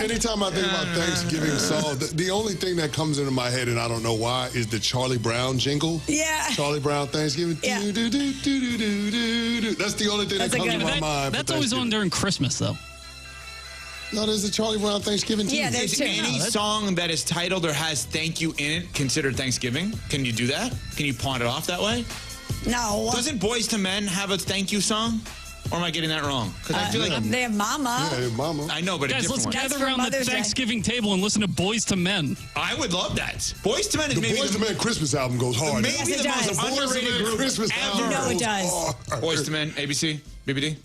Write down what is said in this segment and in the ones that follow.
Anytime I think about Thanksgiving songs, the only thing that comes into my head, and I don't know why, is the Charlie Brown jingle. Yeah. Charlie Brown Thanksgiving. Yeah. That's the only thing that comes to my mind. That's always on during Christmas, though. No, there's a Charlie Brown Thanksgiving too. Yeah, there's Is two. any song that is titled or has thank you in it considered Thanksgiving? Can you do that? Can you pawn it off that way? No. Doesn't Boys to Men have a thank you song? Or am I getting that wrong? Because I feel like they have Mama. Yeah, Mama. I know, but Guys, a let's different one. gather around the Mother's Day. Thanksgiving table and listen to Boys to Men. I would love that. Boys to Men is The maybe Boys to Men Christmas album goes hard. maybe Yes, it the most does. Boys to underrated Men group Christmas ever. album No, it goes does. hard. Boys to Men, ABC, BBD.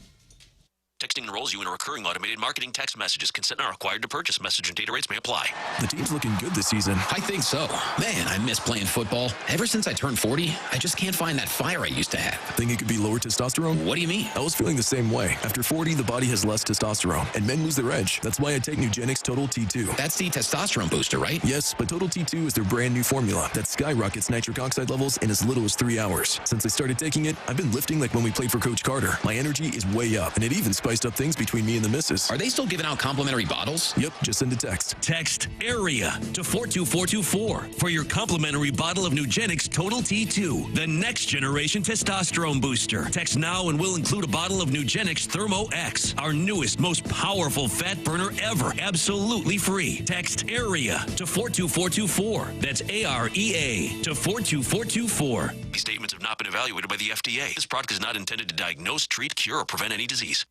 Texting enrolls you in a recurring automated marketing text messages. Consent not required to purchase. Message and data rates may apply. The team's looking good this season. I think so. Man, I miss playing football. Ever since I turned 40, I just can't find that fire I used to have. Think it could be lower testosterone? What do you mean? I was feeling the same way. After 40, the body has less testosterone, and men lose their edge. That's why I take Nugenix Total T2. That's the testosterone booster, right? Yes, but Total T2 is their brand new formula that skyrockets nitric oxide levels in as little as 3 hours. Since I started taking it, I've been lifting like when we played for Coach Carter. My energy is way up, and it even spiced up things between me and the missus. Are they still giving out complimentary bottles? Yep, just send a text. Text AREA to 42424 for your complimentary bottle of Nugenix Total T2, the next generation testosterone booster. Text now and we'll include a bottle of Nugenix Thermo X, our newest, most powerful fat burner ever, absolutely free. Text AREA to 42424. That's AREA to 42424. These statements have not been evaluated by the FDA. This product is not intended to diagnose, treat, cure, or prevent any disease.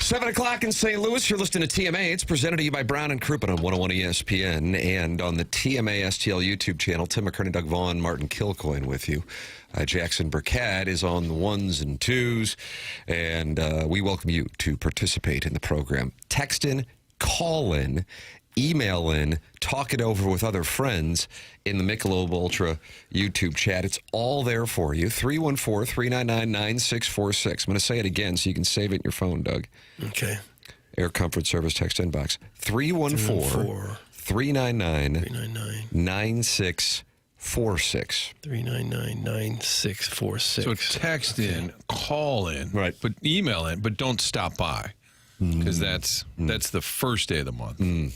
7 o'clock in St. Louis. You're listening to TMA. It's presented to you by Brown and Crouppen on 101 ESPN and on the TMA STL YouTube channel. Tim McKernan, Doug Vaughn, Martin Kilcoyne with you. Jackson Burkett is on the ones and twos, and we welcome you to participate in the program. Text in, call in, email in, talk it over with other friends in the Michelob Ultra YouTube chat. It's all there for you. 314-399-9646. I'm going to say it again so you can save it in your phone, Doug. Okay. Air Comfort Service text inbox. 314-399-9646. 399-9646. So text in, call in, right, but email in, but don't stop by. Because that's the first day of the month. And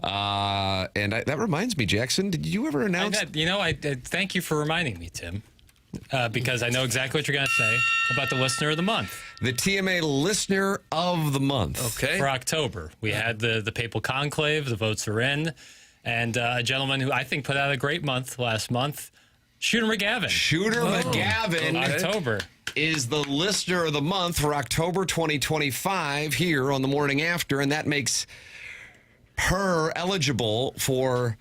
that reminds me, Jackson, did you ever announce? I thank you for reminding me, Tim, because I know exactly what you're going to say about the listener of the month. The TMA listener of the month. Okay. For October, we had the Papal Conclave. The votes are in. And a gentleman who I think put out a great month last month, Shooter McGavin. Shooter McGavin. October. Is the listener of the month for October 2025 here on the morning after, and that makes her eligible for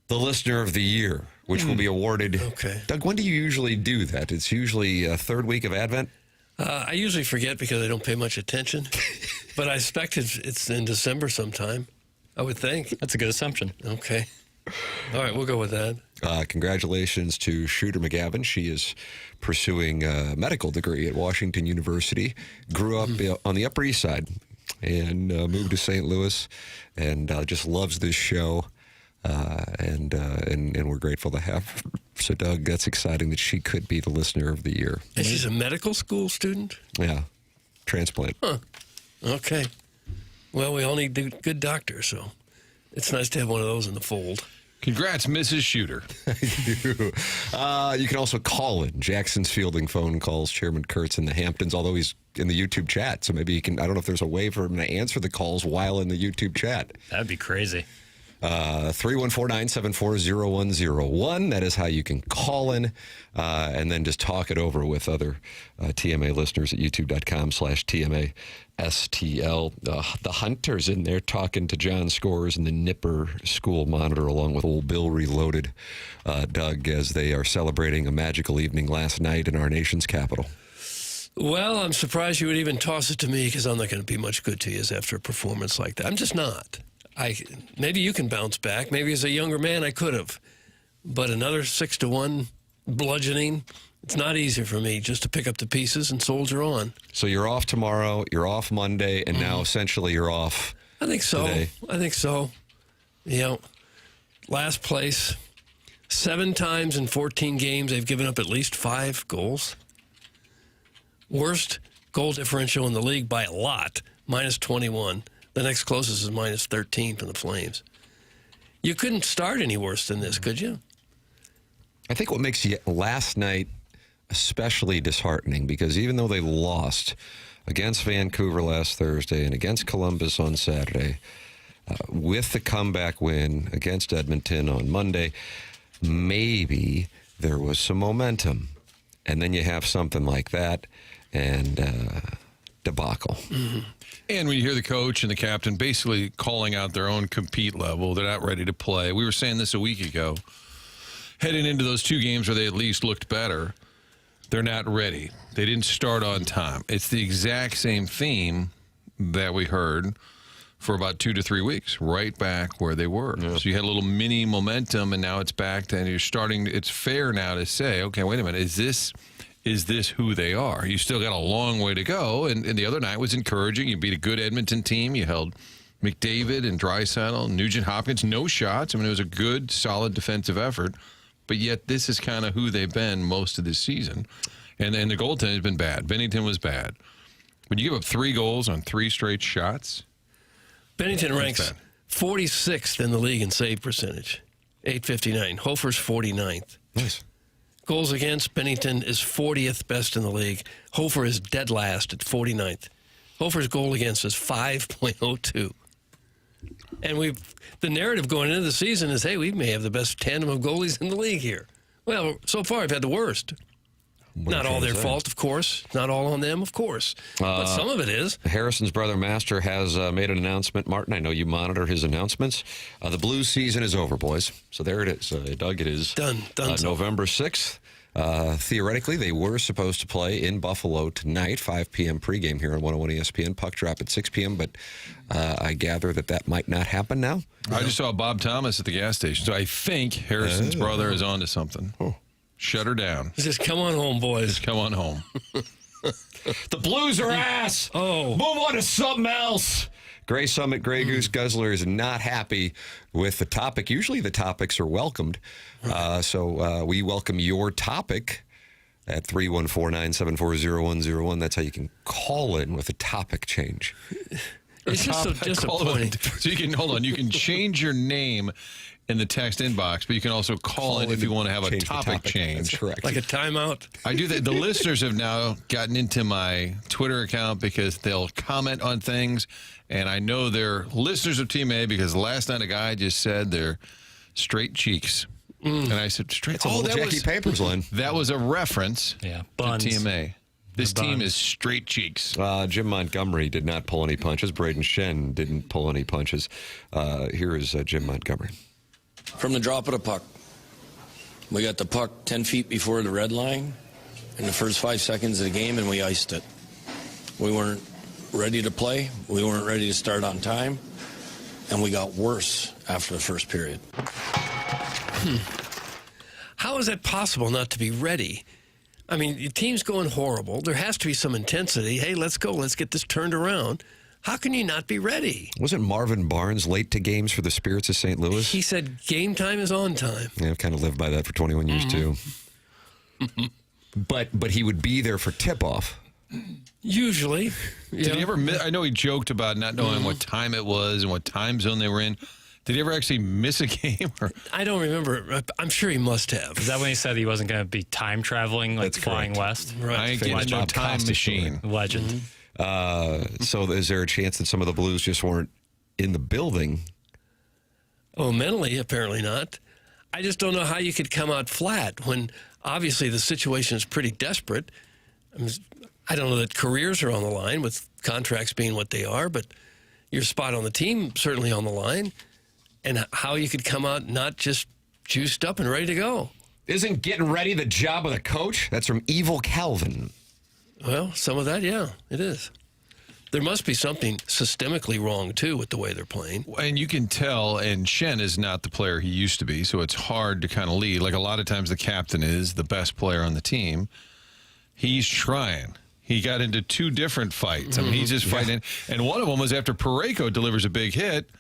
the listener of the year, which will be awarded. Okay. Doug, when do you usually do that? It's usually a third week of Advent? I usually forget because I don't pay much attention, but I expect it's in December sometime, I would think. That's a good assumption. Okay. All right, we'll go with that. Congratulations to Shooter McGavin. She is pursuing a medical degree at Washington University. Grew up on the Upper East Side and moved to St. Louis, and just loves this show. And we're grateful to have her. So, Doug, that's exciting that she could be the listener of the year. And she's a medical school student? Yeah, transplant. Huh. Okay. Well, we all need good doctors, so it's nice to have one of those in the fold. Congrats, Mrs. Shooter. You can also call in. Jackson's fielding phone calls. Chairman Kurtz in the Hamptons, although he's in the YouTube chat. So maybe you can, I don't know if there's a way for him to answer the calls while in the YouTube chat. That'd be crazy. 314-974-0101. That is how you can call in and then just talk it over with other TMA listeners at youtube.com/TMA STL. The Hunter's in there talking to John Scores and the Nipper School Monitor along with Old Bill Reloaded, Doug, as they are celebrating a magical evening last night in our nation's capital. Well, I'm surprised you would even toss it to me because I'm not going to be much good to you after a performance like that. I'm just not. Maybe you can bounce back. Maybe as a younger man I could have. But another 6-1 bludgeoning, it's not easy for me just to pick up the pieces and soldier on. So you're off tomorrow, you're off Monday, and now essentially you're off I think so. today. I think so. You know, last place. 7 times in 14 games, they've given up at least 5 goals. Worst goal differential in the league by a lot, -21. The next closest is -13 from the Flames. You couldn't start any worse than this, could you? I think what makes last night especially disheartening, because even though they lost against Vancouver last Thursday and against Columbus on Saturday, with the comeback win against Edmonton on Monday, maybe there was some momentum. And then you have something like that and debacle. Mm-hmm. And when you hear the coach and the captain basically calling out their own compete level, they're not ready to play. We were saying this a week ago. Heading into those 2 games where they at least looked better, they're not ready. They didn't start on time. It's the exact same theme that we heard for about 2 to 3 weeks, right back where they were. Yeah. So you had a little mini momentum, and now it's back to, and you're starting. It's fair now to say, okay, wait a minute, is this who they are? You still got a long way to go, and the other night was encouraging. You beat a good Edmonton team. You held McDavid and Draisaitl, Nugent Hopkins, no shots. I mean, it was a good, solid defensive effort, but yet this is kind of who they've been most of this season. And the goaltending has been bad. Binnington was bad. When you give up 3 goals on 3 straight shots, Binnington ranks 46th in the league in save percentage, .859. Hofer's 49th. Nice. Goals against, Binnington is 40th best in the league. Hofer is dead last at 49th. Hofer's goal against is 5.02. And the narrative going into the season is, hey, we may have the best tandem of goalies in the league here. Well, so far I've had the worst. Not all their fault, of course. Not all on them, of course. But some of it is. Harrison's brother Master has made an announcement. Martin, I know you monitor his announcements. The Blues season is over, boys. So there it is. Doug, it is done. November 6th. Theoretically, they were supposed to play in Buffalo tonight, 5 p.m. pregame here on 101 ESPN. Puck drop at 6 p.m., but I gather that might not happen now. I just saw Bob Thomas at the gas station, so I think Harrison's brother is onto something. Oh. Shut her down. Just come on home, boys. Just come on home. The Blues are ass. Oh. Move on to something else. Gray Summit, Grey Goose Guzzler is not happy with the topic. Usually the topics are welcomed. So we welcome your topic at 314-974-0101. That's how you can call in with a topic change. It's just so disappointing. So you can, hold on, you can change your name in the text inbox, but you can also call in if you want to have a topic change. That's correct. Like a timeout? I do that. The listeners have now gotten into my Twitter account because they'll comment on things, and I know they're listeners of Team A because last night a guy just said they're straight cheeks. And I said, straight cheeks. Oh, that Jackie Papers line. That was a reference to Team A. This team is straight cheeks. Jim Montgomery did not pull any punches. Braden Shen didn't pull any punches. Here is Jim Montgomery. From the drop of the puck, we got the puck 10 feet before the red line in the first 5 seconds of the game, and we iced it. We weren't ready to play. We weren't ready to start on time, and we got worse after the first period. How is that possible not to be ready? I mean, your team's going horrible. There has to be some intensity. Hey, let's go. Let's get this turned around. How can you not be ready? Wasn't Marvin Barnes late to games for the Spirits of St. Louis? He said game time is on time. Yeah, I've kind of lived by that for 21 years, too. But he would be there for tip-off. Usually. Did he ever miss? I know he joked about not knowing what time it was and what time zone they were in. Did he ever actually miss a game? Or? I don't remember. I'm sure he must have. Is that when he said he wasn't going to be time traveling, like flying west? Right. I ain't getting no time machine. Legend. So is there a chance that some of the Blues just weren't in the building? Oh, mentally, apparently not. I just don't know how you could come out flat when obviously the situation is pretty desperate. I don't know that careers are on the line with contracts being what they are, but your spot on the team certainly on the line. And how you could come out not just juiced up and ready to go. Isn't getting ready the job of the coach? That's from Evil Calvin. Well, some of that, yeah, it is. There must be something systemically wrong, too, with the way they're playing. And you can tell, and Shen is not the player he used to be, so it's hard to kind of lead. Like a lot of times the captain is the best player on the team. He's trying. He got into 2 different fights. I mean, he's just fighting. And one of them was after Parayko delivers a big hit,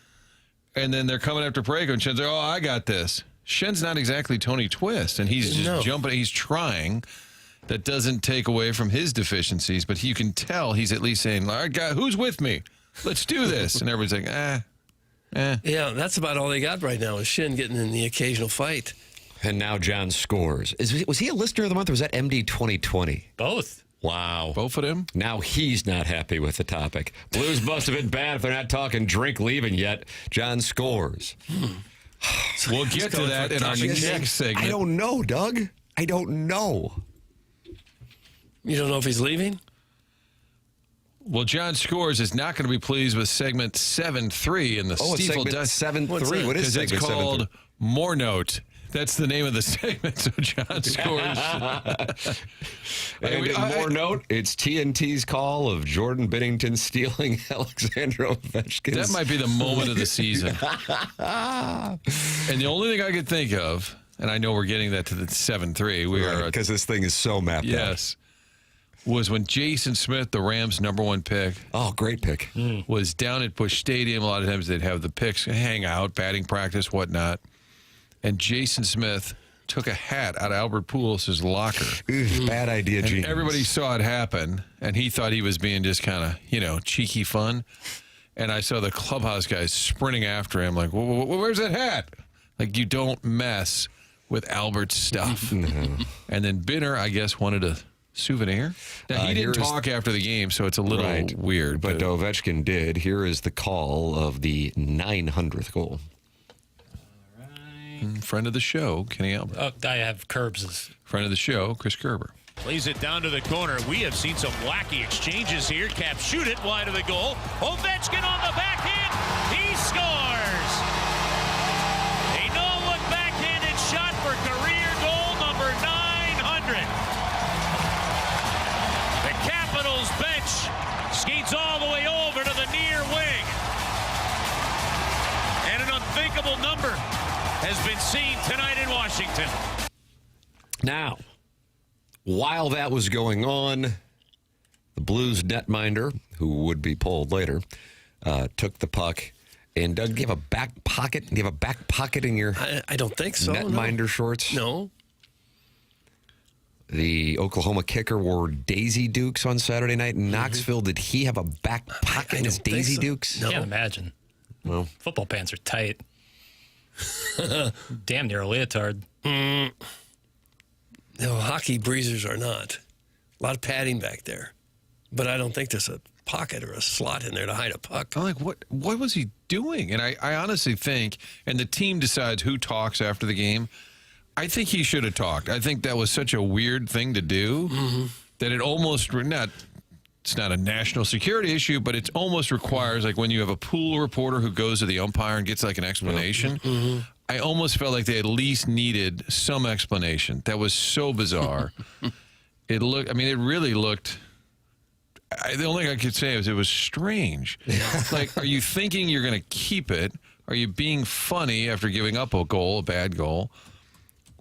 and then they're coming after Parayko, and Shen's like, oh, I got this. Shen's not exactly Tony Twist, and he's just jumping. He's trying. That doesn't take away from his deficiencies, but you can tell he's at least saying, all right, guy, who's with me? Let's do this. And everybody's like, Yeah, that's about all they got right now is Shen getting in the occasional fight. And now John Scores. Was he a listener of the month, or was that MD 2020? Both. Wow. Both of them? Now he's not happy with the topic. Blues must have been bad if they're not talking drink leaving yet. John Scores. We'll get to that in our next segment. I don't know, Doug. I don't know. You don't know if he's leaving? Well, John Scores is not going to be pleased with segment 7-3 in the Stiefel Dust 7-3. What is segment? It's called 7-3? More Note. That's the name of the segment. So John Scores. More note, it's TNT's call of Jordan Binnington stealing Alexander Ovechkin. That might be the moment of the season. And the only thing I could think of, and I know we're getting that to the 7-3. We are because this thing is so mapped out. Yes. Was when Jason Smith, the Rams' #1 pick. Oh, great pick. Was down at Busch Stadium. A lot of times they'd have the picks hang out, batting practice, whatnot. And Jason Smith took a hat out of Albert Pujols' locker. Bad idea, and Gene. Everybody saw it happen, and he thought he was being just kind of, cheeky fun. And I saw the clubhouse guys sprinting after him like, where's that hat? Like, you don't mess with Albert's stuff. No. And then Binner, I guess, wanted a souvenir. Now, he didn't talk after the game, so it's a little weird. But Ovechkin did. Here is the call of the 900th goal. Friend of the show, Kenny Albert. Oh, I have Curbs. Friend of the show, Chris Kerber. Plays it down to the corner. We have seen some wacky exchanges here. Cap shoot it wide of the goal. Ovechkin on the backhand. He scores. A no-look backhanded shot for career goal number 900. The Capitals bench skates all the way over to the near wing. And an unthinkable number has been seen tonight in Washington. Now, while that was going on, the Blues netminder, who would be pulled later, took the puck. And Doug, do you have a back pocket? Do you have a back pocket in your I don't think so. netminder shorts? No. The Oklahoma kicker wore Daisy Dukes on Saturday night in Knoxville. Did he have a back pocket in his Daisy Dukes? No. Can't imagine. Well, football pants are tight. Damn near a leotard. No, hockey breezers are not. A lot of padding back there. But I don't think there's a pocket or a slot in there to hide a puck. I'm like, what was he doing? And I honestly think, and the team decides who talks after the game, I think he should have talked. I think that was such a weird thing to do that it almost, it's not a national security issue, but it almost requires, like when you have a pool reporter who goes to the umpire and gets like an explanation, I almost felt like they at least needed some explanation. That was so bizarre. It really looked, the only thing I could say is it was strange. Like, are you thinking you're going to keep it? Are you being funny after giving up a bad goal?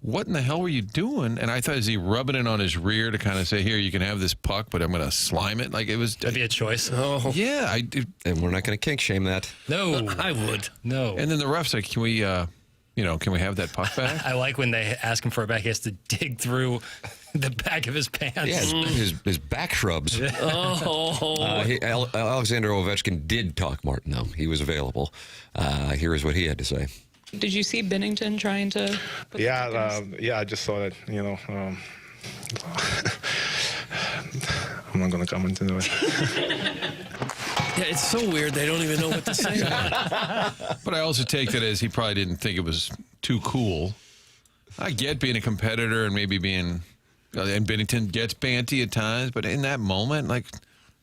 What in the hell were you doing? And I thought, is he rubbing it on his rear to kind of say, here, you can have this puck, but I'm going to slime it? Like, it was... That'd be a choice. Oh. Yeah. And we're not going to kink shame that. No. I would. No. And then the ref's like, can we have that puck back? I like when they ask him for it back. He has to dig through the back of his pants. Yeah, his back shrubs. Alexander Ovechkin did talk, Martin, though. He was available. Here is what he had to say. Did you see Binnington trying to? I just saw that. I'm not going to comment into it. Yeah, it's so weird. They don't even know what to say about it. But I also take that as he probably didn't think it was too cool. I get being a competitor and maybe being, and Binnington gets banty at times, but in that moment, like,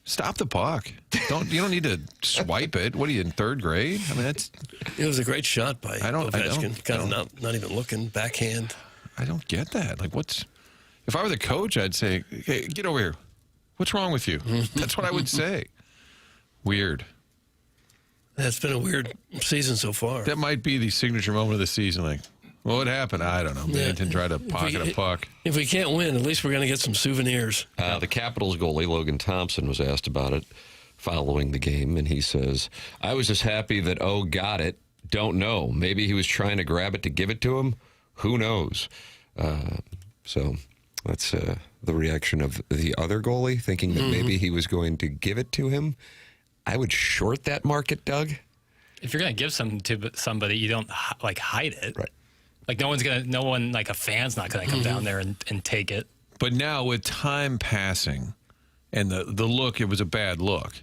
stop the puck. You don't need to swipe it. What are you in third grade? I mean, it was a great shot by Ovechkin. Kind of not even looking, backhand. I don't get that. Like, if I were the coach, I'd say, hey, get over here. What's wrong with you? That's what I would say. Weird. That's been a weird season so far. That might be the signature moment of the season. Like, what happened? I don't know. Binnington tried to pocket a puck. If we can't win, at least we're going to get some souvenirs. The Capitals goalie, Logan Thompson, was asked about it following the game, and he says, I was just happy that O got it. Don't know. Maybe he was trying to grab it to give it to him. Who knows? So that's the reaction of the other goalie, thinking that maybe he was going to give it to him. I would short that market, Doug. If you're going to give something to somebody, you don't hide it. Right. Like no one, like a fan's not going to come down there and take it. But now with time passing and the look, it was a bad look.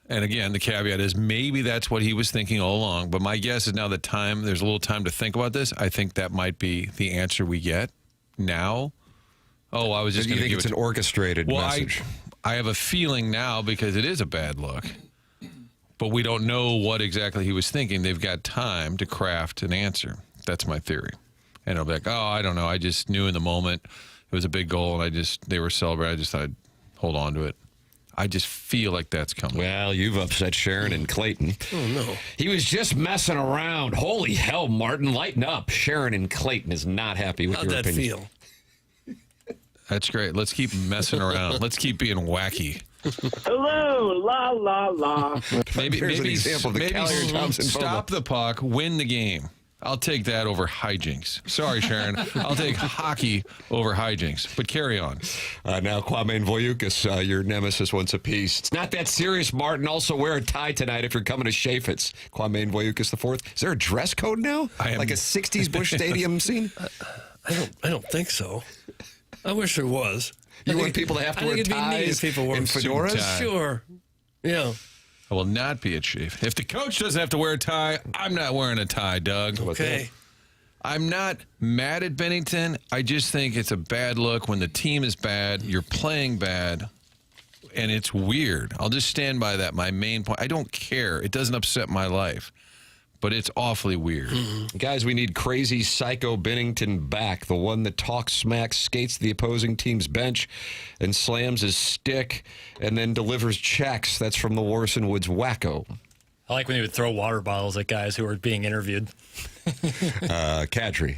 And again, the caveat is maybe that's what he was thinking all along. But my guess is now that there's a little time to think about this. I think that might be the answer we get now. Oh, I was just going to give it's an orchestrated message. I have a feeling now because it is a bad look. But we don't know what exactly he was thinking. They've got time to craft an answer. That's my theory. And it'll be like, oh, I don't know. I just knew in the moment it was a big goal, and they were celebrating. I just thought I'd hold on to it. I just feel like that's coming. Well, you've upset Sharon and Clayton. Oh, no. He was just messing around. Holy hell, Martin, lighten up. Sharon and Clayton is not happy with your opinion. How'd that feel? That's great. Let's keep messing around. Let's keep being wacky. Hello, la, la, la. Maybe an example of the Callier Thompson stop the puck, win the game. I'll take that over hijinks. Sorry, Sharon. I'll take hockey over hijinks. But carry on. Now, Kwame Voyukas, your nemesis once apiece. It's not that serious, Martin. Also, wear a tie tonight if you're coming to Chaffetz. Kwame Voyukas IV. Is there a dress code now? Like a 60s Busch Stadium scene? I don't think so. I wish there was. You want people to have to wear ties and fedoras? Sure. Yeah. I will not be at Chaffetz. If the coach doesn't have to wear a tie, I'm not wearing a tie, Doug. Okay. I'm not mad at Binnington. I just think it's a bad look when the team is bad, you're playing bad, and it's weird. I'll just stand by that. My main point. I don't care. It doesn't upset my life. But it's awfully weird. Guys, we need crazy psycho Binnington back. The one that talks smack, skates the opposing team's bench, and slams his stick, and then delivers checks. That's from the Warson Woods Wacko. I like when he would throw water bottles at guys who were being interviewed. Kadri.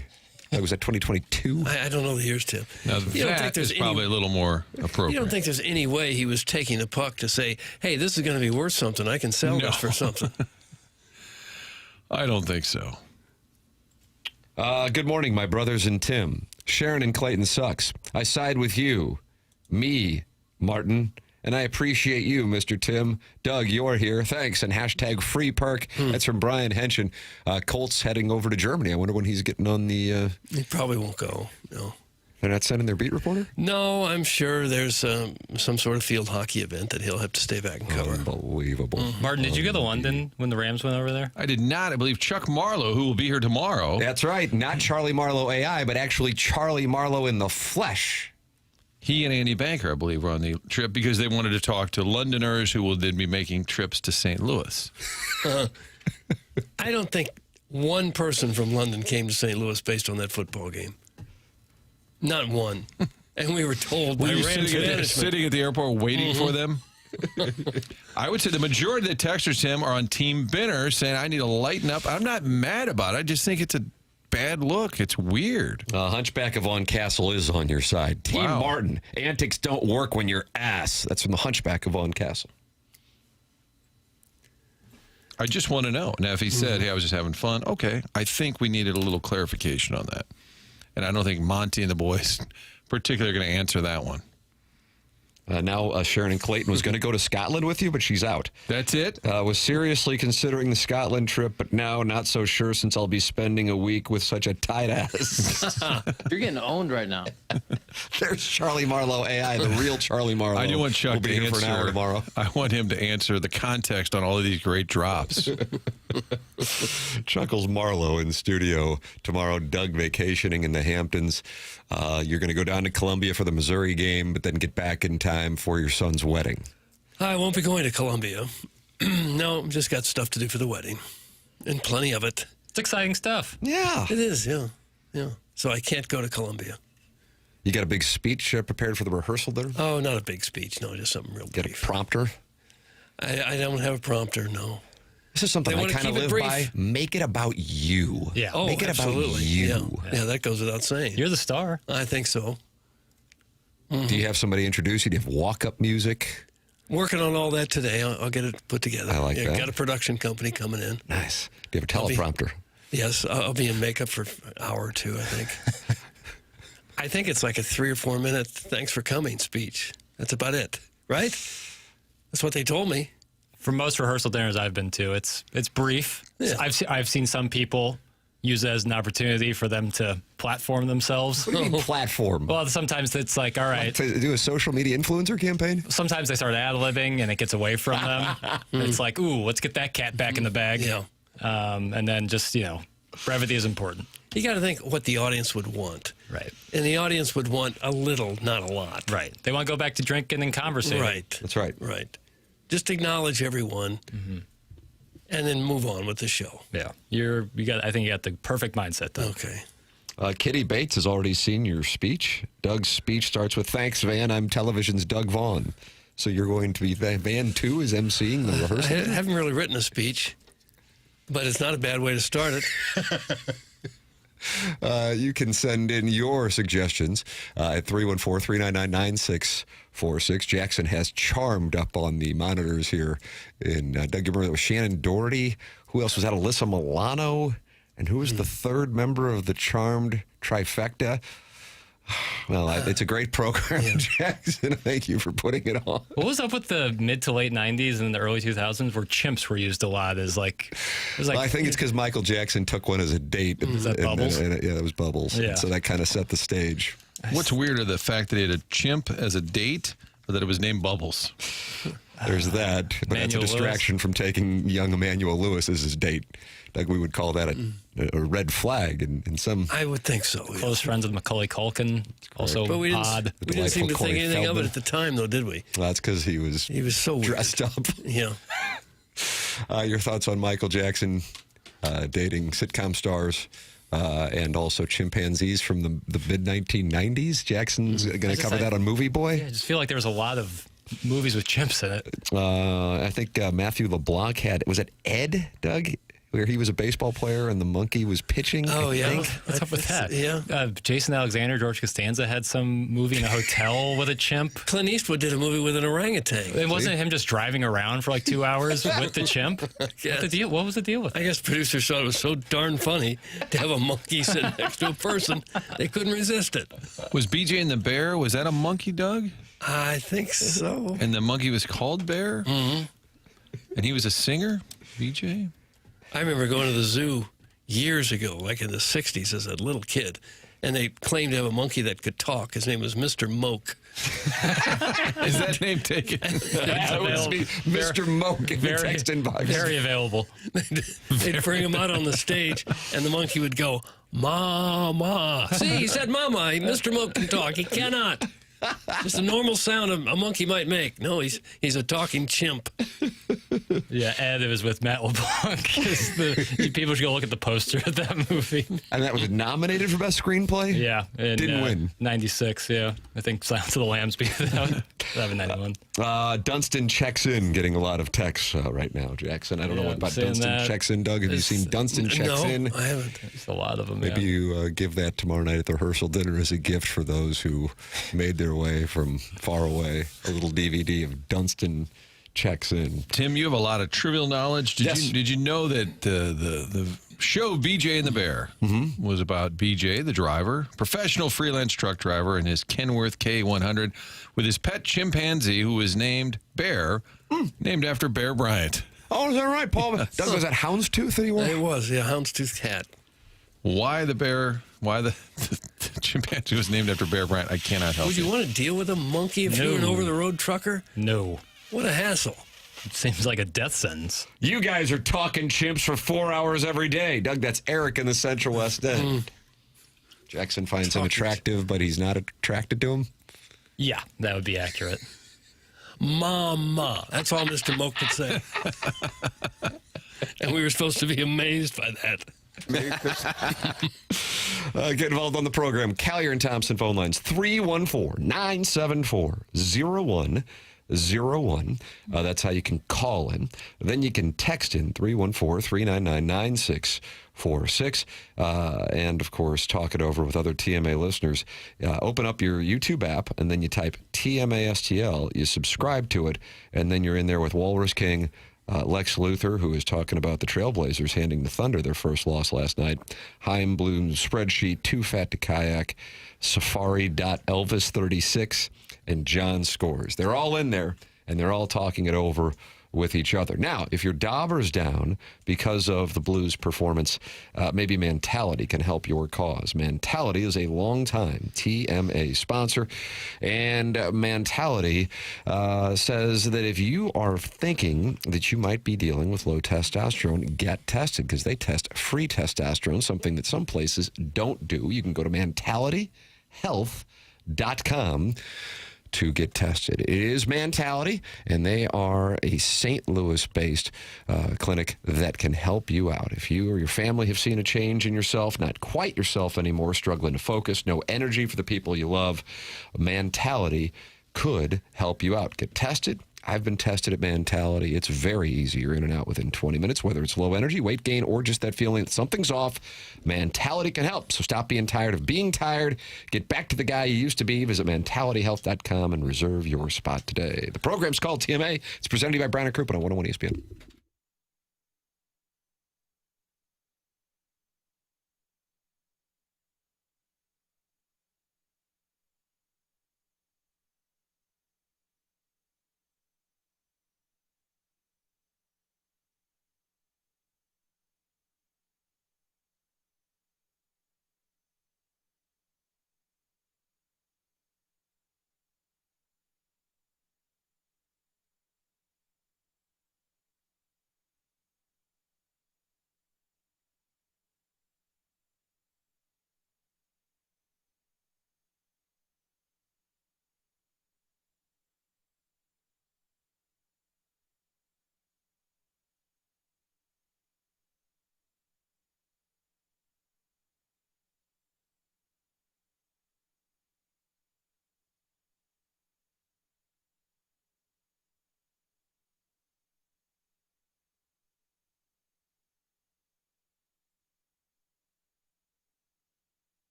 Was that 2022? I don't know the years, Tim. Now, that is probably a little more appropriate. You don't think there's any way he was taking the puck to say, hey, this is going to be worth something. I can sell this for something. I don't think so. Good morning, my brothers and Tim. Sharon and Clayton sucks. I side with you. Me, Martin. And I appreciate you, Mr. Tim. Doug, you're here. Thanks. And hashtag free perk. That's from Brian Henshin. Colts heading over to Germany. I wonder when he's getting on the... He probably won't go, no. They're not sending their beat reporter? No, I'm sure there's some sort of field hockey event that he'll have to stay back and cover. Unbelievable. Martin, did you go to London when the Rams went over there? I did not. I believe Chuck Marlowe, who will be here tomorrow. That's right. Not Charlie Marlowe AI, but actually Charlie Marlowe in the flesh. He and Andy Banker, I believe, were on the trip because they wanted to talk to Londoners who will then be making trips to St. Louis. I don't think one person from London came to St. Louis based on that football game. Not one. And we were told by Rams management. Sitting at the airport waiting for them? I would say the majority of the texters, Tim, are on Team Binner saying, I need to lighten up. I'm not mad about it. I just think it's a bad look. It's weird. Hunchback of Von Castle is on your side. Team Martin, antics don't work when you're ass. That's from the Hunchback of Von Castle. I just want to know. Now, if he said, hey, I was just having fun, okay. I think we needed a little clarification on that. And I don't think Monty and the boys particularly are going to answer that one. Now, Sharon and Clayton was going to go to Scotland with you, but she's out. That's it? Was seriously considering the Scotland trip, but now not so sure since I'll be spending a week with such a tight ass. You're getting owned right now. There's Charlie Marlowe AI, the real Charlie Marlowe. I do want Chuck will be to here answer. for an hour tomorrow. I want him to answer the context on all of these great drops. Chuckles Marlowe in the studio tomorrow. Doug vacationing in the Hamptons. You're going to go down to Columbia for the Missouri game, but then get back in time for your son's wedding. I won't be going to Columbia. No, just got stuff to do for the wedding. And plenty of it. It's exciting stuff. Yeah. It is, yeah. So I can't go to Columbia. You got a big speech prepared for the rehearsal there? Oh, not a big speech. No, just something real brief. Get a prompter? I don't have a prompter, no. This is something I kind of live by. Make it about you. Yeah. Oh, Make it absolutely. about you. Yeah, that goes without saying. You're the star. I think so. Do you have somebody introduce you? Do you have walk-up music? Working on all that today. I'll get it put together. I like that. Got a production company coming in. Nice. Do you have a teleprompter? Yes, I'll be in makeup for an hour or two, I think. I think it's like a 3 or 4 minute thanks for coming speech. That's about it, right? That's what they told me. For most rehearsal dinners I've been to, it's brief. Yeah. I've seen some people use it as an opportunity for them to platform themselves. What do you mean platform? Well, sometimes it's like, all right. To do a social media influencer campaign? Sometimes they start ad-libbing and it gets away from them. It's like, ooh, let's get that cat back in the bag. Yeah. And then just, brevity is important. You got to think what the audience would want. Right. And the audience would want a little, not a lot. Right. They want to go back to drinking and conversating. Right. That's right. Right. Just acknowledge everyone and then move on with the show. Yeah. I think you got the perfect mindset, though. Okay. Kitty Bates has already seen your speech. Doug's speech starts with, thanks, Van. I'm television's Doug Vaughn. So you're going to be Van, too, is emceeing the rehearsal? I haven't really written a speech, but it's not a bad way to start it. You can send in your suggestions at 314-399-9646. Jackson has Charmed up on the monitors here. And Doug, you remember that was Shannon Doherty. Who else was that? Alyssa Milano. And who was the third member of the Charmed trifecta? Well, it's a great program, Jackson. Thank you for putting it on. What was up with the mid to late 90s and the early 2000s where chimps were used a lot as like... Well, I think it's because Michael Jackson took one as a date. Is that Bubbles? Yeah, it was Bubbles. Yeah. And so that kind of set the stage. What's weirder, the fact that he had a chimp as a date, or or that it was named Bubbles. There's that, but that's a distraction from taking young Emmanuel Lewis as his date. Like we would call that a red flag in some. I would think so. Close friends with Macaulay Culkin. Also but we odd. Didn't seem to think anything of it at the time, though, did we? Well, that's because he was so dressed up. Yeah. Your thoughts on Michael Jackson dating sitcom stars and also chimpanzees from the mid-1990s? Jackson's going to cover that on Movie Boy? Yeah, I just feel like there was a lot of movies with chimps in it. I think Matthew LeBlanc was it Ed, Doug? Where he was a baseball player and the monkey was pitching. Oh, I yeah. think. What's up with that? Yeah. Jason Alexander, George Costanza had some movie in a hotel with a chimp. Clint Eastwood did a movie with an orangutan. It wasn't him just driving around for like 2 hours with the chimp? What was the deal with it? I guess producers thought it was so darn funny to have a monkey sit next to a person. They couldn't resist it. Was BJ and the Bear, was that a monkey, Doug? I think so. And the monkey was called Bear? Mm-hmm. And he was a singer, BJ? I remember going to the zoo years ago, like in the 60s as a little kid, and they claimed to have a monkey that could talk. His name was Mr. Moke. Is that name taken? That would be Mr. Moke in the text inbox. Very available. They'd bring him out on the stage, and the monkey would go, "Mama." See, he said mama. Mr. Moke can talk. He cannot. Just a normal sound a monkey might make. No, he's a talking chimp. Yeah, Ed, it was with Matt LeBlanc. People should go look at the poster of that movie. And that was nominated for Best Screenplay? Yeah. Didn't win. 96, yeah. I think Silence of the Lambs beat it out. That was 91. Dunston checks in, getting a lot of texts right now, Jackson. I don't know what about Dunston checks in, Doug. Have you seen Dunston checks in? I haven't. There's a lot of them, Maybe you give that tomorrow night at the rehearsal dinner as a gift for those who made their way from far away. A little DVD of Dunston checks in. Tim, you have a lot of trivial knowledge. Did you know that the show BJ and the Bear was about BJ, the driver, professional freelance truck driver, and his Kenworth K100 with his pet chimpanzee who was named Bear, named after Bear Bryant. Oh, is that right, Paul? Doug, was that Houndstooth that he wore? It was, yeah, Houndstooth cat. Why the bear? Why the chimpanzee was named after Bear Bryant? I cannot help Would you want to deal with a monkey if you were an over-the-road trucker? No. What a hassle. It seems like a death sentence. You guys are talking chimps for 4 hours every day. Doug, that's Eric in the Central West End. Jackson finds him attractive, but he's not attracted to him? Yeah, that would be accurate. Mama. That's all Mr. Moke could say. And we were supposed to be amazed by that. Get involved on the program. Collier and Thompson phone lines 314-974-0101. That's how you can call in. Then you can text in 314-399-9646. And, of course, talk it over with other TMA listeners. Open up your YouTube app, and then you type TMASTL. You subscribe to it, and then you're in there with Walrus King, Lex Luthor, who is talking about the Trailblazers handing the Thunder their first loss last night. Chaim Bloom's spreadsheet, Too Fat to Kayak, Safari.Elvis36, and John Scores. They're all in there, and they're all talking it over with each other. Now, if your dauber's down because of the Blues' performance, maybe Mentality can help your cause. Mentality is a longtime TMA sponsor, and Mentality says that if you are thinking that you might be dealing with low testosterone, get tested, because they test free testosterone, something that some places don't do. You can go to mentalityhealth.com to get tested. It is Mentality, and they are a St. Louis-based clinic that can help you out. If you or your family have seen a change in yourself, not quite yourself anymore, struggling to focus, no energy for the people you love, Mentality could help you out. Get tested. I've been tested at Mentality. It's very easy. You're in and out within 20 minutes, whether it's low energy, weight gain, or just that feeling that something's off. Mentality can help. So stop being tired of being tired. Get back to the guy you used to be. Visit mentalityhealth.com and reserve your spot today. The program's called TMA. It's presented to you by Brown and Crouppen on 101 ESPN.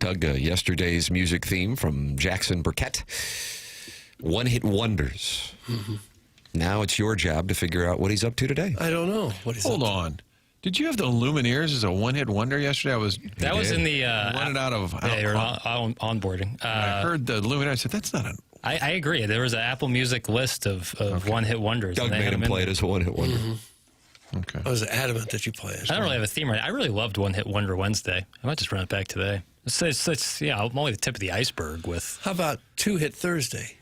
Doug, yesterday's music theme from Jackson Burkett, one-hit wonders. Mm-hmm. Now it's your job to figure out what he's up to today. I don't know what he's Hold on. Did you have the Lumineers as a one-hit wonder yesterday? That was in the wanted out of onboarding. I heard the Lumineers. I said that's not an. I agree. There was an Apple Music list of one-hit wonders. Doug made him play it as a one-hit wonder. Mm-hmm. Okay. I was adamant that you play it. I don't really have a theme right. I really loved One Hit Wonder Wednesday. I might just run it back today. It's I'm only the tip of the iceberg with. How about Two-Hit Thursday?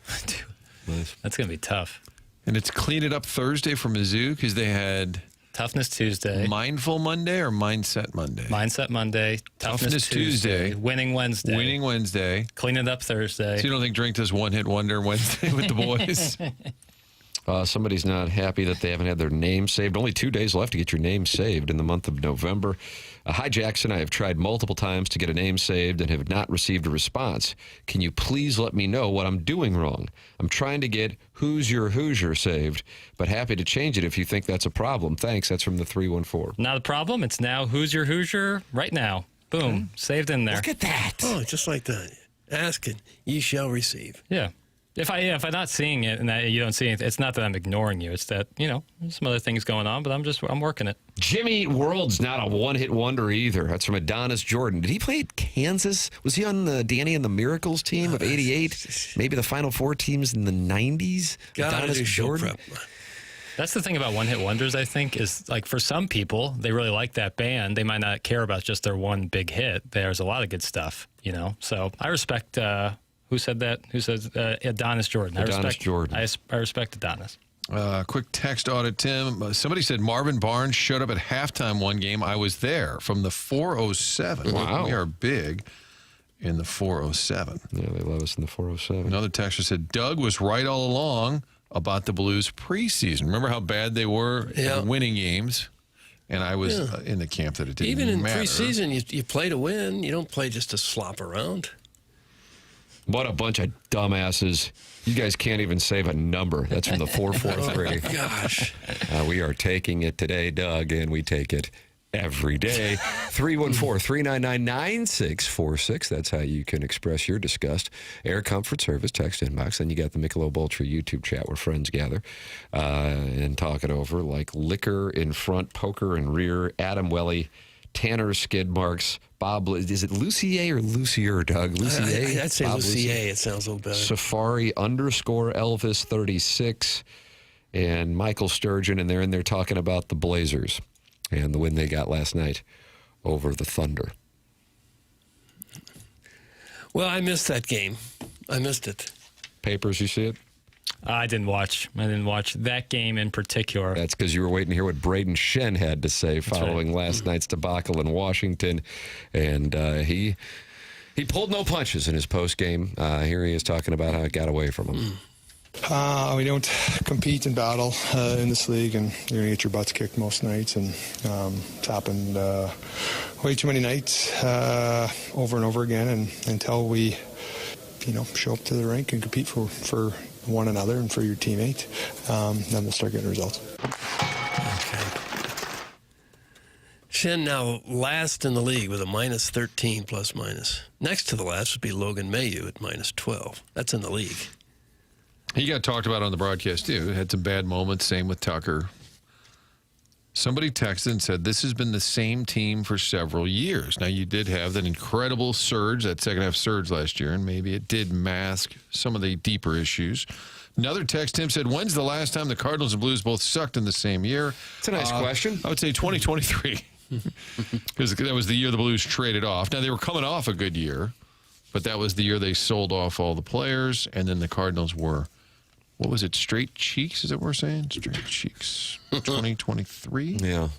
Nice. That's going to be tough. And it's Clean It Up Thursday for Mizzou because they had Toughness Tuesday, Mindful Monday or Mindset Monday. Mindset Monday, Toughness Tuesday, Winning Wednesday, Clean It Up Thursday. So you don't think Drink this one-hit wonder Wednesday with the boys? Somebody's not happy that they haven't had their name saved. Only 2 days left to get your name saved in the month of November. Hi, Jackson. I have tried multiple times to get a name saved and have not received a response. Can you please let me know what I'm doing wrong? I'm trying to get Who's Your Hoosier saved, but happy to change it if you think that's a problem. Thanks. That's from the 314. Not a problem. It's now Who's Your Hoosier right now. Boom. Saved in there. Look at that. Oh, just like that. Ask and ye shall receive. Yeah. If I'm not seeing it and you don't see it, it's not that I'm ignoring you. It's that, there's some other things going on, but I'm working it. Jimmy Eat World's not a one-hit wonder either. That's from Adonis Jordan. Did he play at Kansas? Was he on the Danny and the Miracles team of 88? Maybe the Final Four teams in the 90s? Adonis Jordan. That's the thing about one-hit wonders, I think, is like for some people, they really like that band. They might not care about just their one big hit. There's a lot of good stuff, So I respect... Who said that? Who says Adonis Jordan? Jordan. I respect Adonis. Quick text audit, Tim. Somebody said Marvin Barnes showed up at halftime one game. I was there from the 407. Wow. We are big in the 407. Yeah, they love us in the 407. Another texter said Doug was right all along about the Blues preseason. Remember how bad they were in winning games? And I was in the camp that it didn't Even in matter. preseason, you play to win. You don't play just to slop around. What a bunch of dumbasses. You guys can't even save a number. That's from the 443. Oh, gosh. We are taking it today, Doug, and we take it every day. 314-399-9646. That's how you can express your disgust. Air Comfort Service, text inbox. Then you got the Michelob Ultra YouTube chat where friends gather and talk it over like liquor in front, poker in rear, Adam Welly, Tanner skid marks, Bob, is it Lucier or Lucier, Doug? Lucier? I'd say Lucier. It sounds a little better. Safari _Elvis 36 and Michael Sturgeon, and they're in there talking about the Blazers and the win they got last night over the Thunder. Well, I missed that game. I missed it. Papers, you see it? I didn't watch that game in particular. That's because you were waiting to hear what Braden Shen had to say following last night's debacle in Washington. And he pulled no punches in his postgame. Here he is talking about how it got away from him. We don't compete and battle in this league, and you're going to get your butts kicked most nights. And it's happened way too many nights over and over again. And until we, show up to the rink and compete for one another and for your teammate, then we'll start getting results. Okay. Shen now last in the league with a -13 plus minus. Next to the last would be Logan Mayu at -12. That's in the league. He got talked about on the broadcast, too. Had some bad moments. Same with Tucker. Somebody texted and said, this has been the same team for several years. Now, you did have that incredible surge, that second-half surge last year, and maybe it did mask some of the deeper issues. Another text, Tim said, when's the last time the Cardinals and Blues both sucked in the same year? It's a nice question. I would say 2023, because that was the year the Blues traded off. Now, they were coming off a good year, but that was the year they sold off all the players, and then the Cardinals were... What was it, straight cheeks, is that what we're saying? Straight cheeks. 2023? Yeah.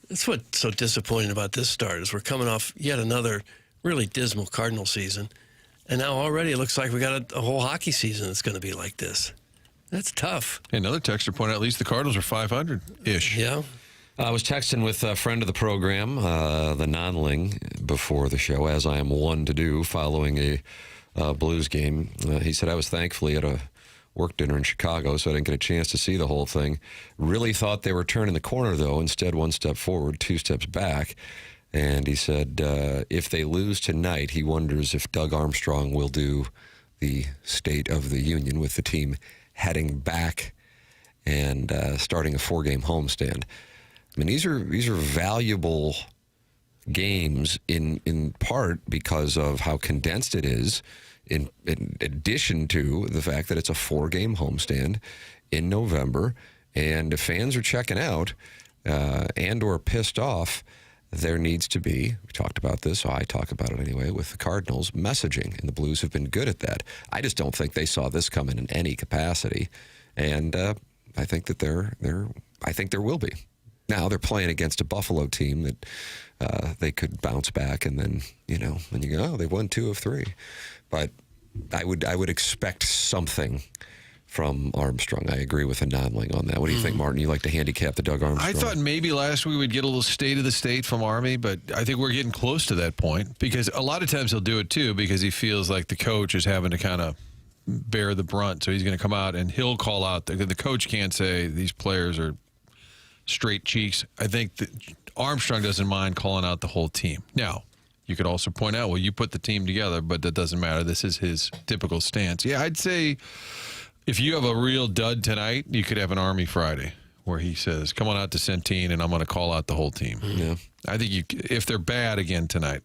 That's what's so disappointing about this start is we're coming off yet another really dismal Cardinal season. And now already it looks like we got a whole hockey season that's going to be like this. That's tough. Another texter pointed out at least the Cardinals are 500-ish. Yeah. I was texting with a friend of the program, the non-ling, before the show, as I am one to do following a Blues game. He said I was thankfully at a work dinner in Chicago, so I didn't get a chance to see the whole thing. Really thought they were turning the corner, though. Instead, one step forward, two steps back. And he said if they lose tonight, he wonders if Doug Armstrong will do the State of the Union with the team heading back and starting a 4-game homestand. I mean, these are valuable games in part because of how condensed it is, in addition to the fact that it's a 4-game homestand in November, and if fans are checking out and or pissed off, there needs to be, we talked about this, so I talk about it anyway, with the Cardinals, messaging, and the Blues have been good at that. I just don't think they saw this coming in any capacity, and I think that I think there will be. Now they're playing against a Buffalo team that they could bounce back, and then when you go, oh, they won 2 of 3. But I would expect something from Armstrong. I agree with Anandling on that. What do you think, Martin? You like to handicap the Doug Armstrong? I thought maybe last week we'd get a little state of the state from Army, but I think we're getting close to that point because a lot of times he'll do it too because he feels like the coach is having to kind of bear the brunt. So he's going to come out and he'll call out. The coach can't say these players are straight cheeks. I think that Armstrong doesn't mind calling out the whole team. Now, you could also point out, well, you put the team together, but that doesn't matter. This is his typical stance. Yeah, I'd say if you have a real dud tonight, you could have an Army Friday where he says, come on out to Centene and I'm going to call out the whole team. Yeah. I think if they're bad again tonight,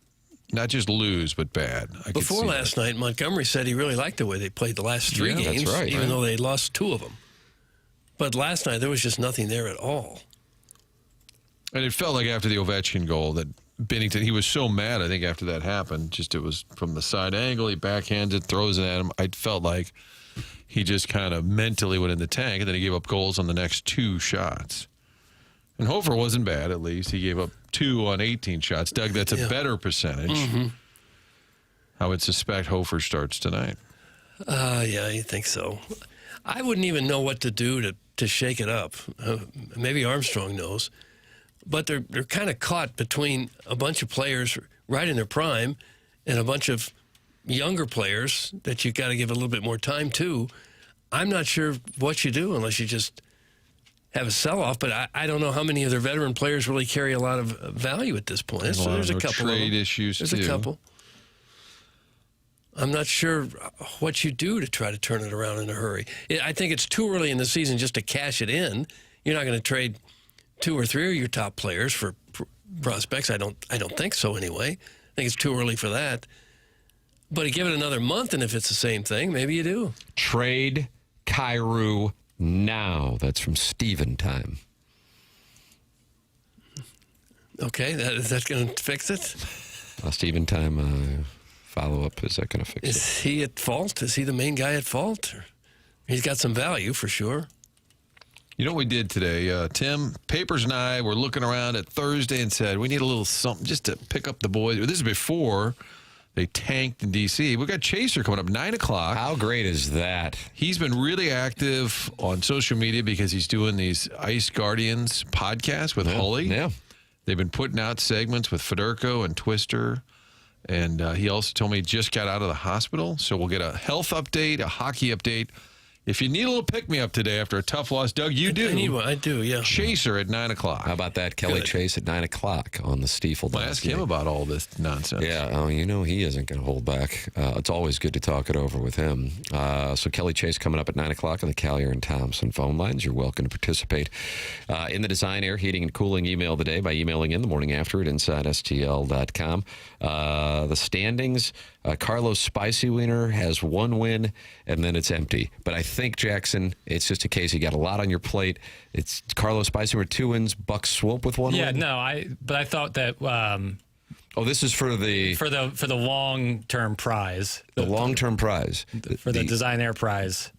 not just lose, but bad. Before last night, Montgomery said he really liked the way they played the last 3 games, that's right, even though they lost 2 of them. But last night, there was just nothing there at all. And it felt like after the Ovechkin goal that Binnington, he was so mad, I think, after that happened. Just it was from the side angle. He backhands it, throws it at him. I felt like he just kind of mentally went in the tank, and then he gave up goals on the next 2 shots. And Hofer wasn't bad, at least. He gave up 2 on 18 shots. Doug, that's a better percentage. Mm-hmm. I would suspect Hofer starts tonight. Yeah, you think so. I wouldn't even know what to do to shake it up. Maybe Armstrong knows. But they're kind of caught between a bunch of players right in their prime and a bunch of younger players that you got to give a little bit more time to. I'm not sure what you do unless you just have a sell-off, but I don't know how many of their veteran players really carry a lot of value at this point. So there's a couple trade of them. Issues there's too. A couple. I'm not sure what you do to try to turn it around in a hurry. I think it's too early in the season just to cash it in. You're not going to trade 2 or 3 of your top players for prospects. I don't think so anyway. I think it's too early for that. But give it another month, and if it's the same thing, maybe you do. Trade Kyrou now. That's from Steven time. Okay, that's going to fix it? Steven time follow-up, is that going to fix it? Is he at fault? Is he the main guy at fault? He's got some value for sure. You know what we did today? Tim, Papers and I were looking around at Thursday and said, we need a little something just to pick up the boys. This is before they tanked in D.C. We've got Chaser coming up 9 o'clock. How great is that? He's been really active on social media because he's doing these Ice Guardians podcasts with Hully. Yeah. They've been putting out segments with Federico and Twister. And he also told me he just got out of the hospital. So we'll get a health update, a hockey update. If you need a little pick-me-up today after a tough loss, Doug, you do. I need one. I do, yeah. Chaser at 9 o'clock. How about that? Kelly Chase at 9 o'clock on the Stiefel. Well, ask him about all this nonsense. Yeah, he isn't going to hold back. It's always good to talk it over with him. So Kelly Chase coming up at 9 o'clock on the Collier and Thompson phone lines. You're welcome to participate in the Design Air Heating and Cooling email of the day by emailing in the morning after at InsideSTL.com. The standings, Carlos Spicy Wiener has 1 win, and then it's empty. But I think, Jackson, it's just a case you got a lot on your plate. It's Carlos Spicy with 2 wins, Buck Swope with 1 win. Yeah, no, I thought that. This is for the long-term prize. The long-term prize for the Design Air prize.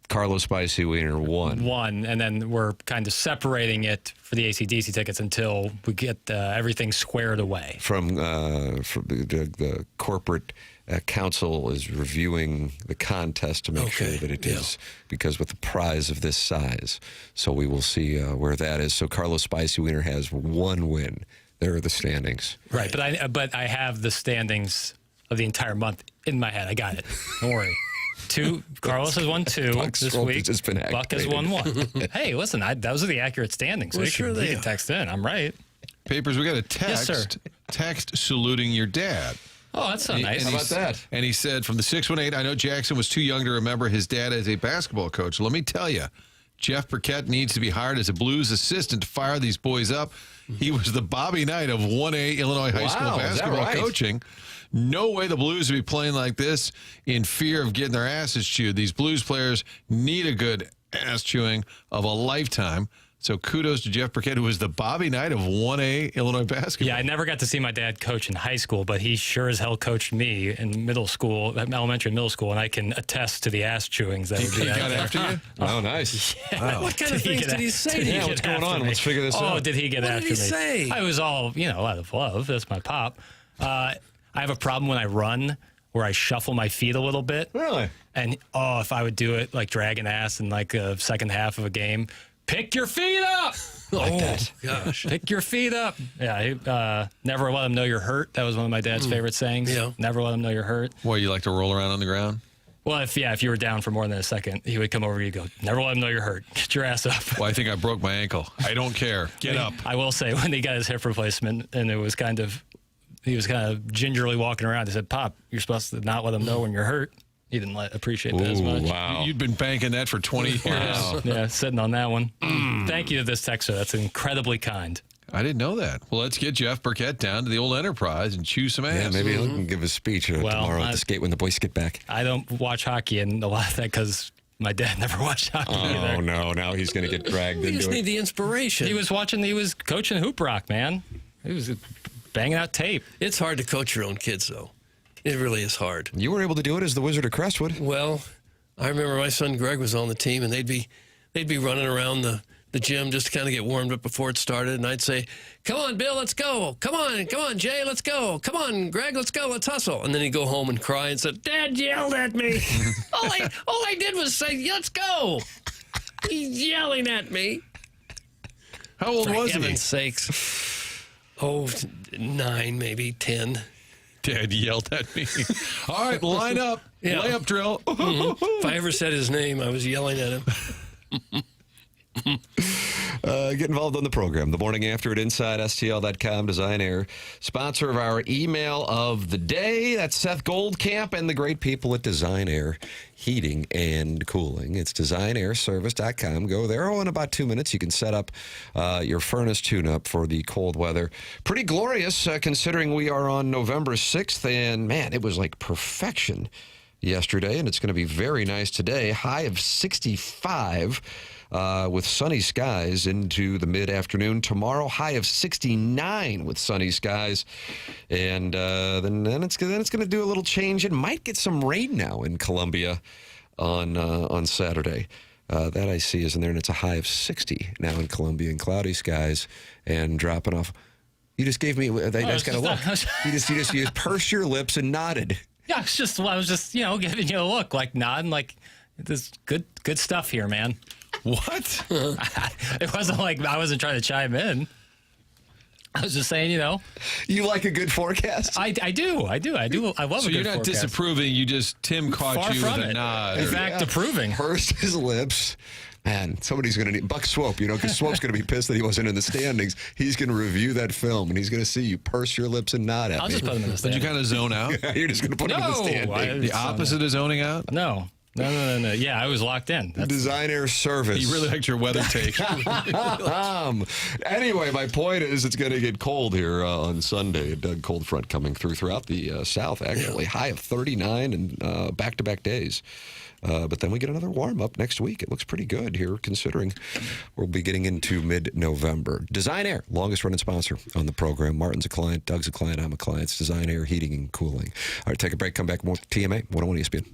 Carlos Spicy Wiener won, and then we're kind of separating it for the AC/DC tickets until we get everything squared away. From the corporate council is reviewing the contest to make sure that it is, because with the prize of this size. So we will see where that is. So Carlos Spicy Wiener has 1 win. There are the standings. Right, but I have the standings of the entire month in my head. I got it. Don't worry. 2. Carlos has won 2 this week. Buck has won 1. Hey, listen, those are the accurate standings. So well, sure you can text in. I'm right. Papers, we got a text. Yes, sir. text saluting your dad. Oh, that's so nice. How about that? And he said, from the 618, I know Jackson was too young to remember his dad as a basketball coach. Let me tell you, Jeff Burkett needs to be hired as a Blues assistant to fire these boys up. He was the Bobby Knight of 1A Illinois high school basketball coaching. No way the Blues would be playing like this in fear of getting their asses chewed. These Blues players need a good ass chewing of a lifetime. So kudos to Jeff Burkett, who was the Bobby Knight of 1A Illinois basketball. Yeah, I never got to see my dad coach in high school, but he sure as hell coached me in middle school, elementary and middle school, and I can attest to the ass chewings that would be out got there. after you? Oh, nice. Yeah. Wow. What kind of things did he say? Yeah, what's going on? Let's figure this out. Oh, did he get after me? What did he say? I was all, out of love. That's my pop. I have a problem when I run where I shuffle my feet a little bit. Really? And, if I would do it like dragging ass in like a second half of a game, pick your feet up! Like that. Gosh. Pick your feet up. Yeah, never let them know you're hurt. That was one of my dad's favorite sayings. Yeah. Never let them know you're hurt. What, you like to roll around on the ground? Well, if you were down for more than a second, he would come over to you and go, never let them know you're hurt. Get your ass up. Well, I think I broke my ankle. I don't care. Get up. I will say, when he got his hip replacement, and he was kind of gingerly walking around, he said, Pop, you're supposed to not let them know when you're hurt. He didn't appreciate that as much. Wow. You'd been banking that for 20 years. Wow. Yeah, sitting on that one. Thank you to this texter. That's incredibly kind. I didn't know that. Well, let's get Jeff Burkett down to the old Enterprise and chew some ass. Yeah, maybe he'll give a speech tomorrow at the skate when the boys get back. I don't watch hockey, and a lot of that because my dad never watched hockey either. Oh, no. Now he's going to get dragged We into just it. need the inspiration. He was coaching Hoop Rock, man. He was banging out tape. It's hard to coach your own kids, though. It really is hard. You were able to do it as the Wizard of Crestwood. Well, I remember my son Greg was on the team, and they'd be running around the gym just to kind of get warmed up before it started, and I'd say, "Come on, Bill, let's go. Come on, Jay, let's go. Come on, Greg, let's go. Let's hustle." And then he'd go home and cry and said, "Dad yelled at me. all I did was say, let's go. He's yelling at me." How old was he? For heaven's sakes. 9, maybe 10. Dad yelled at me. All right, line up. Yeah. Layup drill. If I ever said his name, I was yelling at him. Get involved on the program. The morning after at InsideSTL.com. Design Air, sponsor of our email of the day. That's Seth Goldcamp and the great people at Design Air Heating and Cooling. It's designairservice.com. Go there. In about 2 minutes, you can set up your furnace tune-up for the cold weather. Pretty glorious considering we are on November 6th. And, man, it was like perfection yesterday. And it's going to be very nice today. High of 65. With sunny skies into the mid-afternoon. Tomorrow, high of 69 with sunny skies. And then it's going to do a little change. It might get some rain now in Columbia on Saturday. That I see is in there, and it's a high of 60 now in Columbia, and cloudy skies and dropping off. You just gave me I just got a look. You pursed your lips and nodded. Yeah, I was just giving you a look, like nodding, like this good stuff here, man. What? It wasn't like I wasn't trying to chime in. I was just saying, You like a good forecast? I do. I love so a good forecast. So you're not disapproving. Tim caught Far you from with a it. nod. In fact, approving. Pursed his lips. Man, somebody's going to need Buck Swope, because Swope's going to be pissed that he wasn't in the standings. He's going to review that film, and he's going to see you purse your lips and nod at me. I'll just put him in the Did standings. you kind of zone out? You're just going to put him in the standings. The opposite of zoning out? No. Yeah, I was locked in. Design Air Service. You really liked your weather take. Anyway, my point is it's going to get cold here on Sunday. A dead cold front coming throughout the south, actually. High of 39 and back-to-back days. But then we get another warm-up next week. It looks pretty good here, considering we'll be getting into mid-November. Design Air, longest-running sponsor on the program. Martin's a client, Doug's a client, I'm a client. It's Design Air Heating and Cooling. All right, take a break, come back more TMA, 101 ESPN.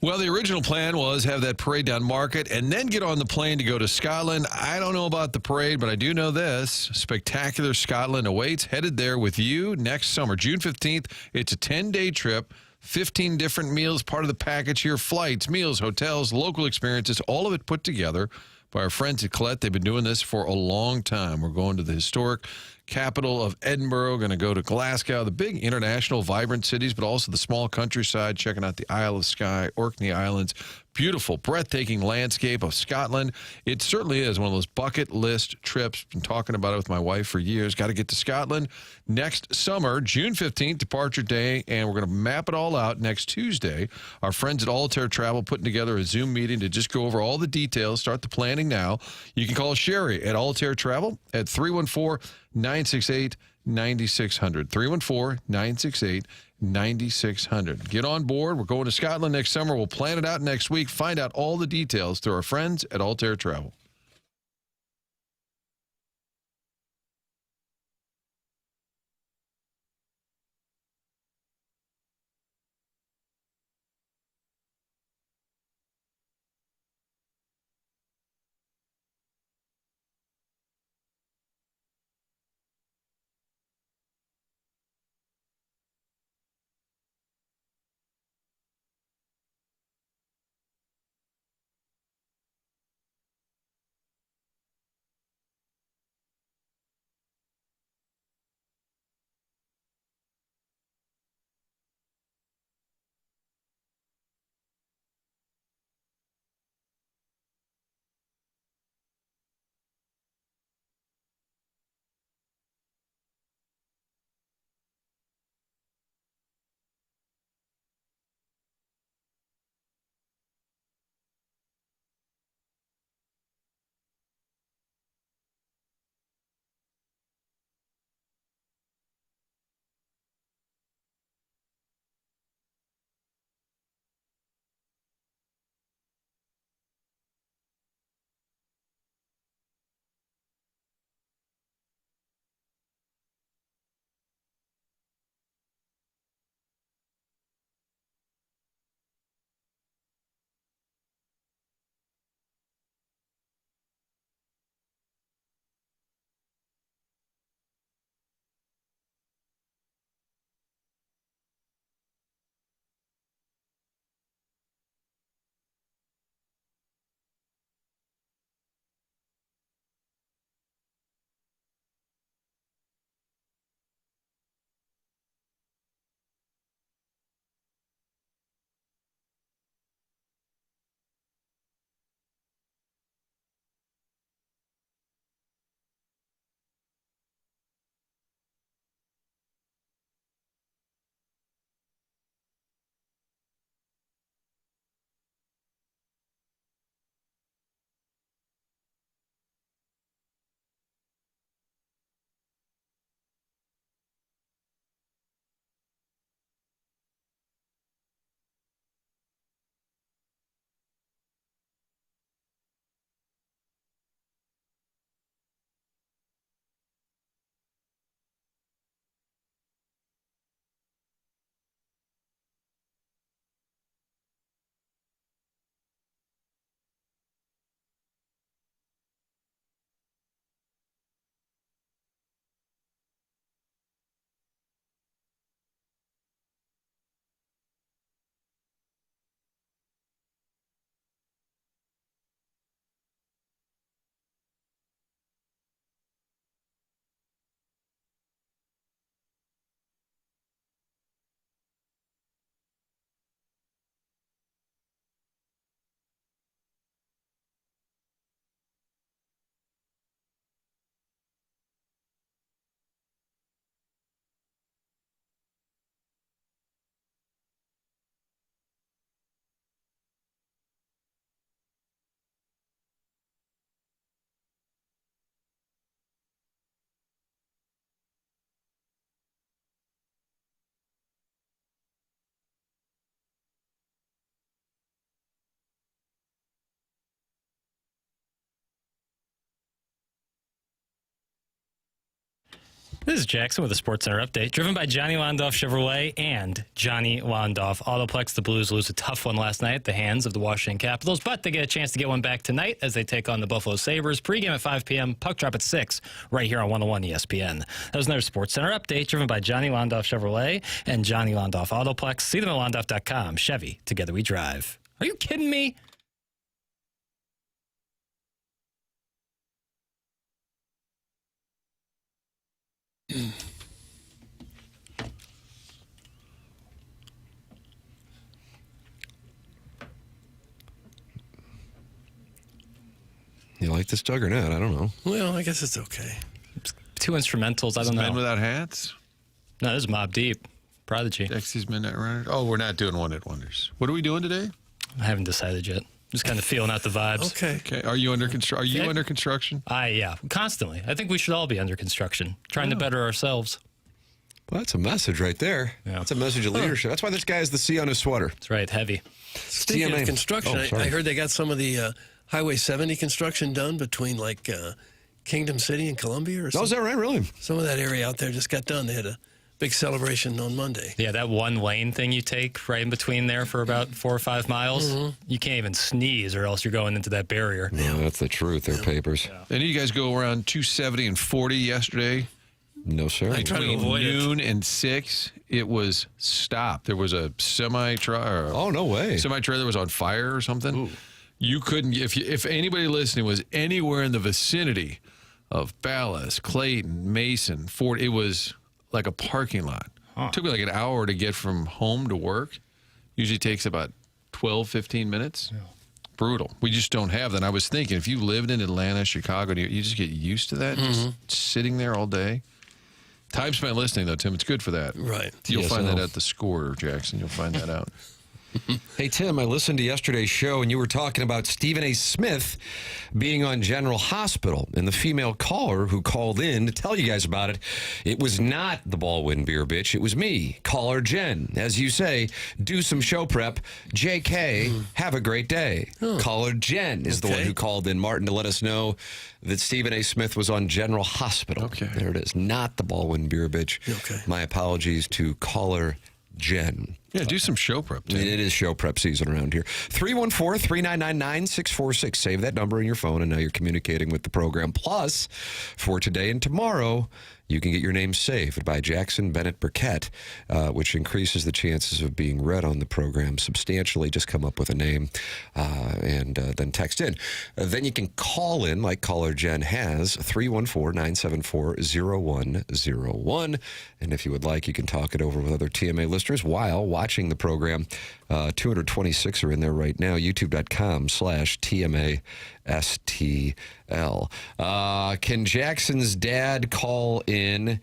Well, the original plan was have that parade down Market and then get on the plane to go to Scotland. I don't know about the parade, but I do know this. Spectacular Scotland awaits. Headed there with you next summer, June 15th. It's a 10-day trip. 15 different meals, part of the package here. Flights, meals, hotels, local experiences, all of it put together by our friends at Colette. They've been doing this for a long time. We're going to the historic capital of Edinburgh, going to go to Glasgow, the big international vibrant cities, but also the small countryside, checking out the Isle of Skye, Orkney Islands. Beautiful, breathtaking landscape of Scotland. It certainly is one of those bucket list trips. Been talking about it with my wife for years. Got to get to Scotland next summer, June 15th, departure day, and we're going to map it all out next Tuesday. Our friends at Altair Travel putting together a Zoom meeting to just go over all the details, start the planning now. You can call Sherry at Altair Travel at 314-968-9600. 314-968-9600. Get on board. We're going to Scotland next summer. We'll plan it out next week. Find out all the details through our friends at Altair Travel. This is Jackson with a SportsCenter update, driven by Johnny Londoff Chevrolet and Johnny Londoff Autoplex. The Blues lose a tough one last night at the hands of the Washington Capitals, but they get a chance to get one back tonight as they take on the Buffalo Sabres. Pregame at 5 p.m., puck drop at 6, right here on 101 ESPN. That was another SportsCenter update, driven by Johnny Londoff Chevrolet and Johnny Londoff Autoplex. See them at londoff.com. Chevy, together we drive. Are you kidding me? You like this, Doug, or not? I don't know. Well, I guess it's okay. Two instrumentals. I don't know. Men Without Hats? No, this is Mobb Deep. Prodigy. Dexy's Midnight Runners. Oh, we're not doing One Hit Wonders. What are we doing today? I haven't decided yet. Just kind of feeling out the vibes. Okay. Are you under construction? Under construction? Yeah, constantly. I think we should all be under construction, trying to better ourselves. Well, that's a message right there. Yeah. That's a message of leadership. That's why this guy has the C on his sweater. That's right, heavy. Speaking of construction, I heard they got some of the Highway 70 construction done between like Kingdom City and Columbia or something. Oh, is that right? Really? Some of that area out there just got done. They had a big celebration on Monday. Yeah, that one lane thing you take right in between there for about 4 or 5 miles, you can't even sneeze or else you're going into that barrier. Yeah, that's the truth. They're papers. Yeah. Any of you guys go around 270 and 40 yesterday? No, sir. I try to avoid noon and 6, it was stopped. There was a semi-trailer. Oh, no way. Semi-trailer was on fire or something. Ooh. You couldn't, if anybody listening was anywhere in the vicinity of Ballas, Clayton, Mason, Fort, it was like a parking lot. It took me like an hour to get from home to work. Usually takes about 12, 15 minutes. Yeah. Brutal. We just don't have that. And I was thinking, if you lived in Atlanta, Chicago, you just get used to that, just sitting there all day. Time spent listening, though, Tim. It's good for that. Right. You'll find that at the score, Jackson. You'll find that out. Hey, Tim, I listened to yesterday's show, and you were talking about Stephen A. Smith being on General Hospital, and the female caller who called in to tell you guys about it, it was not the Baldwin Beer Bitch. It was me, caller Jen. As you say, do some show prep. JK, have a great day. Caller Jen is the one who called in, Martin, to let us know that Stephen A. Smith was on General Hospital. Okay. There it is. Not the Baldwin Beer Bitch. Okay. My apologies to caller Jen. Yeah, do some show prep, Tim. It is show prep season around here. 314-399-9646. Save that number in your phone, and now you're communicating with the program. Plus, for today and tomorrow, you can get your name saved by Jackson Burkett, which increases the chances of being read on the program substantially. Just come up with a name and then text in. Then you can call in, like caller Jen has, 314-974-0101. And if you would like, you can talk it over with other TMA listeners while watching the program. 226 are in there right now. YouTube.com/TMASTL. Can Jackson's dad call in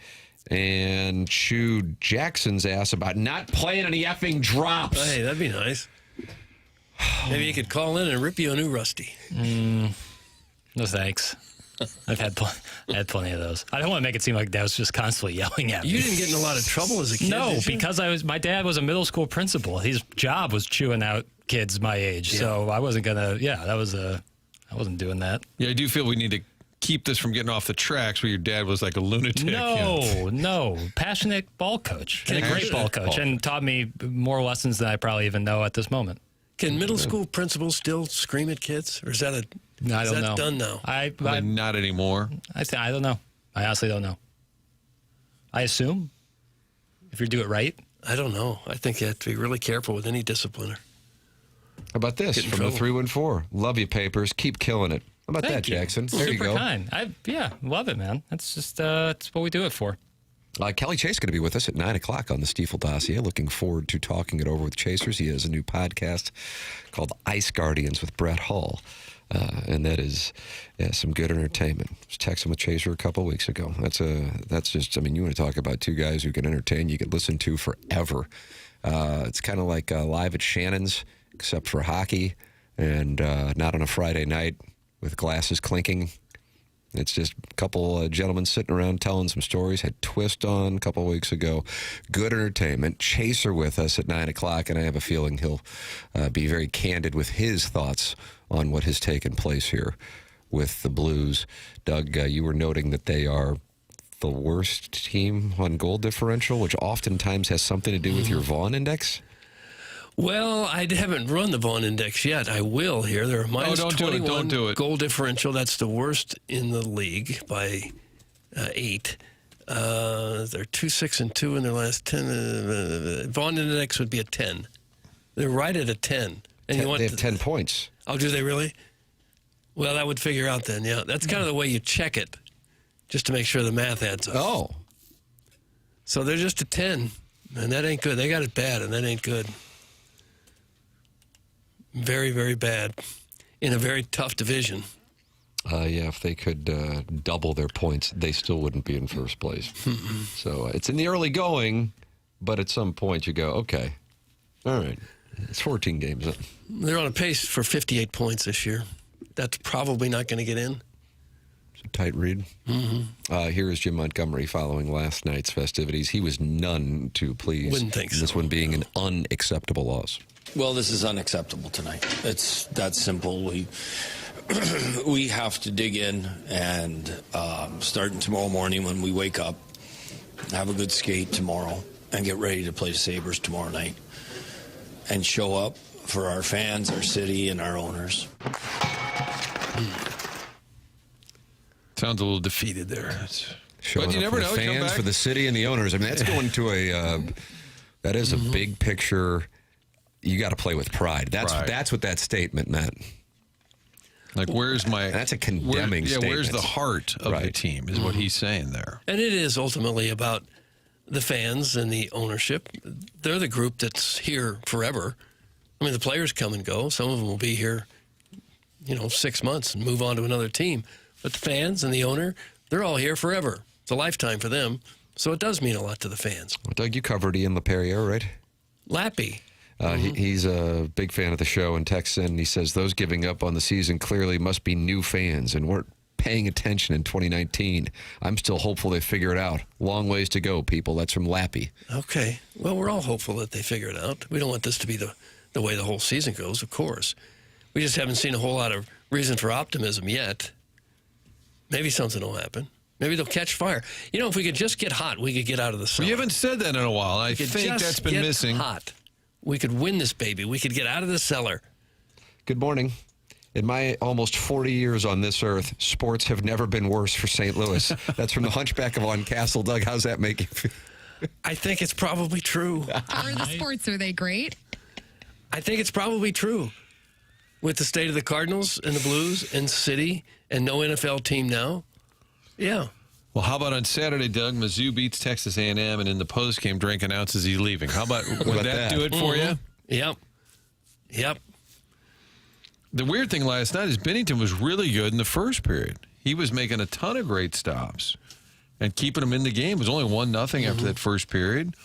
and chew Jackson's ass about not playing any effing drops? Hey, that'd be nice. Maybe he could call in and rip you a new Rusty. No thanks. I've had plenty of those. I don't want to make it seem like Dad was just constantly yelling at me. You didn't get in a lot of trouble as a kid, No, did you? because my dad was a middle school principal. His job was chewing out kids my age. Yeah. So I wasn't going to, I wasn't doing that. Yeah, I do feel we need to keep this from getting off the tracks where your dad was like a lunatic. No. Passionate ball coach. And a great ball coach. And taught me more lessons than I probably even know at this moment. Can middle school principals still scream at kids? Or is that I don't know. done now? Not anymore. I don't know. I honestly don't know. I assume if you do it right. I don't know. I think you have to be really careful with any discipliner. How about this from the 314? Love you, Papers. Keep killing it. How about Thank that, Jackson? You. There you Super go. kind. Love it, man. That's just that's what we do it for. Kelly Chase is going to be with us at 9 o'clock on the Stiefel Dossier. Looking forward to talking it over with Chasers. He has a new podcast called Ice Guardians with Brett Hull. And that is some good entertainment. I was texting with Chaser a couple weeks ago. That's just, you want to talk about two guys who can entertain, you can listen to forever. It's kind of like Live at Shannon's, except for hockey, and not on a Friday night with glasses clinking. It's just a couple gentlemen sitting around telling some stories. Had Twist on a couple of weeks ago. Good entertainment. Chaser with us at 9 o'clock, and I have a feeling he'll be very candid with his thoughts on what has taken place here with the Blues. Doug, you were noting that they are the worst team on goal differential, which oftentimes has something to do with your Vaughn index? Well, I haven't run the Vaughn index yet. I will here. They're minus 21 don't do it. goal differential. That's the worst in the league by 8. They're 2-6-2 in their last 10. Vaughn index would be a 10. They're right at a 10. And They have 10 points. Oh, do they really? Well, that would figure out then, yeah. That's kind of the way you check it, just to make sure the math adds up. Oh. So they're just a 10, and that ain't good. They got it bad, and that ain't good. Very, very bad in a very tough division. Yeah, if they could double their points, they still wouldn't be in first place. So it's in the early going, but at some point you go, okay, all right, it's 14 games. They're on a pace for 58 points this year. That's probably not going to get in. It's a tight read. Here is Jim Montgomery following last night's festivities. He was none too pleased. Wouldn't think so. This one being an unacceptable loss. Well, this is unacceptable tonight. It's that simple. We have to dig in and starting tomorrow morning when we wake up, have a good skate tomorrow, and get ready to play the Sabres tomorrow night and show up for our fans, our city, and our owners. Sounds a little defeated there. Showing But you up never for know. the He'll come fans, back. for the city, and the owners. I mean, that's going to that is a big picture. You got to play with pride. That's what that statement meant. Like, where's my... That's a condemning statement. Where's the heart of the team is what he's saying there. And it is ultimately about the fans and the ownership. They're the group that's here forever. I mean, the players come and go. Some of them will be here, 6 months and move on to another team. But the fans and the owner, they're all here forever. It's a lifetime for them. So it does mean a lot to the fans. Well, Doug, you covered Ian LaPerriere, right? Lappy. He's a big fan of the show and texts in, and he says those giving up on the season clearly must be new fans and weren't paying attention in 2019. I'm still hopeful they figure it out. Long ways to go, people. That's from Lappy. Okay. Well, we're all hopeful that they figure it out. We don't want this to be the way the whole season goes, of course. We just haven't seen a whole lot of reason for optimism yet. Maybe something will happen. Maybe they'll catch fire. If we could just get hot, we could get out of the cellar. We haven't said that in a while. I think that's been missing. Hot. We could win this baby. We could get out of the cellar. Good morning. In my almost 40 years on this earth, sports have never been worse for St. Louis. That's from the Hunchback of On Castle. Doug, how's that make you feel? I think it's probably true. How are the sports? Are they great? I think it's probably true. With the state of the Cardinals and the Blues and City and no NFL team now, yeah. Well, how about on Saturday, Doug? Mizzou beats Texas A&M, and in the postgame, Drink announces he's leaving. How about would that do it for you? Yep. The weird thing last night is Binnington was really good in the first period. He was making a ton of great stops and keeping them in the game. It was only 1-0 after that first period.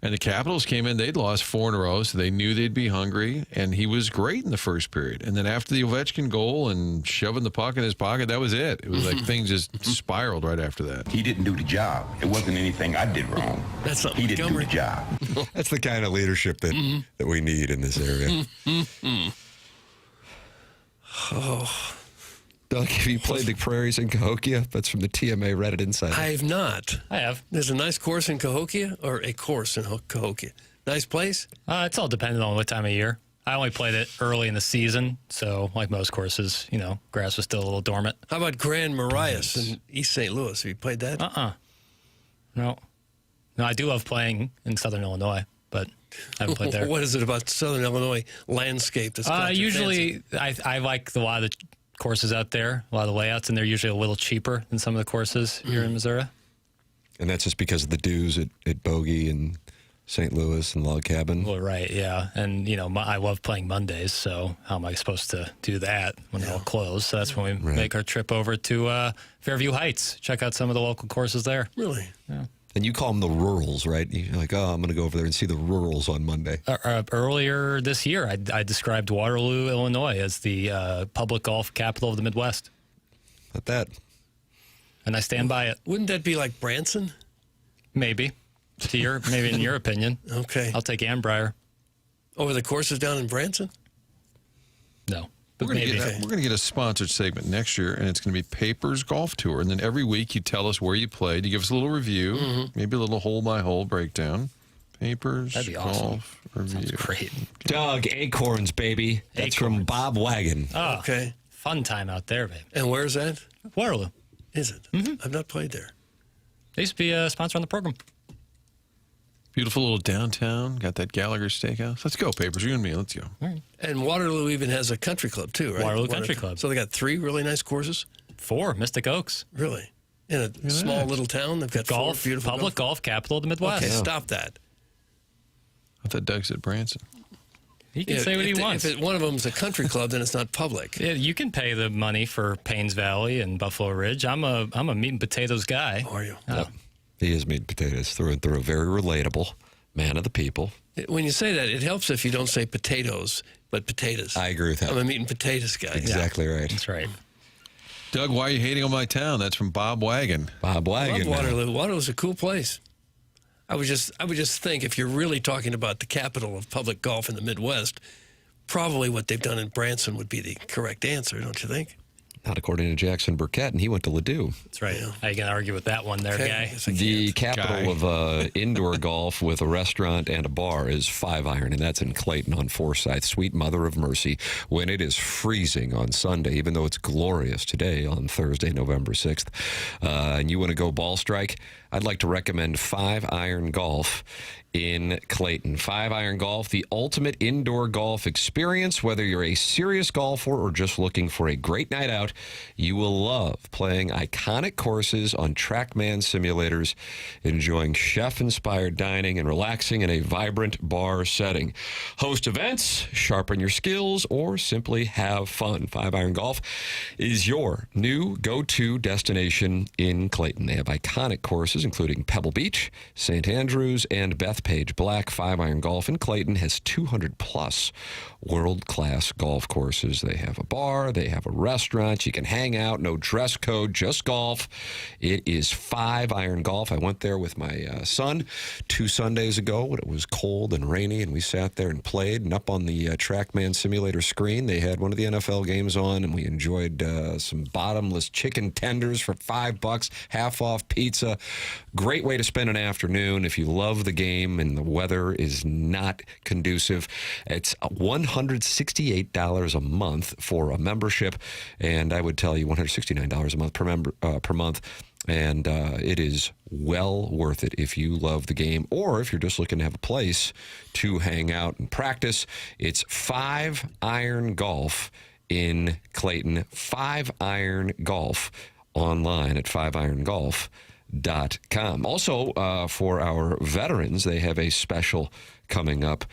And the Capitals came in. They'd lost 4 in a row, so they knew they'd be hungry. And he was great in the first period. And then after the Ovechkin goal and shoving the puck in his pocket, that was it. It was like things just spiraled right after that. He didn't do the job. It wasn't anything I did wrong. That's not He didn't do the job. That's the kind of leadership that we need in this area. Oh. Doug, have you played the prairies in Cahokia? That's from the TMA Reddit Insider. I have not. I have. There's a nice course in Cahokia, or a course in Cahokia. Nice place? It's all dependent on what time of year. I only played it early in the season, so like most courses, grass was still a little dormant. How about Grand Marias in East St. Louis? Have you played that? No, I do love playing in Southern Illinois, but I haven't played there. What is it about Southern Illinois landscape that's got you usually, I like a lot of the courses out there, a lot of the layouts, and they're usually a little cheaper than some of the courses here in Missouri. And that's just because of the dues at Bogey and St. Louis and Log Cabin. Well, right, yeah. And, I love playing Mondays, so how am I supposed to do that when they're all closed? So that's when we make our trip over to Fairview Heights, check out some of the local courses there. Really? Yeah. And you call them the rurals, right? You're like, I'm going to go over there and see the rurals on Monday. Earlier this year, I described Waterloo, Illinois as the public golf capital of the Midwest. Not that. And I stand by it. Wouldn't that be like Branson? Maybe. Maybe in your opinion. Okay. I'll take Ann Briar. Over the courses down in Branson? No. We're going to get a sponsored segment next year, and it's going to be Papers Golf Tour. And then every week you tell us where you played. You give us a little review, maybe a little hole-by-hole breakdown. Papers That'd be Golf awesome. Review. Sounds great. Doug, Acorns, baby. That's from Bob Wagon. Oh, Okay. fun time out there, babe. And where's that? Waterloo. Is it? I've not played there. They used to be a sponsor on the program. Beautiful little downtown. Got that Gallagher Steakhouse. Let's go, Papers. You and me. Let's go. And Waterloo even has a country club, too, right? Waterloo Country Club. So they got 3 really nice courses? 4, Mystic Oaks. Really? In a small little town, they've got Golf, 4 beautiful public golf capital of the Midwest. Okay, stop that. I thought Doug said Branson. He can say what he wants. If one of them's a country club, then it's not public. Yeah, you can pay the money for Paynes Valley and Buffalo Ridge. I'm a meat and potatoes guy. Are you? He is meat and potatoes through and through. Very relatable. Man of the people. When you say that, it helps if you don't say potatoes, but potatoes. I agree with that. I'm a meat and potatoes guy. Exactly right. That's right. Doug, why are you hating on my town? That's from Bob Wagon. Bob I Wagon. love Waterloo. Waterloo's a cool place. I would just think if you're really talking about the capital of public golf in the Midwest, probably what they've done in Branson would be the correct answer, don't you think? Not according to Jackson Burkett, and he went to Ladue. That's right. How you going to argue with that one there, guy? The capital of indoor golf with a restaurant and a bar is 5 Iron, and that's in Clayton on Forsyth. Sweet Mother of Mercy, when it is freezing on Sunday, even though it's glorious today on Thursday, November 6th, and you want to go ball strike, I'd like to recommend 5 Iron Golf in Clayton. 5 Iron Golf, the ultimate indoor golf experience. Whether you're a serious golfer or just looking for a great night out, you will love playing iconic courses on TrackMan simulators, enjoying chef-inspired dining, and relaxing in a vibrant bar setting. Host events, sharpen your skills, or simply have fun. 5 Iron Golf is your new go-to destination in Clayton. They have iconic courses including Pebble Beach, St. Andrews, and Bethpage Black. 5 Iron Golf in Clayton has 200-plus world-class golf courses. They have a bar, they have a restaurant, you can hang out, no dress code, just golf. It is 5 Iron Golf. I went there with my son 2 Sundays ago when it was cold and rainy, and we sat there and played, and up on the TrackMan simulator screen, they had one of the NFL games on, and we enjoyed some bottomless chicken tenders for $5, half-off pizza. Great way to spend an afternoon if you love the game and the weather is not conducive. It's $168 a month for a membership, and I would tell you $169 a month per month. And it is well worth it if you love the game or if you're just looking to have a place to hang out and practice. It's 5 Iron Golf in Clayton. 5 Iron Golf online at 5irongolf.com. Also, for our veterans, they have a special coming up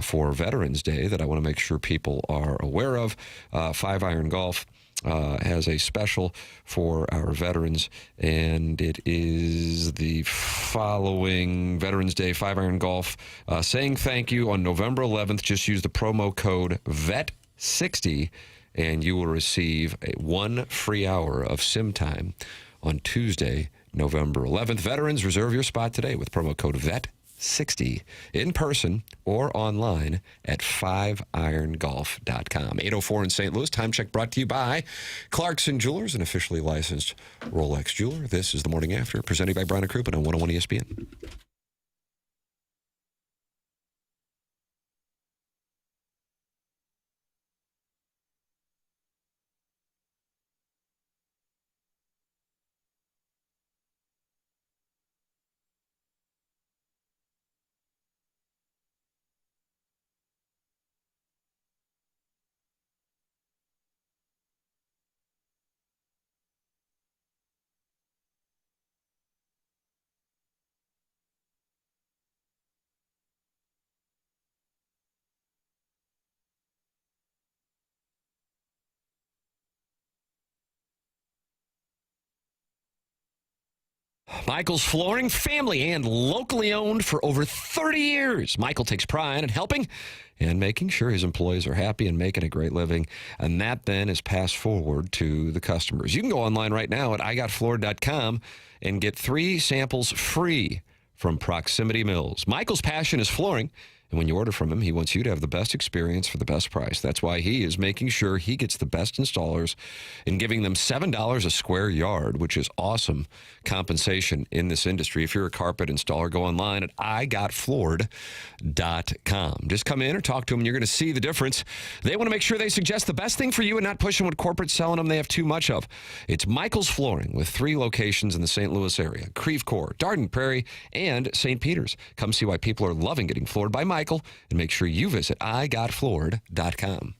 for Veterans Day that I want to make sure people are aware of. 5 Iron Golf has a special for our veterans, and it is the following Veterans Day. 5 Iron Golf saying thank you on November 11th. Just use the promo code VET60, and you will receive 1 free hour of sim time on Tuesday, November 11th. Veterans, reserve your spot today with promo code VET60 in person or online at 5irongolf.com. 8:04 in St. Louis. Time check brought to you by Clarkson Jewelers, an officially licensed Rolex jeweler. This is the Morning After, presented by Brown & Crouppen on 101 ESPN. Michael's Flooring, family and locally owned for over 30 years. Michael takes pride in helping and making sure his employees are happy and making a great living. And that then is passed forward to the customers. You can go online right now at igotfloored.com and get 3 samples free from Proximity Mills. Michael's passion is flooring, And when you order from him, he wants you to have the best experience for the best price. That's why he is making sure he gets the best installers and giving them $7 a square yard, which is awesome compensation in this industry. If you're a carpet installer, go online at igotfloored.com. Just come in or talk to them, and you're going to see the difference. They want to make sure they suggest the best thing for you and not pushing what corporate's selling them they have too much of. It's Michael's Flooring with 3 locations in the St. Louis area: Creve Coeur, Darden Prairie, and St. Peter's. Come see why people are loving getting floored by Michael, and make sure you visit igotfloored.com.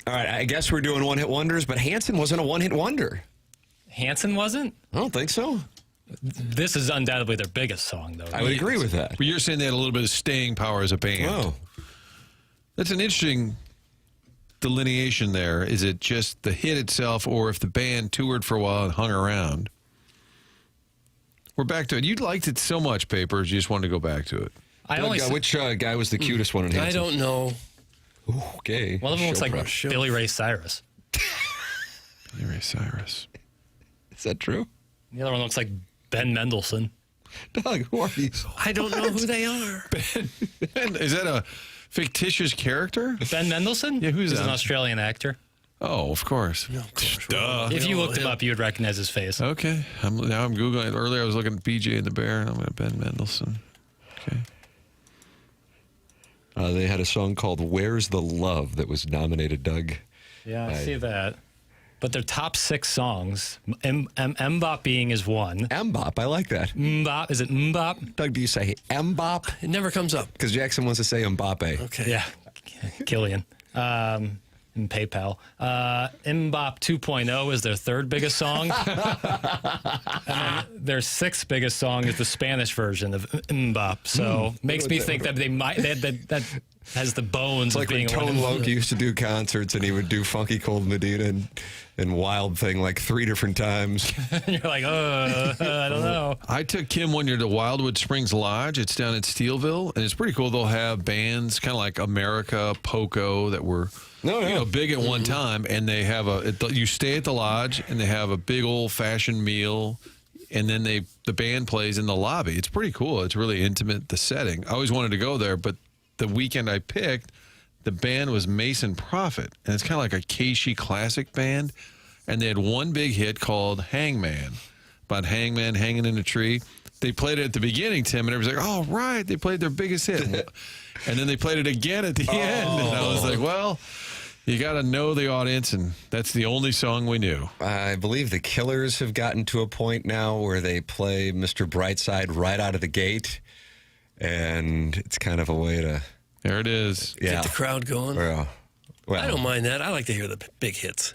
All right, I guess we're doing one-hit wonders, but Hanson wasn't a one-hit wonder. Hanson wasn't? I don't think so. This is undoubtedly their biggest song, though. I would agree with that. But you're saying they had a little bit of staying power as a band. Oh. That's an interesting delineation there. Is it just the hit itself, or if the band toured for a while and hung around? We're back to it. You liked it so much, Papers, you just wanted to go back to it. Which guy was the cutest one in Hanson? I don't know. Okay. One of them looks like Billy Ray Cyrus. Billy Ray Cyrus. Is that true? The other one looks like Ben Mendelsohn. Doug, who are these? I don't know who they are. Ben, is that a fictitious character? Ben Mendelsohn? Yeah, who's He's that? an Australian actor. Oh, of course. Duh. If you looked him up, you would recognize his face. Okay. Now I'm Googling. Earlier I was looking at BJ and the Bear, and I'm going to Ben Mendelsohn. Okay. They had a song called Where's the Love that was nominated, Doug. Yeah, I see that. But their top 6 songs, Mbop being is one. Mbop, I like that. Mbop, is it Mbop? Doug, do you say Mbop? It never comes up. Because Jackson wants to say Mbappe. Okay. Yeah, Killian. And PayPal. Mbop 2.0 is their 3rd biggest song. And then their 6th biggest song is the Spanish version of Mbop. So makes me think that they might that has the bones It's like of being when Tone Loc used to do concerts and he would do Funky Cold Medina and Wild Thing like 3 different times. You're like, I don't know. I took Kim one year to Wildwood Springs Lodge. It's down in Steelville, and it's pretty cool. They'll have bands kind of like America, Poco that were big at one time, and they have you stay at the lodge, and they have a big old-fashioned meal, and then the band plays in the lobby. It's pretty cool. It's really intimate, the setting. I always wanted to go there, but the weekend I picked, the band was Mason Prophet, and it's kind of like a Keishi classic band, and they had one big hit called Hangman, about Hangman hanging in a tree. They played it at the beginning, Tim, and everybody's like, oh, right, they played their biggest hit. And then they played it again at the end, and I was like, well, you got to know the audience, and that's the only song we knew. I believe the Killers have gotten to a point now where they play Mr. Brightside right out of the gate, and it's kind of a way to... There it is. Get the crowd going. Well, I don't mind that. I like to hear the big hits.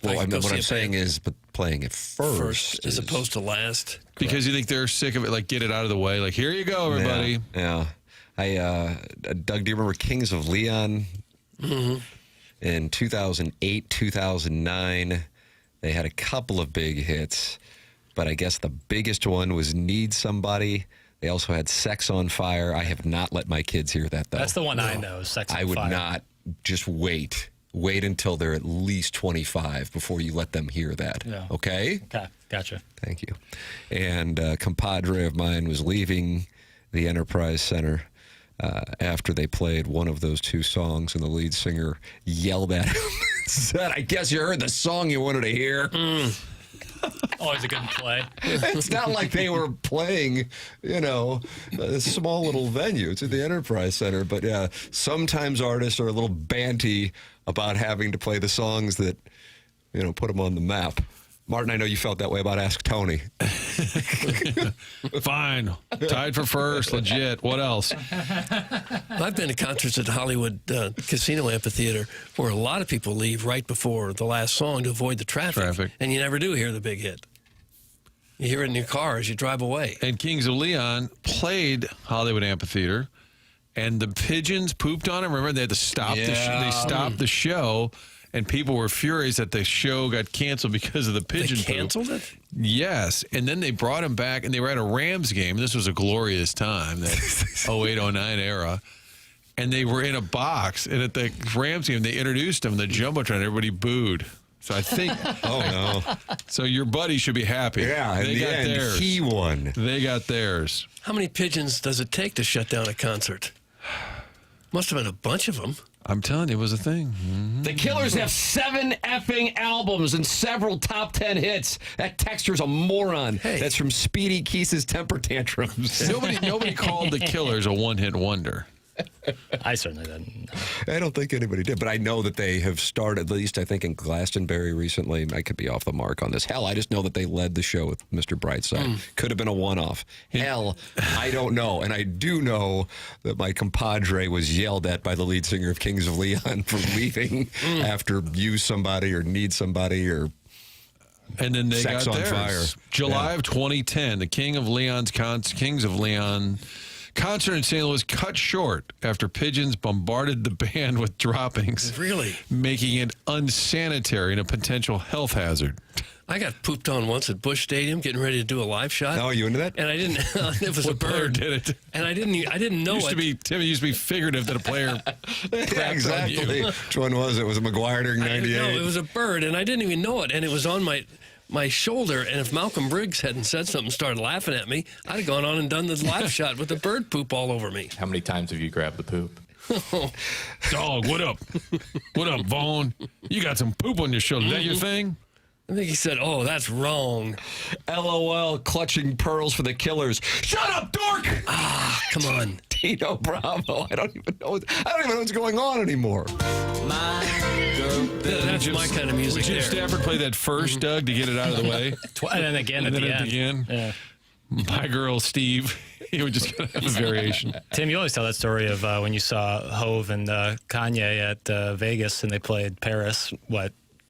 Well, what I'm saying is playing it first as opposed to last. Because you think they're sick of it, like get it out of the way. Like, here you go, everybody. Yeah. Doug, do you remember Kings of Leon? Mm-hmm. In 2008, 2009, they had a couple of big hits, but I guess the biggest one was Need Somebody. They also had Sex on Fire. I have not let my kids hear that, though. That's the one I know, Sex on Fire. I would not. Just wait. Wait until they're at least 25 before you let them hear that. Yeah. Okay? Okay, gotcha. Thank you. And a compadre of mine was leaving the Enterprise Center after they played one of those 2 songs, and the lead singer yelled at him and said, I guess you heard the song you wanted to hear. Always a good play. It's not like they were playing, a small little venue. It's at the Enterprise Center. But, yeah, sometimes artists are a little banty about having to play the songs that, put them on the map. Martin, I know you felt that way about Ask Tony. Fine. Tied for first. Legit. What else? I've been to concerts at Hollywood Casino Amphitheater where a lot of people leave right before the last song to avoid the traffic. And you never do hear the big hit. You hear it in your car as you drive away. And Kings of Leon played Hollywood Amphitheater, and the pigeons pooped on it. Remember, they had to stop they stopped the show. And people were furious that the show got canceled because of the pigeon poop. They canceled it? Yes. And then they brought him back, and they were at a Rams game. This was a glorious time, that 08-09 era. And they were in a box. And at the Rams game, they introduced him, the Jumbotron. Everybody booed. So I think... Oh, no. So your buddy should be happy. Yeah, they got end, theirs. He won. They got theirs. How many pigeons does it take to shut down a concert? Must have been a bunch of them. I'm telling you, it was a thing. Mm-hmm. The Killers have 7 effing albums and several top 10 hits. That texture's a moron. Hey. That's from Speedy Keith's Temper Tantrums. Nobody called the Killers a one-hit wonder. I certainly didn't. I don't think anybody did, but I know that they have started, at least I think in Glastonbury recently. I could be off the mark on this. Hell, I just know that they led the show with Mr. Brightside. Could have been a one-off. Hell, I don't know. And I do know that my compadre was yelled at by the lead singer of Kings of Leon for leaving after Use Somebody or Need Somebody or and then they Sex got on theirs. Fire. July of 2010, the Kings of Leon concert in St. Louis cut short after pigeons bombarded the band with droppings. Really? Making it unsanitary and a potential health hazard. I got pooped on once at Busch Stadium getting ready to do a live shot. Oh, you into that? And I didn't. It was What a bird. player did it? And I didn't know it. Tim, it used to be figurative that a player. Yeah, exactly. Which one was it? Was it McGuire during '98? No, it was a bird, and I didn't even know it. And it was on my shoulder. And if Malcolm Briggs hadn't said something and started laughing at me, I'd have gone on and done the live shot with the bird poop all over me. How many times have you grabbed the poop? Dog, what up? What up, Vaughn? You got some poop on your shoulder. Is that your thing? I think he said, "Oh, that's wrong." LOL, clutching pearls for the Killers. Shut up, dork! Ah, come on. Tito Bravo. I don't even know what's going on anymore. That's my kind of music. Would Jim Stafford play that first, Doug, to get it out of the way? And then again at the end. Yeah. My girl, Steve. He would just have a variation. Tim, you always tell that story of when you saw Hove and Kanye at Vegas and they played Paris,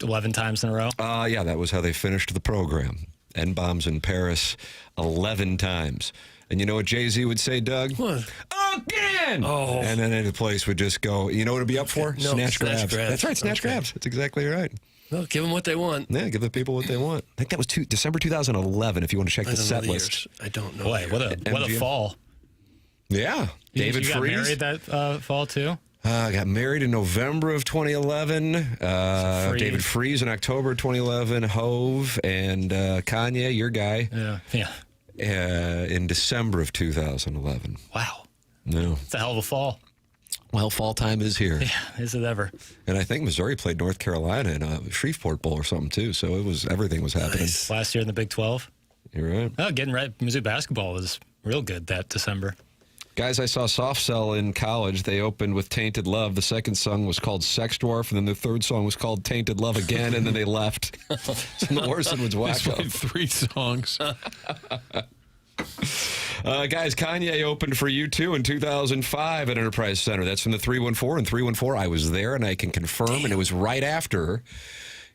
11 times in a row? Yeah, that was how they finished the program. N-bombs in Paris 11 times. And you know what Jay-Z would say, Doug? What? Again! Oh. And then the place would just go, you know what it'd be up for? No, snatch grabs. grabs. That's right, snatch grabs. That's exactly right. Well, give them what they want. Yeah, give the people what they want. I think that was December 2011, if you want to check the set list. I don't know. Boy, what a fall. Yeah. David You got Freese. married that fall, too? I got married in November of 2011. David Freese in October 2011. Hove and Kanye, your guy. Yeah. In December of 2011. Wow. No. It's a hell of a fall. Well, fall time is here. Yeah, is it ever? And I think Missouri played North Carolina in a Shreveport Bowl or something, too. So everything was happening. Nice. Last year in the Big 12. You're right. Oh, getting ready. Mizzou basketball was real good that December. Guys, I saw Soft Cell in college. They opened with Tainted Love. The second song was called Sex Dwarf, and then the third song was called Tainted Love again, and then they left. And the worst one was Wacko. Played 3 songs. Guys, Kanye opened for U2 in 2005 at Enterprise Center. That's from the 314. And 314, I was there, and I can confirm, and it was right after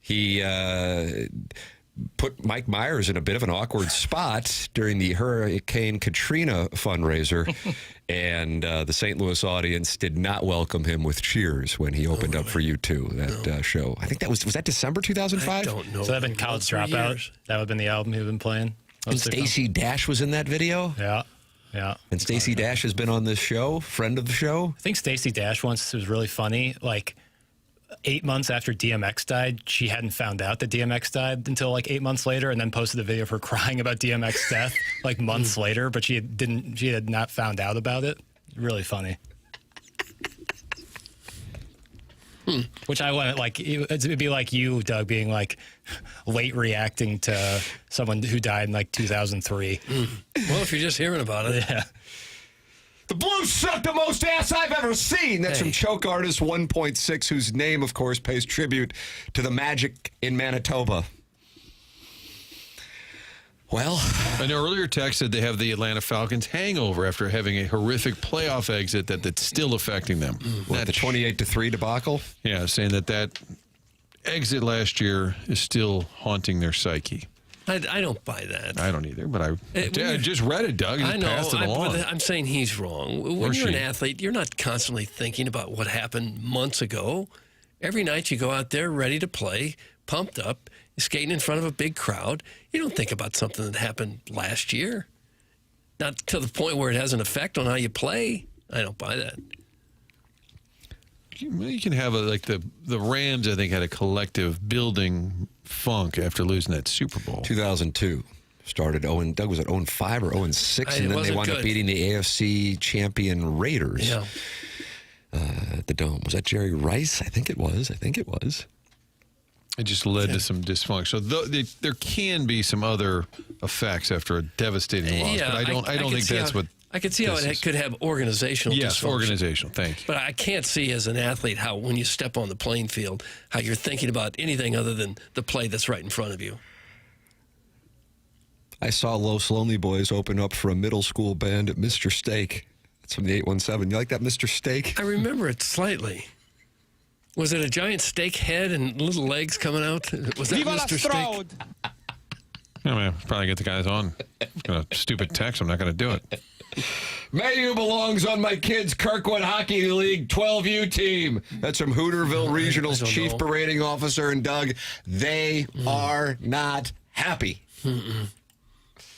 he put Mike Myers in a bit of an awkward spot during the Hurricane Katrina fundraiser, and the St. Louis audience did not welcome him with cheers when he opened up for U2, that show. I think that was that December 2005? I don't know. So that had been College Dropout? That would have been the album he'd been playing? And Stacey Dash was in that video? Yeah. And Stacey Dash has been on this show, friend of the show. I think Stacey Dash once was really funny. Like 8 months after DMX died, she hadn't found out that DMX died until like 8 months later, and then posted a video of her crying about DMX's death like months later, but she had not found out about it. Really funny. Which I want, like, it'd be like you, Doug, being like late reacting to someone who died in like 2003. Well, if you're just hearing about it. Yeah. The Blues suck the most ass I've ever seen. That's from Choke Artist 1.6, whose name, of course, pays tribute to the Magic in Manitoba. Well, an earlier text said they have the Atlanta Falcons hangover after having a horrific playoff exit that's still affecting them. The 28-3 debacle? Yeah, saying that exit last year is still haunting their psyche. I don't buy that. I don't either, but I just read it, Doug, and I know, passed it along. but I'm saying he's wrong. When you're an athlete, you're not constantly thinking about what happened months ago. Every night you go out there ready to play, pumped up, skating in front of a big crowd. You don't think about something that happened last year. Not to the point where it has an effect on how you play. I don't buy that. You can have the Rams, I think, had a collective building funk after losing that Super Bowl. 2002 started Doug was at 0-5 or 0-6, and then they wound up beating the AFC champion Raiders at the Dome. Was that Jerry Rice? I think it was. It just led to some dysfunction. So there can be some other effects after a devastating loss, but I don't think that's what. I could see how it could have organizational dysfunction. Yes, organizational. Thank you. But I can't see as an athlete how, when you step on the playing field, how you're thinking about anything other than the play that's right in front of you. I saw Los Lonely Boys open up for a middle school band at Mr. Steak. That's from the 817. You like that, Mr. Steak? I remember it slightly. Was it a giant steak head and little legs coming out? Was that Mr. Steak? Yeah, man, probably get the guys on. Stupid text. I'm not going to do it. Mayu belongs on my kids' Kirkwood Hockey League 12U team. That's from Hooterville Regional's Chief Parading Officer. And Doug, they are not happy.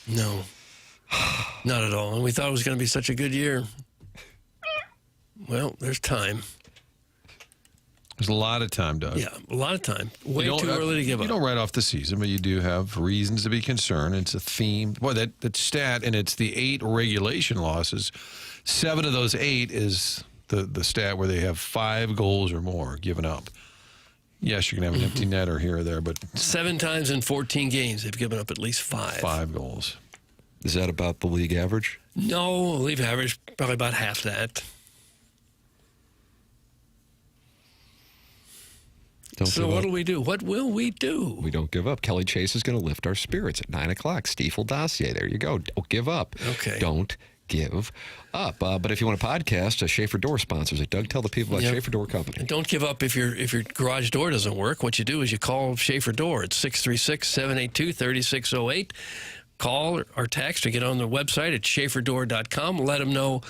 No, not at all. And we thought it was going to be such a good year. Well, there's time. There's a lot of time, Doug. Yeah, a lot of time. Way too early to give up. You don't write off the season, but you do have reasons to be concerned. It's a theme. Boy, that stat, and it's the 8 regulation losses. 7 of those 8 is the stat where they have 5 goals or more given up. Yes, you're going to have an empty netter here or there, but 7 times in 14 games, they've given up at least 5. 5 goals. Is that about the league average? No, league average, probably about half that. So what do we do? What will we do? We don't give up. Kelly Chase is going to lift our spirits at 9 o'clock. Stiefel Dossier. There you go. Don't give up. Okay. Don't give up. But if you want a podcast, Schaefer Door sponsors it. Doug, tell the people about Schaefer Door Company. And don't give up if your garage door doesn't work. What you do is you call Schaefer Door at 636-782-3608. Call or text or get on their website at schaeferdoor.com. Let them know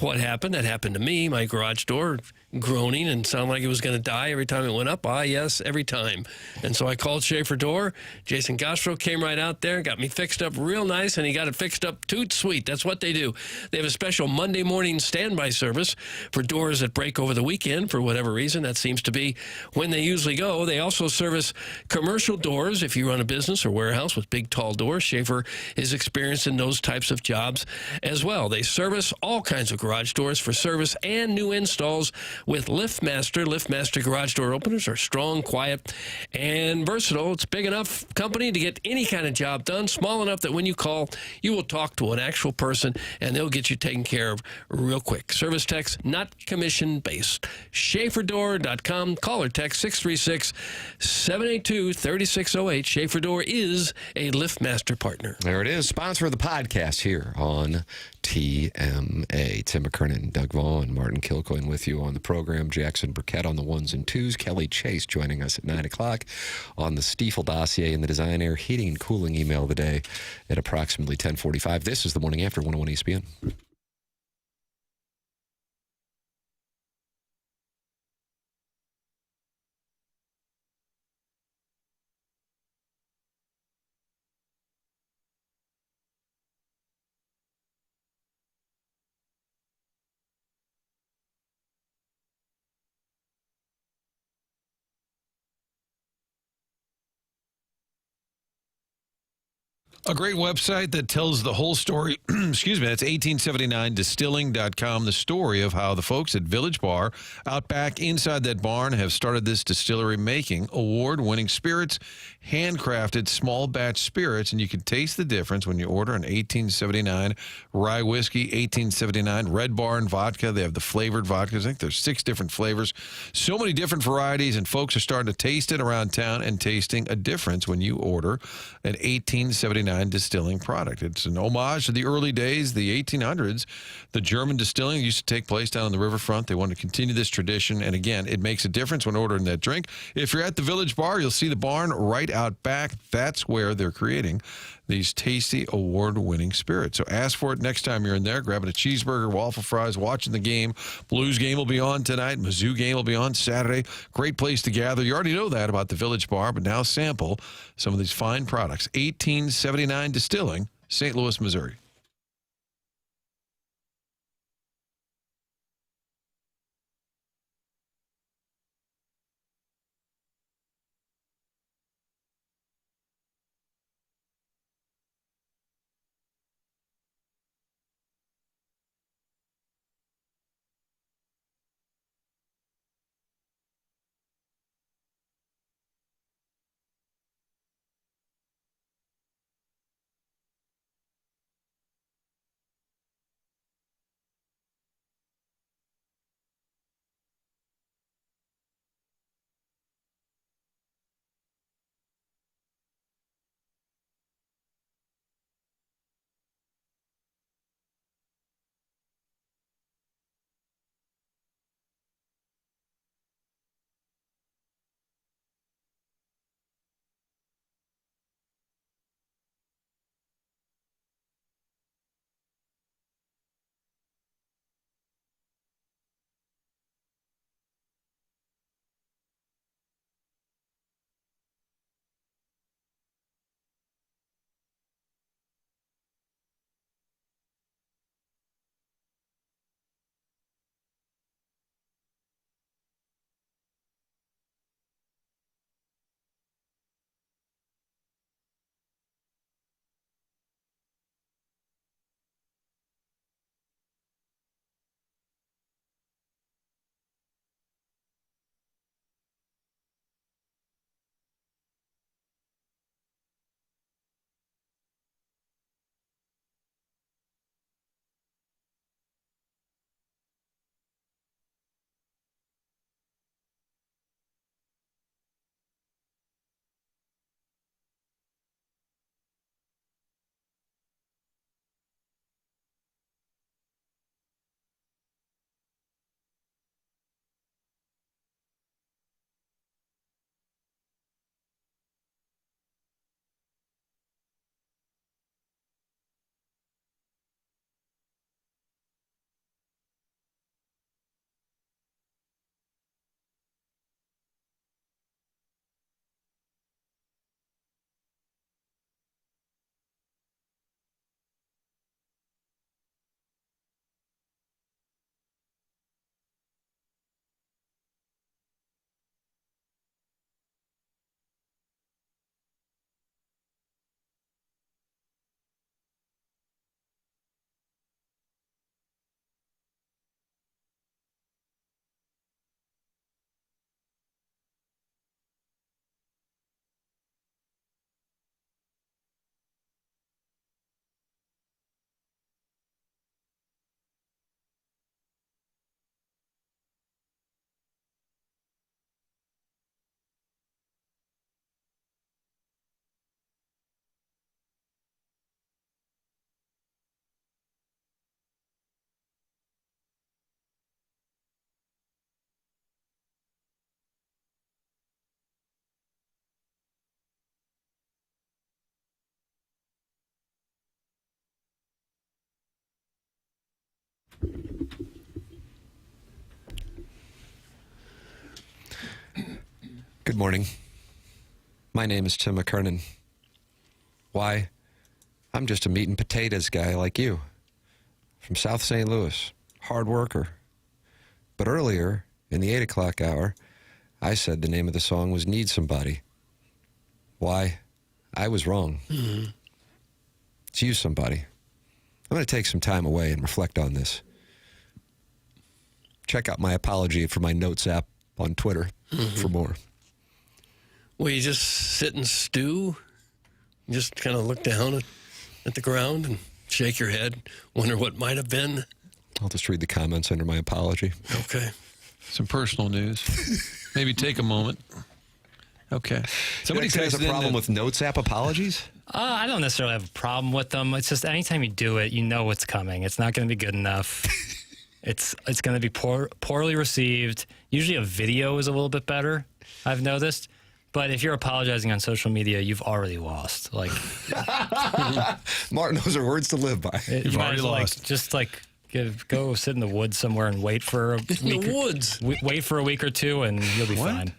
what happened. That happened to me. My garage door groaning and sounded like it was going to die every time it went up. Yes, every time. And so I called Schaefer Door. Jason Gostro came right out there, got me fixed up real nice, and he got it fixed up toot sweet. That's what they do. They have a special Monday morning standby service for doors that break over the weekend for whatever reason. That seems to be when they usually go. They also service commercial doors. If you run a business or warehouse with big, tall doors, Schaefer is experienced in those types of jobs as well. They service all kinds of garage doors for service and new installs with LiftMaster. LiftMaster garage door openers are strong, quiet, and versatile. It's big enough company to get any kind of job done, small enough that when you call, you will talk to an actual person, and they'll get you taken care of real quick. Service techs, not commission-based. SchaeferDoor.com. Call or text 636-782-3608. Schaefer Door is a LiftMaster partner. There it is. Sponsor of the podcast here on TMA. Tim McKernan, Doug Vaughn, Martin Kilcoyne with you on the program. Jackson Burkett on the 1s and 2s. Kelly Chase joining us at 9 o'clock on the Stiefel Dossier and the Design, Air, Heating, and Cooling email of the day at approximately 10:45. This is the Morning After 101 ESPN. A great website that tells the whole story. Excuse me, that's 1879distilling.com. The story of how the folks at Village Bar out back inside that barn have started this distillery making award-winning spirits, handcrafted small batch spirits, and you can taste the difference when you order an 1879 rye whiskey, 1879 Red Barn vodka. They have the flavored vodkas. I think there's 6 different flavors. So many different varieties, and folks are starting to taste it around town and tasting a difference when you order an 1879 distilling product. It's an homage to the early days, the 1800s. The German distilling used to take place down on the riverfront. They want to continue this tradition, and again, it makes a difference when ordering that drink. If you're at the Village Bar, you'll see the barn right out back. That's where they're creating these tasty, award-winning spirits. So ask for it next time you're in there, grabbing a cheeseburger, waffle fries, watching the game. Blues game will be on tonight. Mizzou game will be on Saturday. Great place to gather. You already know that about the Village Bar, but now sample some of these fine products. 1879 Distilling, St. Louis, Missouri. Good morning. My name is Tim McKernan. Why? I'm just a meat and potatoes guy like you. From South St. Louis. Hard worker. But earlier, in the 8 o'clock hour, I said the name of the song was Need Somebody. Why? I was wrong. Mm-hmm. It's You Somebody. I'm going to take some time away and reflect on this. Check out my apology for my notes app on Twitter for more. Will you just sit and stew? Just kind of look down at the ground and shake your head, wonder what might have been? I'll just read the comments under my apology. Okay. Some personal news. Maybe take a moment. Okay. Somebody has a problem with notes app apologies? I don't necessarily have a problem with them. It's just anytime you do it, you know what's coming. It's not going to be good enough. It's going to be poorly received. Usually a video is a little bit better, I've noticed. But if you're apologizing on social media, you've already lost. Like, Martin, those are words to live by. You've already lost. Go sit in the woods somewhere and wait for a week. In the woods. Wait for a week or two, and you'll be fine.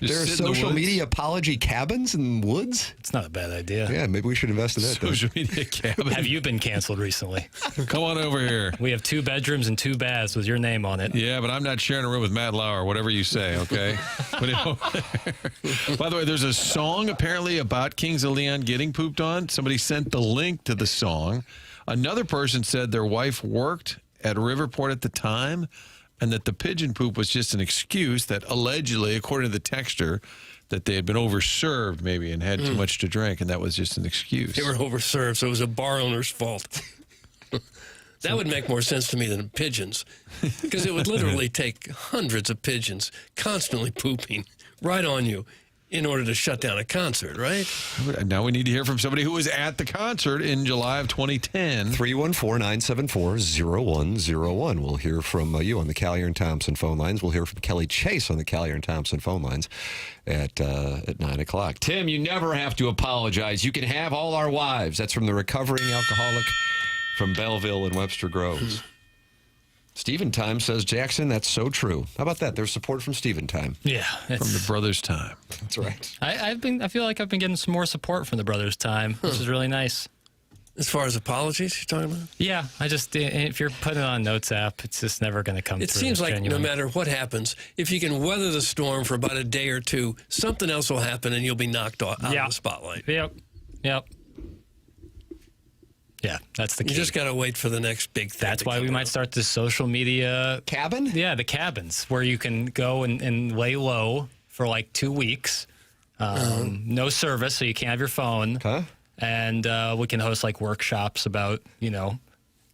There are social media apology cabins in woods? It's not a bad idea. Yeah, maybe we should invest in that. Social media cabin. Have you been canceled recently? Come on over here. We have 2 bedrooms and 2 baths with your name on it. Yeah, but I'm not sharing a room with Matt Lauer, whatever you say, okay? By the way, there's a song apparently about Kings of Leon getting pooped on. Somebody sent the link to the song. Another person said their wife worked at Riverport at the time, and that the pigeon poop was just an excuse that allegedly, according to the texter, that they had been overserved maybe and had too much to drink, and that was just an excuse. They were overserved, so it was a bar owner's fault. That would make more sense to me than pigeons, because it would literally take hundreds of pigeons constantly pooping right on you in order to shut down a concert, right? Now we need to hear from somebody who was at the concert in July of 2010. 314-974-0101. We'll hear from you on the Callier and Thompson phone lines. We'll hear from Kelly Chase on the Callier and Thompson phone lines at 9 o'clock. Tim, you never have to apologize. You can have all our wives. That's from the recovering alcoholic from Belleville and Webster Groves. Stephen Time says, Jackson, that's so true. How about that? There's support from Stephen Time. Yeah. From the Brothers Time. That's right. I feel like I've been getting some more support from the Brothers Time, which is really nice. As far as apologies you're talking about? Yeah. If you're putting it on Notes app, it's just never going to come through. It seems like no matter what happens, if you can weather the storm for about a day or two, something else will happen and you'll be knocked out of the spotlight. Yep. Yeah, that's the key. You just got to wait for the next big thing. That's why we might start this social media cabin? Yeah, the cabins where you can go and lay low for like 2 weeks. No service, so you can't have your phone. Okay. And we can host like workshops about,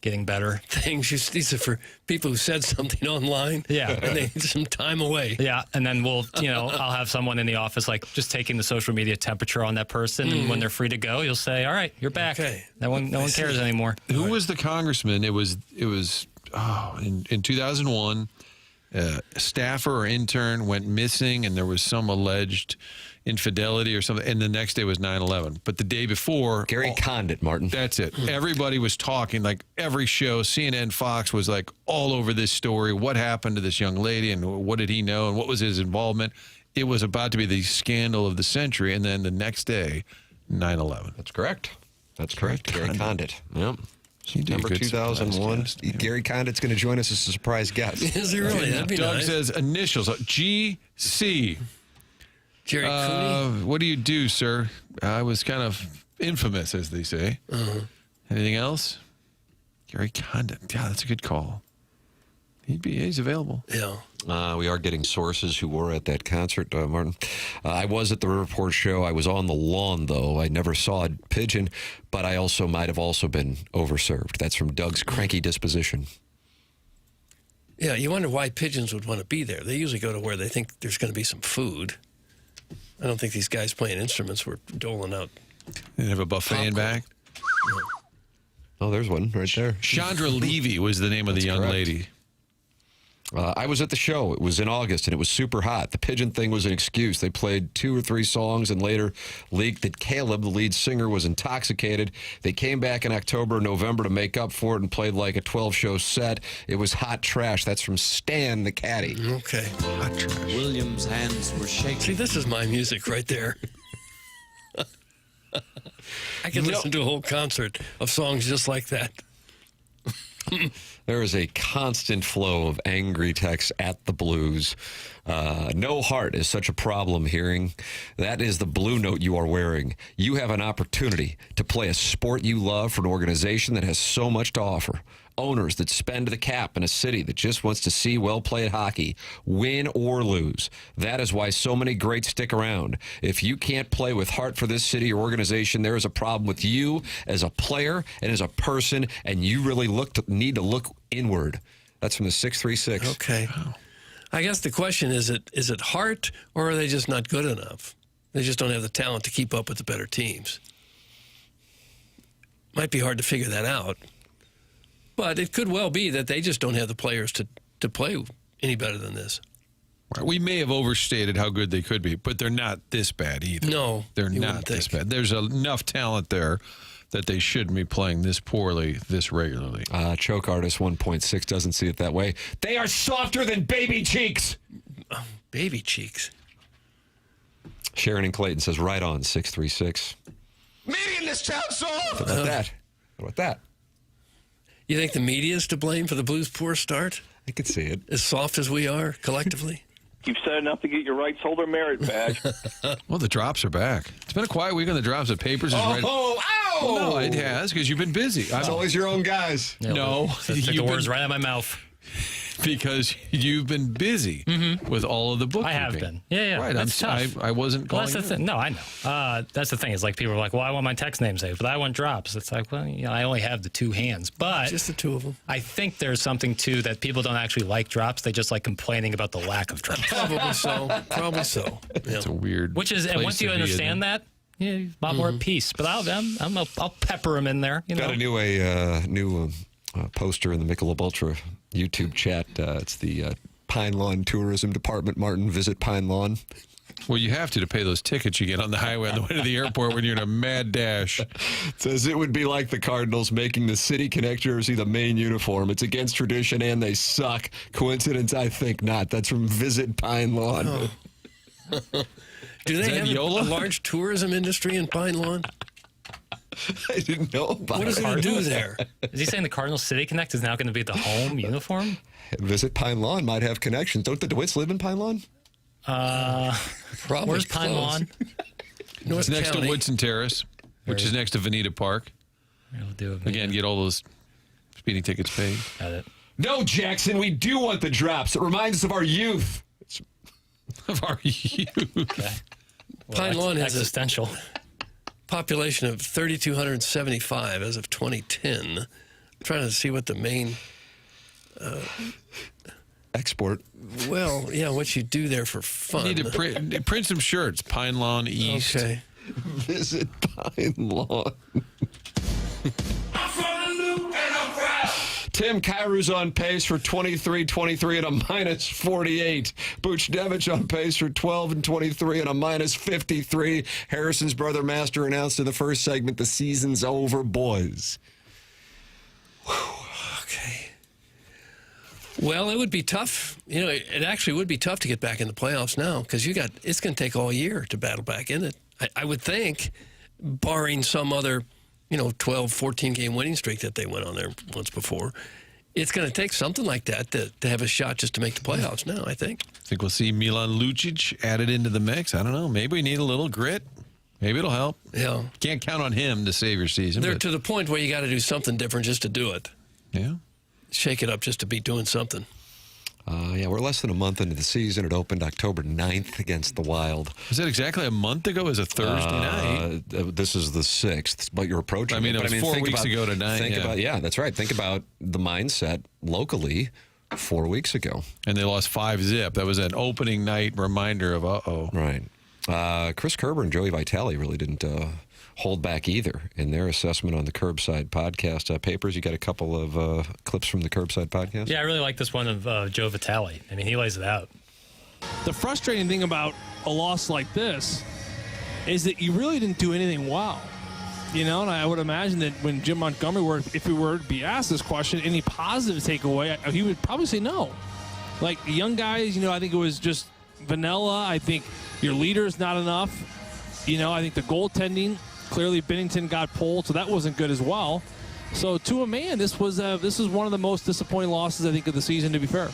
getting better. Things these are for people who said something online. Yeah. And they need some time away. Yeah. And then I'll have someone in the office like just taking the social media temperature on that person. And when they're free to go, you'll say, all right, you're back. Okay. No one cares anymore. Who was the congressman? It was in 2001, a staffer or intern went missing and there was some alleged infidelity or something, and the next day was 9/11. But the day before, Gary Condit, Martin. That's it. Everybody was talking, like every show, CNN, Fox was like all over this story. What happened to this young lady, and what did he know, and what was his involvement? It was about to be the scandal of the century, and then the next day, 9/11. That's correct. Gary Condit. Yep. September 2001. Gary Condit's going to join us as a surprise guest. Is he really? That'd be Doug nice. says initials, GC. Jerry Cooney? What do you do, sir? I was kind of infamous, as they say. Anything else? Gary Condit. Yeah, that's a good call. He's available. Yeah. We are getting sources who were at that concert, Martin. I was at the Riverport show. I was on the lawn, though. I never saw a pigeon, but I also might have also been overserved. That's from Doug's cranky disposition. Yeah, you wonder why pigeons would want to be there. They usually go to where they think there's going to be some food. I don't think these guys playing instruments were doling out. They have a buffet in back. Oh, there's one right there. Chandra Levy was the name of the young lady. I was at the show. It was in August, and it was super hot. The pigeon thing was an excuse. They played 2 or 3 songs and later leaked that Caleb, the lead singer, was intoxicated. They came back in October, November to make up for it and played like a 12-show set. It was hot trash. That's from Stan the Caddy. Okay. Hot trash. Williams' hands were shaking. See, this is my music right there. I could listen to a whole concert of songs just like that. There is a constant flow of angry texts at the Blues. No heart is such a problem hearing. That is the blue note you are wearing. You have an opportunity to play a sport you love for an organization that has so much to offer. Owners that spend the cap in a city that just wants to see well-played hockey, win or lose. That is why so many greats stick around. If you can't play with heart for this city or organization, there is a problem with you as a player and as a person, and you really need to look inward. That's from the 636. Okay. I guess the question is it heart, or are they just not good enough? They just don't have the talent to keep up with the better teams. Might be hard to figure that out. But it could well be that they just don't have the players to play any better than this. We may have overstated how good they could be, but they're not this bad either. No, they're not this bad. There's enough talent there that they shouldn't be playing this poorly, this regularly. Choke Artist 1.6 doesn't see it that way. They are softer than baby cheeks. Baby cheeks. Sharon and Clayton says, right on, 636. Media in this town soft. What about that? What about that? You think the media is to blame for the Blues' poor start? I could see it. As soft as we are, collectively? You've said enough to get your rights holder merit badge. Well, the drops are back. It's been a quiet week on the drops. The papers is ready. Ow! Well, no, it has, because you've been busy. It's always your own guys. No. Took the words right out of my mouth. Because you've been busy with all of the bookkeeping. I have been. Yeah. Right. That's tough. I wasn't calling that's the thing. No, I know. That's the thing. Is like people are like, well, I want my text name saved, but I want drops. It's like, well, I only have the 2 hands. But just the 2 of them. I think there's something, too, that people don't actually like drops. They just like complaining about the lack of drops. Probably so. Probably so. It's a weird and once you understand that, yeah, a lot more at peace. But I'll pepper them in there. Got a new poster in the Michelob Ultra YouTube chat. It's the Pine Lawn Tourism Department. Martin, visit Pine Lawn. Well, you have to pay those tickets you get on the highway on the way to the airport when you're in a mad dash. It says it would be like the Cardinals making the City Connect jersey the main uniform. It's against tradition and they suck. Coincidence? I think not. That's from Visit Pine Lawn. Oh. Do they have a large tourism industry in Pine Lawn? I didn't know about What does it do there? Is he saying the Cardinals City Connect is now going to be the home uniform? Visit Pine Lawn might have connections. Don't the DeWitts live in Pine Lawn? Probably. Where's Pine Lawn? It's next to Woodson Terrace, which is next to Veneta Park. Again, get all those speeding tickets paid. Got it. No, Jackson, we do want the drops. It reminds us of our youth. Of our youth. Okay. Well, Pine Lawn has existential. Population of 3,275 as of 2010. I'm trying to see what the main export. Well, yeah, what you do there for fun. You need to print some shirts. Pine Lawn East. Okay. Visit Pine Lawn. Tim Kairu's on pace for 23-23 and a minus 48. Buchnevich on pace for 12 and 23 and a minus 53. Harrison's brother Master announced in the first segment, the season's over, boys. Okay. Well, it would be tough. You know, it actually would be tough to get back in the playoffs now because it's going to take all year to battle back in it. I would think, barring some other 12, 14-game winning streak that they went on there once before. It's going to take something like that to have a shot just to make the playoffs now, I think. I think we'll see Milan Lucic added into the mix. I don't know. Maybe we need a little grit. Maybe it'll help. Yeah. Can't count on him to save your season. They're to the point where you got to do something different just to do it. Yeah. Shake it up just to be doing something. Yeah, we're less than a month into the season. It opened October 9th against the Wild. Was that exactly a month ago? It was a Thursday night. This is the 6th, but you're approaching. I mean, it was 4 weeks ago tonight. Yeah, that's right. Think about the mindset locally 4 weeks ago. And they lost 5-0. That was an opening night reminder of, uh-oh. Right. Chris Kerber and Joey Vitale really didn't hold back either in their assessment on the Curbside podcast. Papers, you got a couple of clips from the Curbside podcast? Yeah, I really like this one of Joe Vitale. I mean, he lays it out. The frustrating thing about a loss like this is that you really didn't do anything well. You know, and I would imagine that when Jim Montgomery if he were to be asked this question, any positive takeaway, he would probably say no. Like, the young guys, I think it was just vanilla. I think your leader's not enough. I think the goaltending, clearly Binnington got pulled, so that wasn't good as well. So to a man, this was one of the most disappointing losses, I think, of the season, to be fair.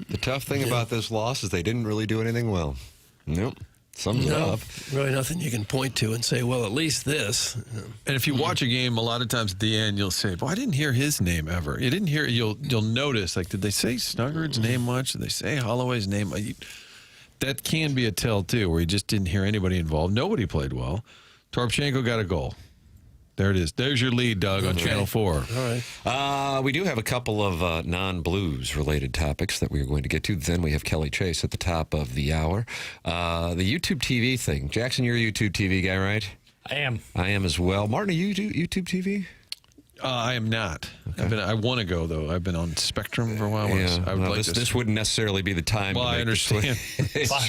The tough thing about this loss is they didn't really do anything well. Nope. Sums it up. Really nothing you can point to and say, well, at least this. And if you watch a game, a lot of times at the end, you'll say, well, I didn't hear his name ever. You didn't hear, you'll notice, like, did they say Snuggerud's name much? Did they say Holloway's name? That can be a tell, too, where you just didn't hear anybody involved. Nobody played well. Toropchenko got a goal. There it is. There's your lead, Doug, on Channel 4. All right. We do have a couple of non-Blues related topics that we are going to get to. Then we have Kelly Chase at the top of the hour. The YouTube TV thing. Jackson, you're a YouTube TV guy, right? I am. I am as well. Martin, are you YouTube TV? I am not. Okay. I want to go, though. I've been on Spectrum for a while. Yeah, this wouldn't necessarily be the time. Well, to I understand.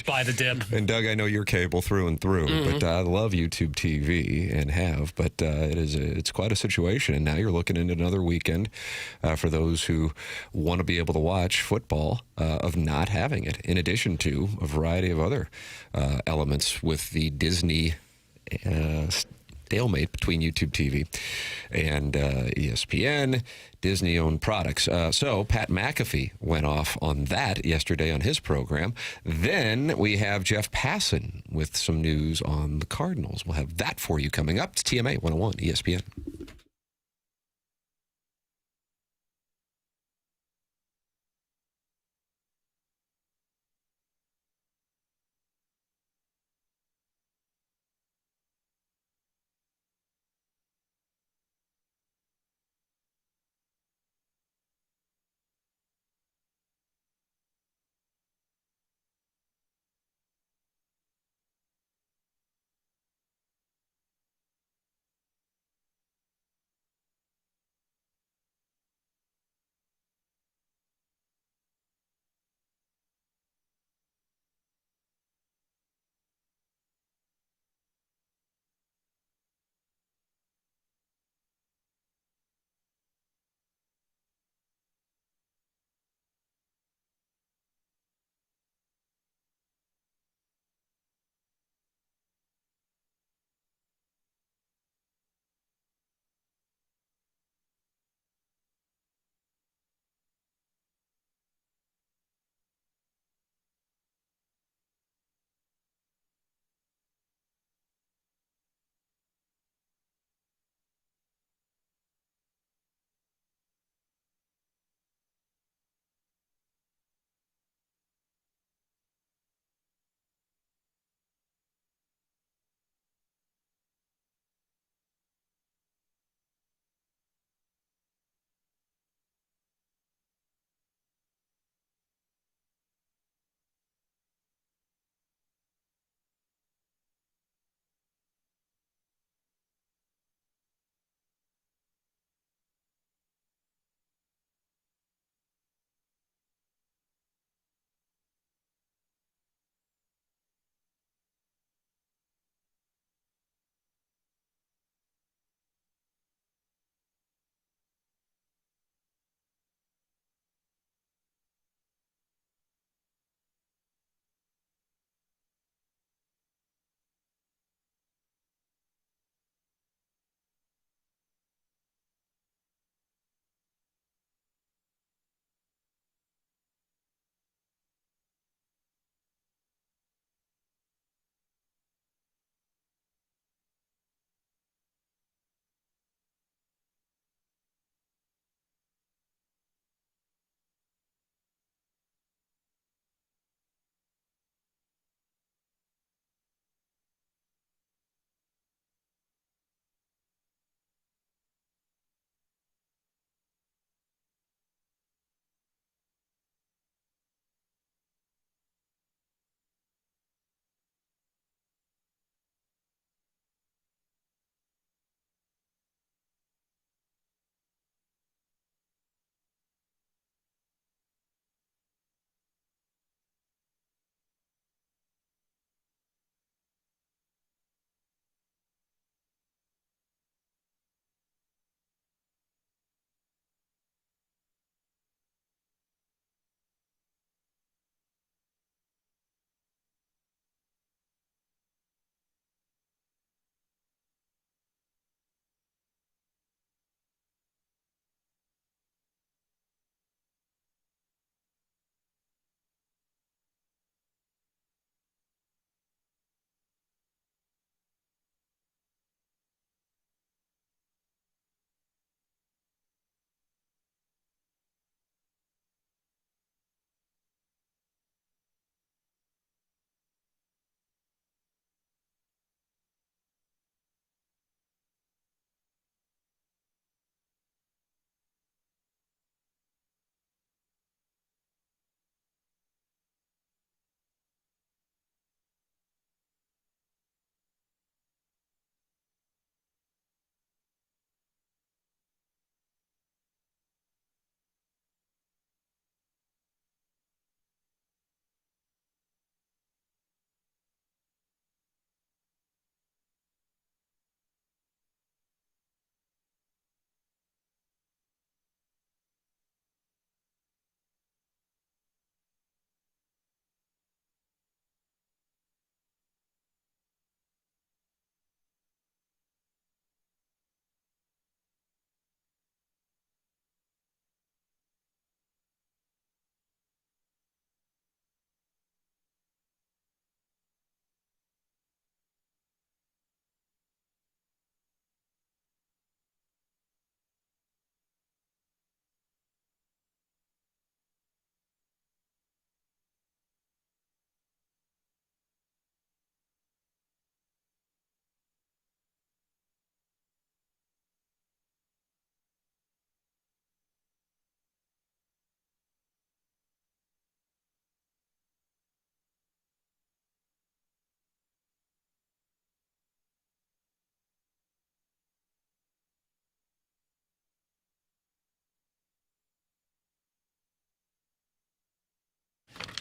Buy the dip. And Doug, I know you're cable through and through, but I love YouTube TV and have. But it's quite a situation, and now you're looking into another weekend for those who want to be able to watch football of not having it. In addition to a variety of other elements with the Disney stalemate between YouTube TV and ESPN, Disney-owned products. So Pat McAfee went off on that yesterday on his program. Then we have Jeff Passan with some news on the Cardinals. We'll have that for you coming up. It's TMA 101 ESPN.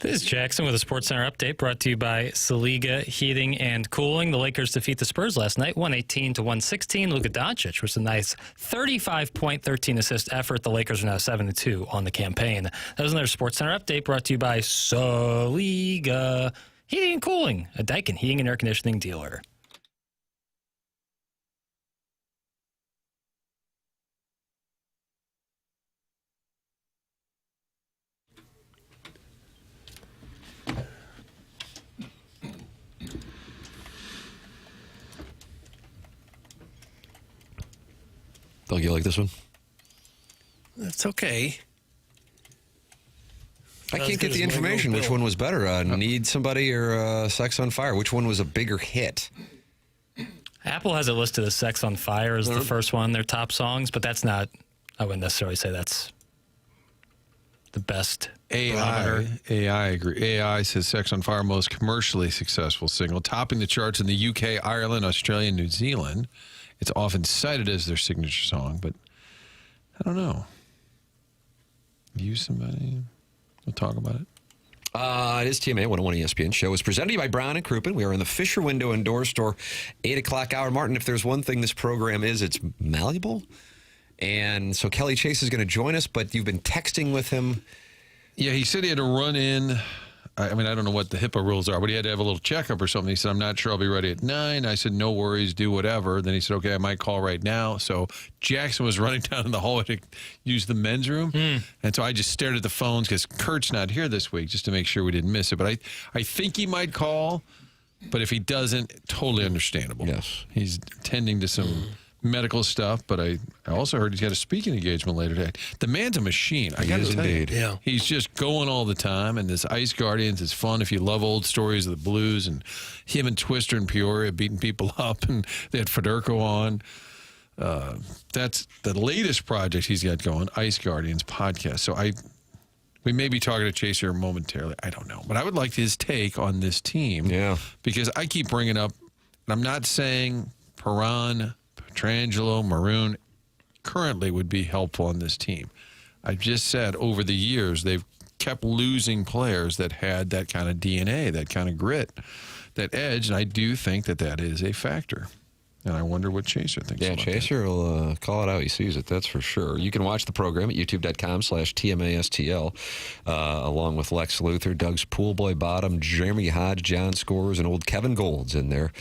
This is Jackson with a SportsCenter update brought to you by Saliga Heating and Cooling. The Lakers defeat the Spurs last night, 118-116. Luka Doncic was a nice 35-point, 13-assist effort. The Lakers are now 7-2 on the campaign. That was another SportsCenter update brought to you by Saliga Heating and Cooling, a Daikin heating and air conditioning dealer. Doug, you like this one? That's okay. I can't get the information. Which one was better? Need Somebody or Sex on Fire? Which one was a bigger hit? Apple has it listed as Sex on Fire as the first one, their top songs, but that's not, I wouldn't necessarily say that's the best barometer. AI agree. AI says Sex on Fire most commercially successful single, topping the charts in the UK, Ireland, Australia, and New Zealand. It's often cited as their signature song, but I don't know. Use Somebody. We'll talk about it. It is TMA 101 ESPN show. It's presented to you by Brown & Crouppen. We are in the Fisher Window and Door Store, 8 o'clock hour. Martin, if there's one thing this program is, it's malleable. And so Kelly Chase is going to join us, but you've been texting with him. Yeah, he said he had to run in. I mean, I don't know what the HIPAA rules are, but he had to have a little checkup or something. He said, I'm not sure I'll be ready at 9. I said, no worries, do whatever. Then he said, okay, I might call right now. So Jackson was running down in the hallway to use the men's room. And so I just stared at the phones because Kurt's not here this week just to make sure we didn't miss it. But I think he might call, but if he doesn't, totally understandable. Yes. He's tending to some medical stuff, but I also heard he's got a speaking engagement later today. The man's a machine. I got to tell you. Yeah. He's just going all the time, and this Ice Guardians is fun if you love old stories of the Blues, and him and Twister in Peoria beating people up, and they had Federico on. That's the latest project he's got going, Ice Guardians podcast. So we may be talking to Chaser momentarily. I don't know. But I would like his take on this team. Yeah. Because I keep bringing up, and I'm not saying Perron, Petrangelo, Maroon currently would be helpful on this team. I've just said over the years they've kept losing players that had that kind of DNA, that kind of grit, that edge, and I do think that is a factor. And I wonder what Chaser thinks about that. Yeah, Chaser will call it out. He sees it, that's for sure. You can watch the program at youtube.com/TMASTL, along with Lex Luthor, Doug's Poolboy Bottom, Jeremy Hodge, John Scores, and old Kevin Gold's in there.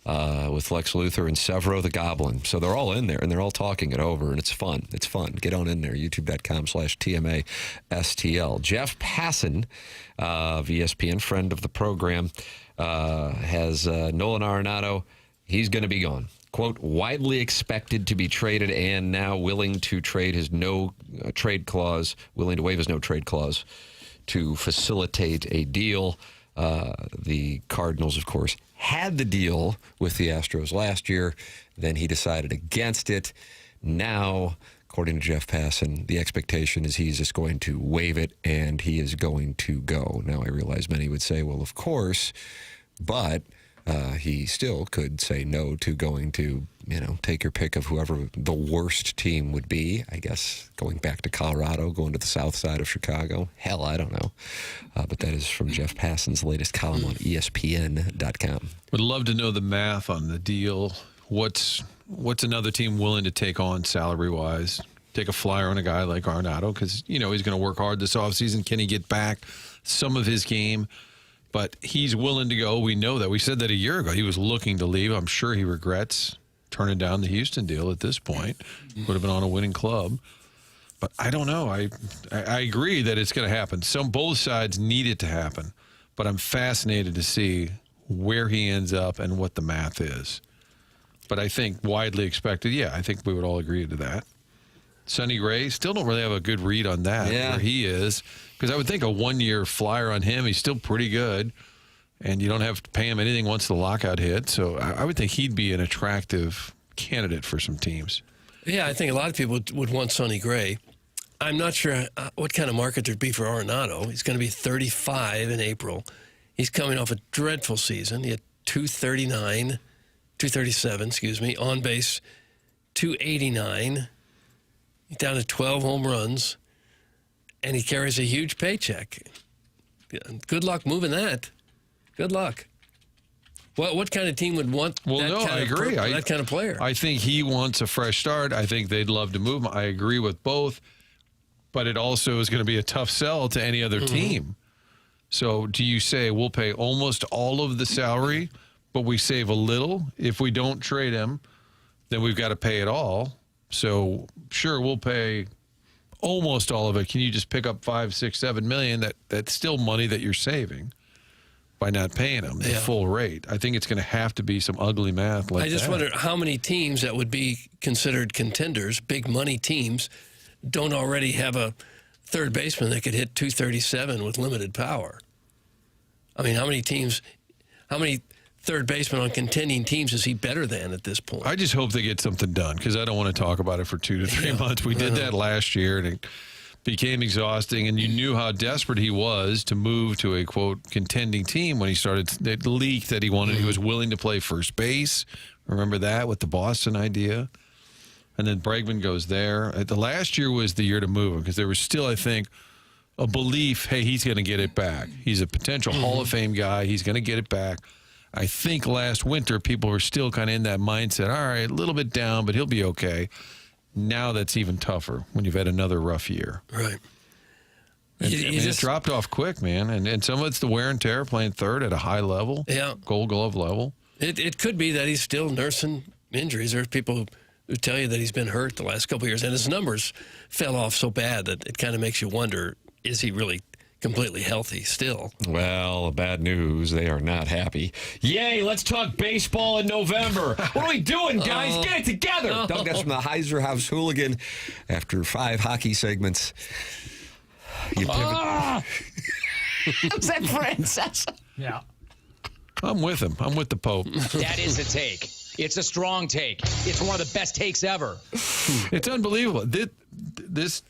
With Lex Luthor and Severo the Goblin. So they're all in there, and they're all talking it over, and it's fun. It's fun. Get on in there, youtube.com/TMASTL. Jeff Passan of ESPN, friend of the program, has Nolan Arenado. He's going to be gone. Quote, widely expected to be traded and now willing to trade his no-trade clause, willing to waive his no-trade clause to facilitate a deal. The Cardinals, of course, had the deal with the Astros last year. Then he decided against it. Now, according to Jeff Passan, the expectation is he's just going to waive it and he is going to go. Now, I realize many would say, well, of course, but he still could say no to going to, take your pick of whoever the worst team would be. I guess going back to Colorado, going to the south side of Chicago. Hell, I don't know. But that is from Jeff Passan's latest column on ESPN.com. Would love to know the math on the deal. What's another team willing to take on salary-wise? Take a flyer on a guy like Arenado because, he's going to work hard this offseason. Can he get back some of his game? But he's willing to go. We know that. We said that a year ago. He was looking to leave. I'm sure he regrets turning down the Houston deal at this point. Would have been on a winning club. But I don't know. I agree that it's going to happen. Both sides need it to happen. But I'm fascinated to see where he ends up and what the math is. But I think widely expected, I think we would all agree to that. Sonny Gray, still don't really have a good read on that, where he is. Because I would think a one-year flyer on him, he's still pretty good. And you don't have to pay him anything once the lockout hits. So I would think he'd be an attractive candidate for some teams. Yeah, I think a lot of people would want Sonny Gray. I'm not sure what kind of market there'd be for Arenado. He's going to be 35 in April. He's coming off a dreadful season. He had 237, on base 289. He's down to 12 home runs, and he carries a huge paycheck. good luck moving that. Good luck. What kind of team would want I agree. that kind of player? I think he wants a fresh start. I think they'd love to move him. I agree with both. But it also is going to be a tough sell to any other team. So do you say we'll pay almost all of the salary, but we save a little? If we don't trade him, then we've got to pay it all. So sure, we'll pay almost all of it. Can you just pick up $5, $6, $7 million? That's still money that you're saving by not paying him the full rate. I think it's going to have to be some ugly math like that. I just wonder how many teams that would be considered contenders, big money teams, don't already have a third baseman that could hit 237 with limited power. I mean, how many third baseman on contending teams is he better than at this point? I just hope they get something done because I don't want to talk about it for 2 to 3 months. We did that last year, and it became exhausting, and you knew how desperate he was to move to a, quote, contending team when he started. It leaked that he was willing to play first base. Remember that with the Boston idea? And then Bregman goes there. The last year was the year to move him because there was still, I think, a belief, hey, he's going to get it back. He's a potential Hall of Fame guy. He's going to get it back. I think last winter people were still kind of in that mindset, all right, a little bit down, but he'll be okay. Now that's even tougher when you've had another rough year. Right. It dropped off quick, man. And some of it's the wear and tear, playing third at a high level, Gold Glove level. It could be that he's still nursing injuries. There's people who tell you that he's been hurt the last couple of years, and his numbers fell off so bad that it kind of makes you wonder, is he really completely healthy still? Well, bad news. They are not happy. Yay, let's talk baseball in November. What are we doing, guys? Get it together. Doug, that's from the Heiser House Hooligan. After 5 hockey segments, you pivot. Is that Princess? Yeah. I'm with him. I'm with the Pope. That is a take. It's a strong take. It's one of the best takes ever. It's unbelievable. This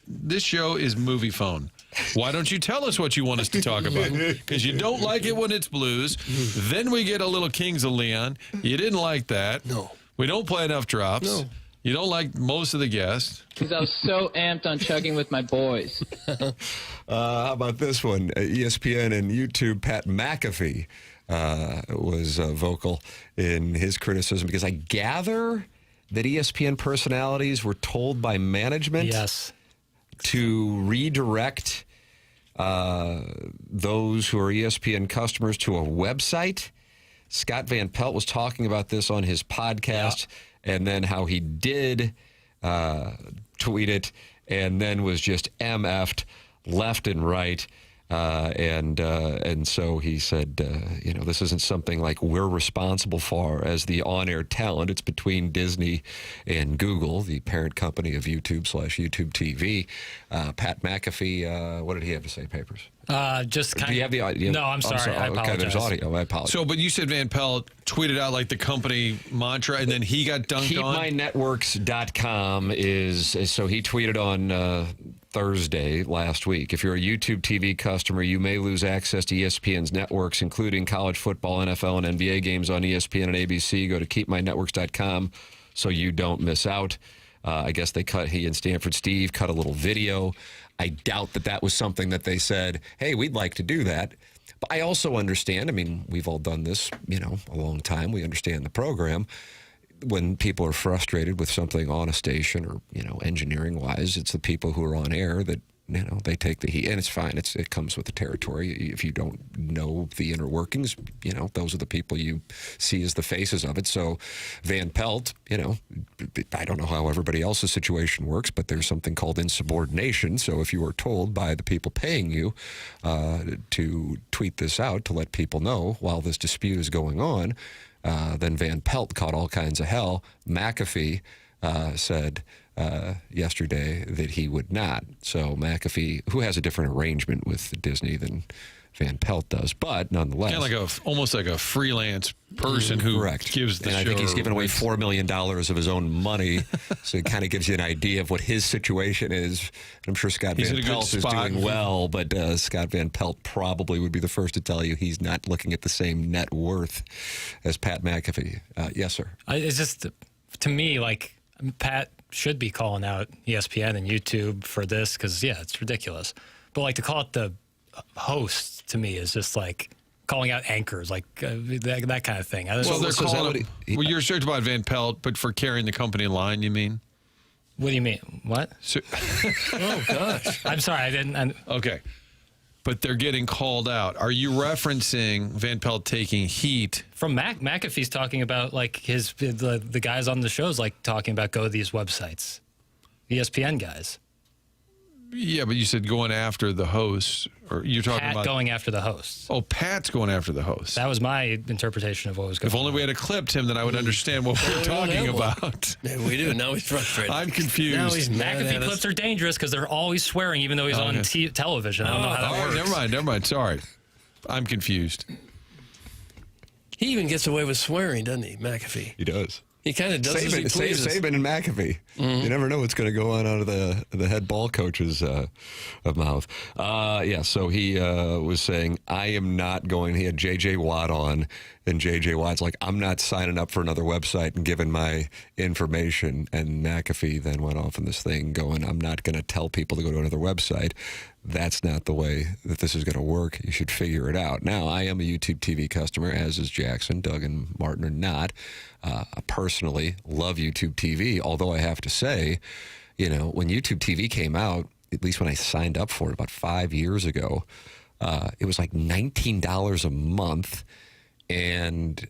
show is movie phone. Why don't you tell us what you want us to talk about? Because you don't like it when it's blues. Then we get a little Kings of Leon. You didn't like that. No. We don't play enough drops. No. You don't like most of the guests. Because I was so amped on chugging with my boys. How about this one? ESPN and YouTube, Pat McAfee was vocal in his criticism because I gather that ESPN personalities were told by management to redirect those who are ESPN customers to a website. Scott Van Pelt was talking about this on his podcast, and then how he did tweet it, and then was just MF'd left and right. And so he said, this isn't something like we're responsible for as the on-air talent. It's between Disney and Google, the parent company of YouTube/YouTube TV. Pat McAfee, what did he have to say, Papers? Just kind Do you have the audio? No, I'm sorry. I apologize. Okay, there's audio. I apologize. So, but you said Van Pelt tweeted out like the company mantra, and then he got dunked on? KeepMyNetworks.com is, so he tweeted on Thursday last week. If you're a YouTube TV customer, you may lose access to ESPN's networks, including college football, NFL, and NBA games on ESPN and ABC. Go to KeepMyNetworks.com so you don't miss out. I guess he and Stanford Steve cut a little video. I doubt that was something that they said, hey, we'd like to do that. But I also understand, we've all done this, a long time. We understand the program. When people are frustrated with something on a station or, engineering-wise, it's the people who are on air that, they take the heat. And it's fine. It comes with the territory. If you don't know the inner workings, those are the people you see as the faces of it. So Van Pelt, I don't know how everybody else's situation works, but there's something called insubordination. So if you are told by the people paying you to tweet this out to let people know while this dispute is going on, then Van Pelt caught all kinds of hell. McAfee said yesterday that he would not. So McAfee, who has a different arrangement with Disney than Van Pelt does, but nonetheless. Almost like a freelance person who gives the show. And I think he's given away $4 million of his own money, so it kind of gives you an idea of what his situation is. I'm sure Scott Van Pelt is doing well, but Scott Van Pelt probably would be the first to tell you he's not looking at the same net worth as Pat McAfee. Yes, sir. It's just, to me, Pat should be calling out ESPN and YouTube for this because, it's ridiculous. But, to call it the host to me is just like calling out anchors, like that kind of thing. Well, they're calling well, you're talking about Van Pelt, but for carrying the company line, you mean? What do you mean? What? Oh, gosh. I'm sorry, I didn't. Okay. But they're getting called out. Are you referencing Van Pelt taking heat? From McAfee's talking about, like, the guys on the shows, like, talking about go to these websites. ESPN guys. Yeah, but you said going after the hosts, or you're talking Pat about going after the hosts. Oh, Pat's going after the hosts. That was my interpretation of what was going on. If only we had a clip, Tim, then I would understand what we're talking about. Yeah, we do. Now he's frustrated. I'm confused. Now he's mad McAfee at clips are dangerous because they're always swearing, even though he's on television. I don't know how that works. Never mind. Sorry. I'm confused. He even gets away with swearing, doesn't he, McAfee? He does. He kind of does as he pleases. Saban and McAfee. Mm-hmm. You never know what's going to go on out of the head ball coach's mouth. So he was saying, I am not going. He had J.J. Watt on, and J.J. Watt's like, I'm not signing up for another website and giving my information. And McAfee then went off on this thing going, I'm not going to tell people to go to another website. That's not the way that this is going to work. You should figure it out. Now, I am a YouTube TV customer, as is Jackson. Doug and Martin are not. I personally love YouTube TV, although I have to say, when YouTube TV came out, at least when I signed up for it about 5 years ago, it was like $19 a month, and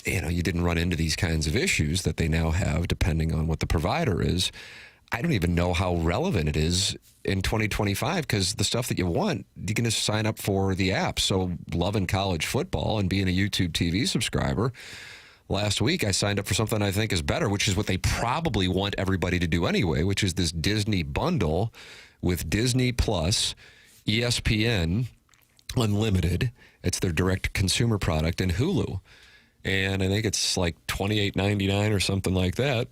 you didn't run into these kinds of issues that they now have depending on what the provider is. I don't even know how relevant it is in 2025 because the stuff that you want, you can just sign up for the app. So loving college football and being a YouTube TV subscriber, last week I signed up for something I think is better, which is what they probably want everybody to do anyway, which is this Disney bundle with Disney Plus, ESPN, Unlimited. It's their direct consumer product, and Hulu. And I think it's like $28.99 or something like that.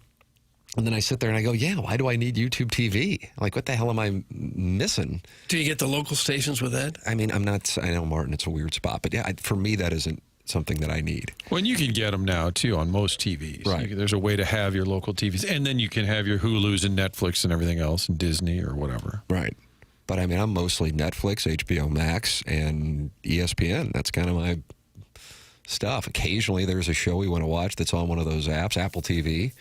And then I sit there and I go, why do I need YouTube TV? Like, what the hell am I missing? Do you get the local stations with that? I mean, I know, Martin, it's a weird spot. But for me, that isn't something that I need. Well, and you can get them now, too, on most TVs. Right. There's a way to have your local TVs. And then you can have your Hulus and Netflix and everything else, and Disney or whatever. Right. But, I mean, I'm mostly Netflix, HBO Max, and ESPN. That's kind of my stuff. Occasionally, there's a show we want to watch that's on one of those apps, Apple TV.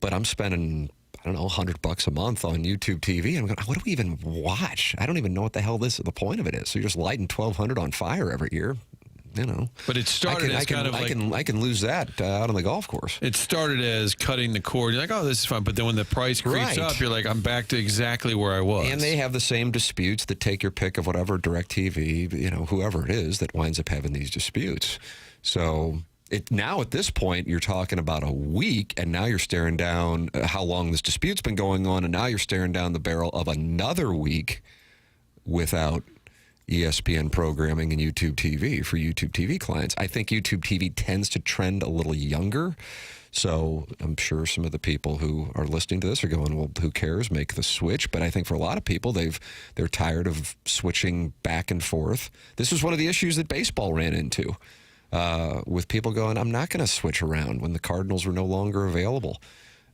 But I'm spending, $100 a month on YouTube TV. And I'm going, what do we even watch? I don't even know what the hell the point of it is. So you're just lighting $1,200 on fire every year. But it started as kind of like... I can lose that out on the golf course. It started as cutting the cord. You're like, oh, this is fun. But then when the price creeps up, you're like, I'm back to exactly where I was. And they have the same disputes that take your pick of whatever DirecTV, whoever it is that winds up having these disputes. So... Now at this point, you're talking about a week, and now you're staring down how long this dispute's been going on, and now you're staring down the barrel of another week without ESPN programming and YouTube TV for YouTube TV clients. I think YouTube TV tends to trend a little younger, so I'm sure some of the people who are listening to this are going, well, who cares? Make the switch. But I think for a lot of people, they're tired of switching back and forth. This is one of the issues that baseball ran into. With people going, I'm not going to switch around when the Cardinals were no longer available.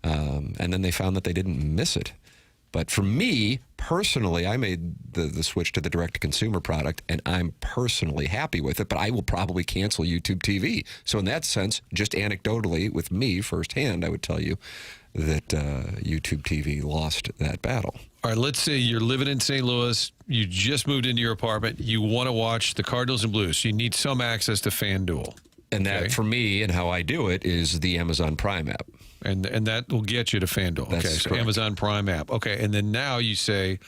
And then they found that they didn't miss it. But for me, personally, I made the switch to the direct-to-consumer product, and I'm personally happy with it, but I will probably cancel YouTube TV. So in that sense, just anecdotally, with me firsthand, I would tell you that YouTube TV lost that battle. All right, let's say you're living in St. Louis. You just moved into your apartment. You want to watch the Cardinals and Blues. So you need some access to FanDuel. And that, for me, and how I do it, is the Amazon Prime app. And that will get you to FanDuel. That's okay, so correct. Amazon Prime app. Okay, and then now you say,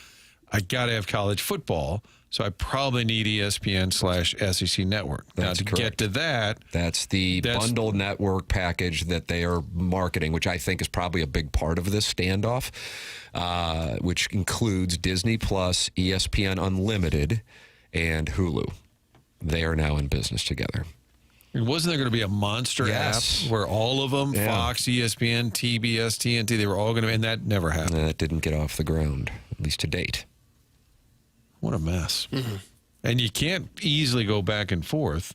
I got to have college football, so I probably need ESPN/SEC Network. That's now, to correct. get to that... That's the bundle network package that they are marketing, which I think is probably a big part of this standoff, which includes Disney Plus, ESPN Unlimited, and Hulu. They are now in business together. Wasn't there going to be a monster app where all of them, Fox, ESPN, TBS, TNT, they were all going to, and that never happened. That didn't get off the ground, at least to date. What a mess. Mm-hmm. And you can't easily go back and forth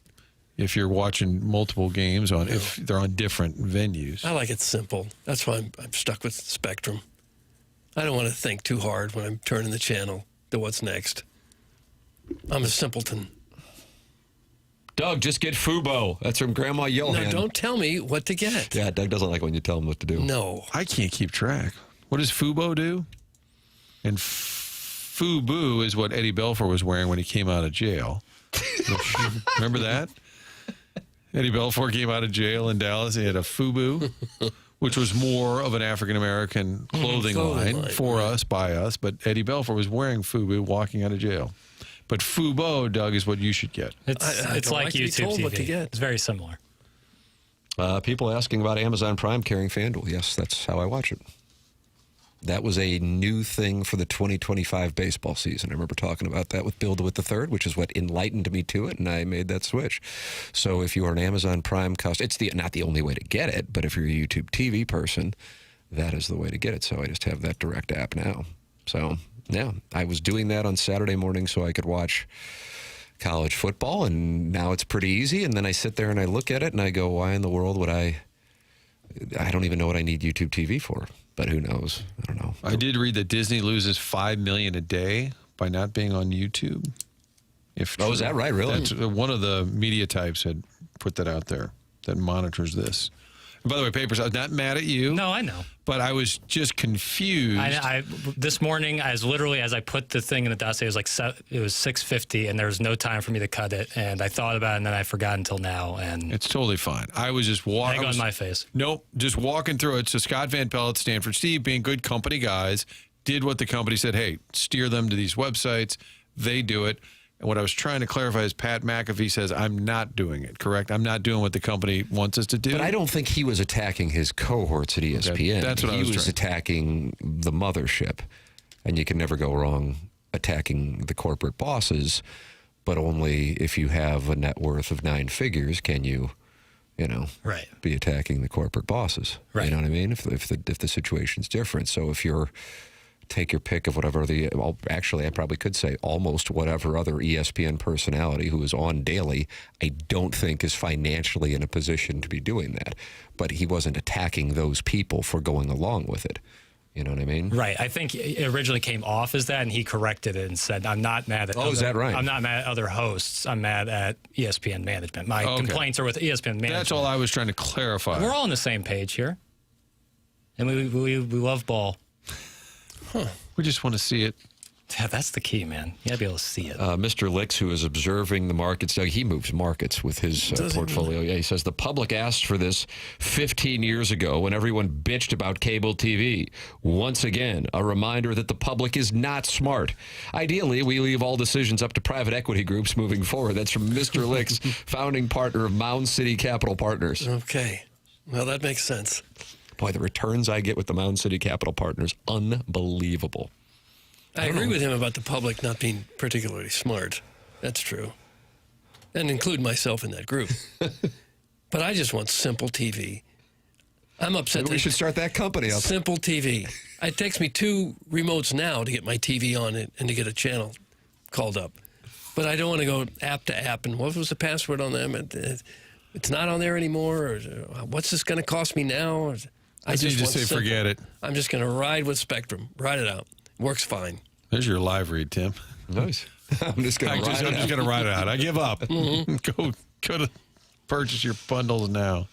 if you're watching multiple games if they're on different venues. I like it simple. That's why I'm stuck with Spectrum. I don't want to think too hard when I'm turning the channel to what's next. I'm a simpleton. Doug, just get Fubo. That's from Grandma Johan. No, don't tell me what to get. Yeah, Doug doesn't like when you tell him what to do. No. I can't keep track. What does Fubo do? And Fubu is what Eddie Belfour was wearing when he came out of jail. Remember that? Eddie Belfour came out of jail in Dallas. He had a Fubu, which was more of an African-American clothing line for us, by us. But Eddie Belfour was wearing Fubu walking out of jail. But Fubo, Doug, is what you should get. It's like YouTube TV. What to get. It's very similar. People asking about Amazon Prime carrying FanDuel. Yes, that's how I watch it. That was a new thing for the 2025 baseball season. I remember talking about that with Bill DeWitt III, which is what enlightened me to it, and I made that switch. So if you are an Amazon Prime customer, it's not the only way to get it, but if you're a YouTube TV person, that is the way to get it. So I just have that direct app now. So, yeah, I was doing that on Saturday morning so I could watch college football, and now it's pretty easy. And then I sit there and I look at it and I go, why in the world would I don't even know what I need YouTube TV for. But who knows? I don't know. I did read that Disney loses $5 million a day by not being on YouTube. Is that right? Really? That's, one of the media types had put that out there that monitors this. And by the way, Papers, I was not mad at you. No, I know. But I was just confused. This morning, as I put the thing in the dossier, it was it was 6:50, and there was no time for me to cut it. And I thought about it, and then I forgot until now. And it's totally fine. I was just walking. Egg on my face. Nope, just walking through it. So Scott Van Pelt, Stanford Steve, being good company guys, did what the company said. Hey, steer them to these websites. They do it. And what I was trying to clarify is Pat McAfee says, I'm not doing it, correct? I'm not doing what the company wants us to do. But I don't think he was attacking his cohorts at ESPN. Okay, that's what he was attacking the mothership. And you can never go wrong attacking the corporate bosses, but only if you have a net worth of 9 figures can you be attacking the corporate bosses. Right. You know what I mean? If the situation's different. So if you're take your pick of whatever I probably could say almost whatever other ESPN personality who is on daily, I don't think is financially in a position to be doing that. But he wasn't attacking those people for going along with it. You know what I mean? Right. I think it originally came off as that, and he corrected it and said, I'm not mad at is that right? I'm not mad at other hosts. I'm mad at ESPN management. My complaints are with ESPN management. That's all I was trying to clarify. We're all on the same page here. And we love ball. Huh. We just want to see it. Yeah, that's the key, man. You got to be able to see it. Mr. Licks, who is observing the markets, Doug, he moves markets with his portfolio. Yeah, he says the public asked for this 15 years ago when everyone bitched about cable TV. Once again, a reminder that the public is not smart. Ideally, we leave all decisions up to private equity groups moving forward. That's from Mr. Licks, founding partner of Mound City Capital Partners. Okay. Well, that makes sense. Boy, the returns I get with the Mound City Capital Partners, unbelievable. I agree with him about the public not being particularly smart. That's true. And include myself in that group. But I just want simple TV. I'm upset. Maybe we should start that company up. Simple TV. It takes me 2 remotes now to get my TV on it and to get a channel called up. But I don't want to go app to app. And what was the password on them? It's not on there anymore. Or what's this going to cost me now? I just want to say forget it. I'm just going to ride with Spectrum. Ride it out. Works fine. There's your live read, Tim. Nice. I'm just going to ride it out. I give up. Go to purchase your bundles now.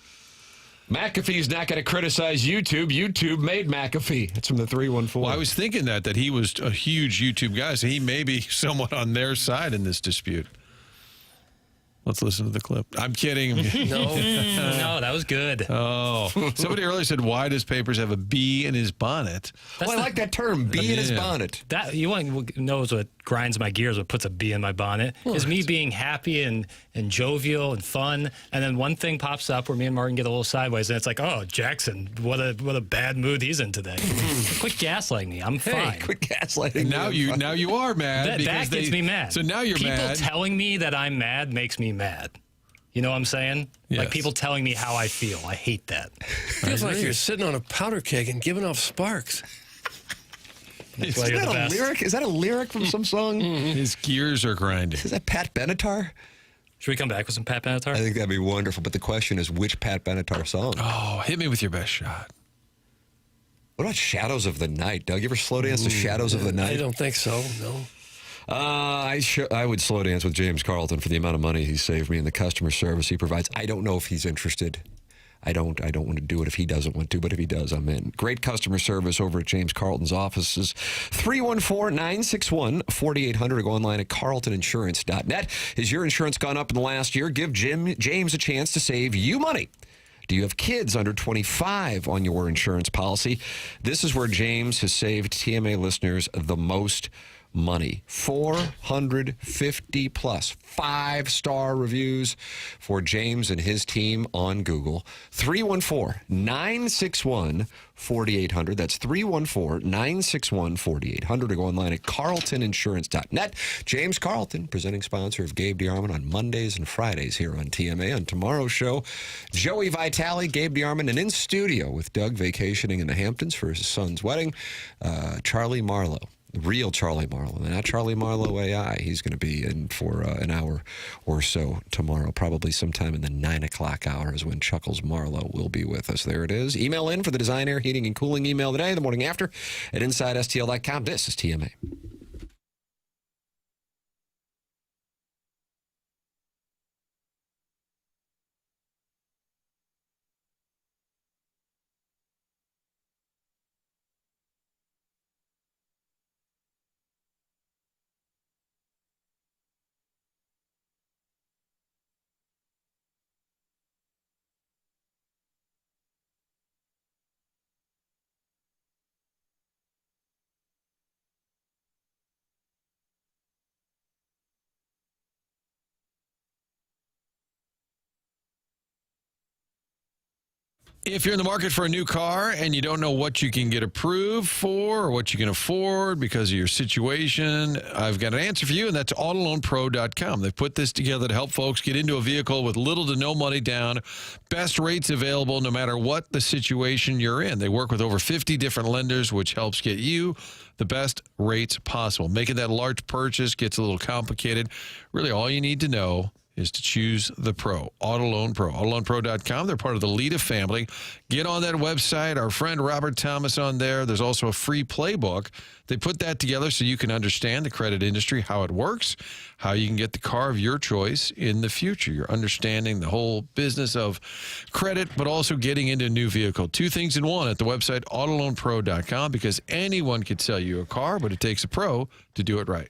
McAfee's not going to criticize YouTube. YouTube made McAfee. That's from the 314. Well, I was thinking that he was a huge YouTube guy, so he may be somewhat on their side in this dispute. Let's listen to the clip. I'm kidding. No, that was good. Oh. Somebody earlier said, why does Papers have a bee in his bonnet? I like that term, bee in his bonnet. You want to know what grinds my gears, what puts a bee in my bonnet, is me being happy and jovial and fun. And then one thing pops up where me and Martin get a little sideways, and it's like, oh, Jackson, what a bad mood he's in today. Quit gaslighting me. I'm fine. Quit gaslighting me. Now you are mad. That gets me mad. So now you're mad. People telling me that I'm mad makes me mad. You know what I'm saying? Yes. Like people telling me how I feel. I hate that. Feels like you're sitting on a powder keg and giving off sparks. Is that a lyric? Is that a lyric from some song? His gears are grinding. Is that Pat Benatar? Should we come back with some Pat Benatar? I think that'd be wonderful. But the question is, which Pat Benatar song? Oh, hit me with your best shot. What about Shadows of the Night? Doug, you ever slow dance to Shadows of the Night? I don't think so, no. I would slow dance with James Carlton for the amount of money he saved me and the customer service he provides. I don't know if he's interested. I don't want to do it if he doesn't want to, but if he does, I'm in. Great customer service over at James Carlton's offices. 314-961-4800 or go online at carltoninsurance.net. Has your insurance gone up in the last year? Give James a chance to save you money. Do you have kids under 25 on your insurance policy? This is where James has saved TMA listeners the most money. 450 plus 5-star reviews for James and his team on Google. 314-961-4800. That's 314-961-4800 or go online at carltoninsurance.net. James Carlton, presenting sponsor of Gabe DeArmond on Mondays and Fridays here on TMA. On tomorrow's show, Joey Vitale, Gabe DeArmond, and in studio with Doug vacationing in the Hamptons for his son's wedding, Charlie Marlowe. Real Charlie Marlowe, not Charlie Marlowe AI. He's going to be in for an hour or so tomorrow. Probably sometime in the 9 o'clock hour is when Chuckles Marlowe will be with us. There it is. Email in for the Design, Air, Heating, and Cooling email today, the morning after, at InsideSTL.com. This is TMA. If you're in the market for a new car and you don't know what you can get approved for or what you can afford because of your situation, I've got an answer for you, and that's autoloanpro.com. They've put this together to help folks get into a vehicle with little to no money down, best rates available no matter what the situation you're in. They work with over 50 different lenders, which helps get you the best rates possible. Making that large purchase gets a little complicated. Really, all you need to know is to choose the pro, Auto Loan Pro. AutoLoanPro.com. They're part of the Lita family. Get on that website. Our friend Robert Thomas on there. There's also a free playbook. They put that together so you can understand the credit industry, how it works, how you can get the car of your choice in the future. You're understanding the whole business of credit, but also getting into a new vehicle. Two things in one at the website, AutoLoanPro.com, because anyone could sell you a car, but it takes a pro to do it right.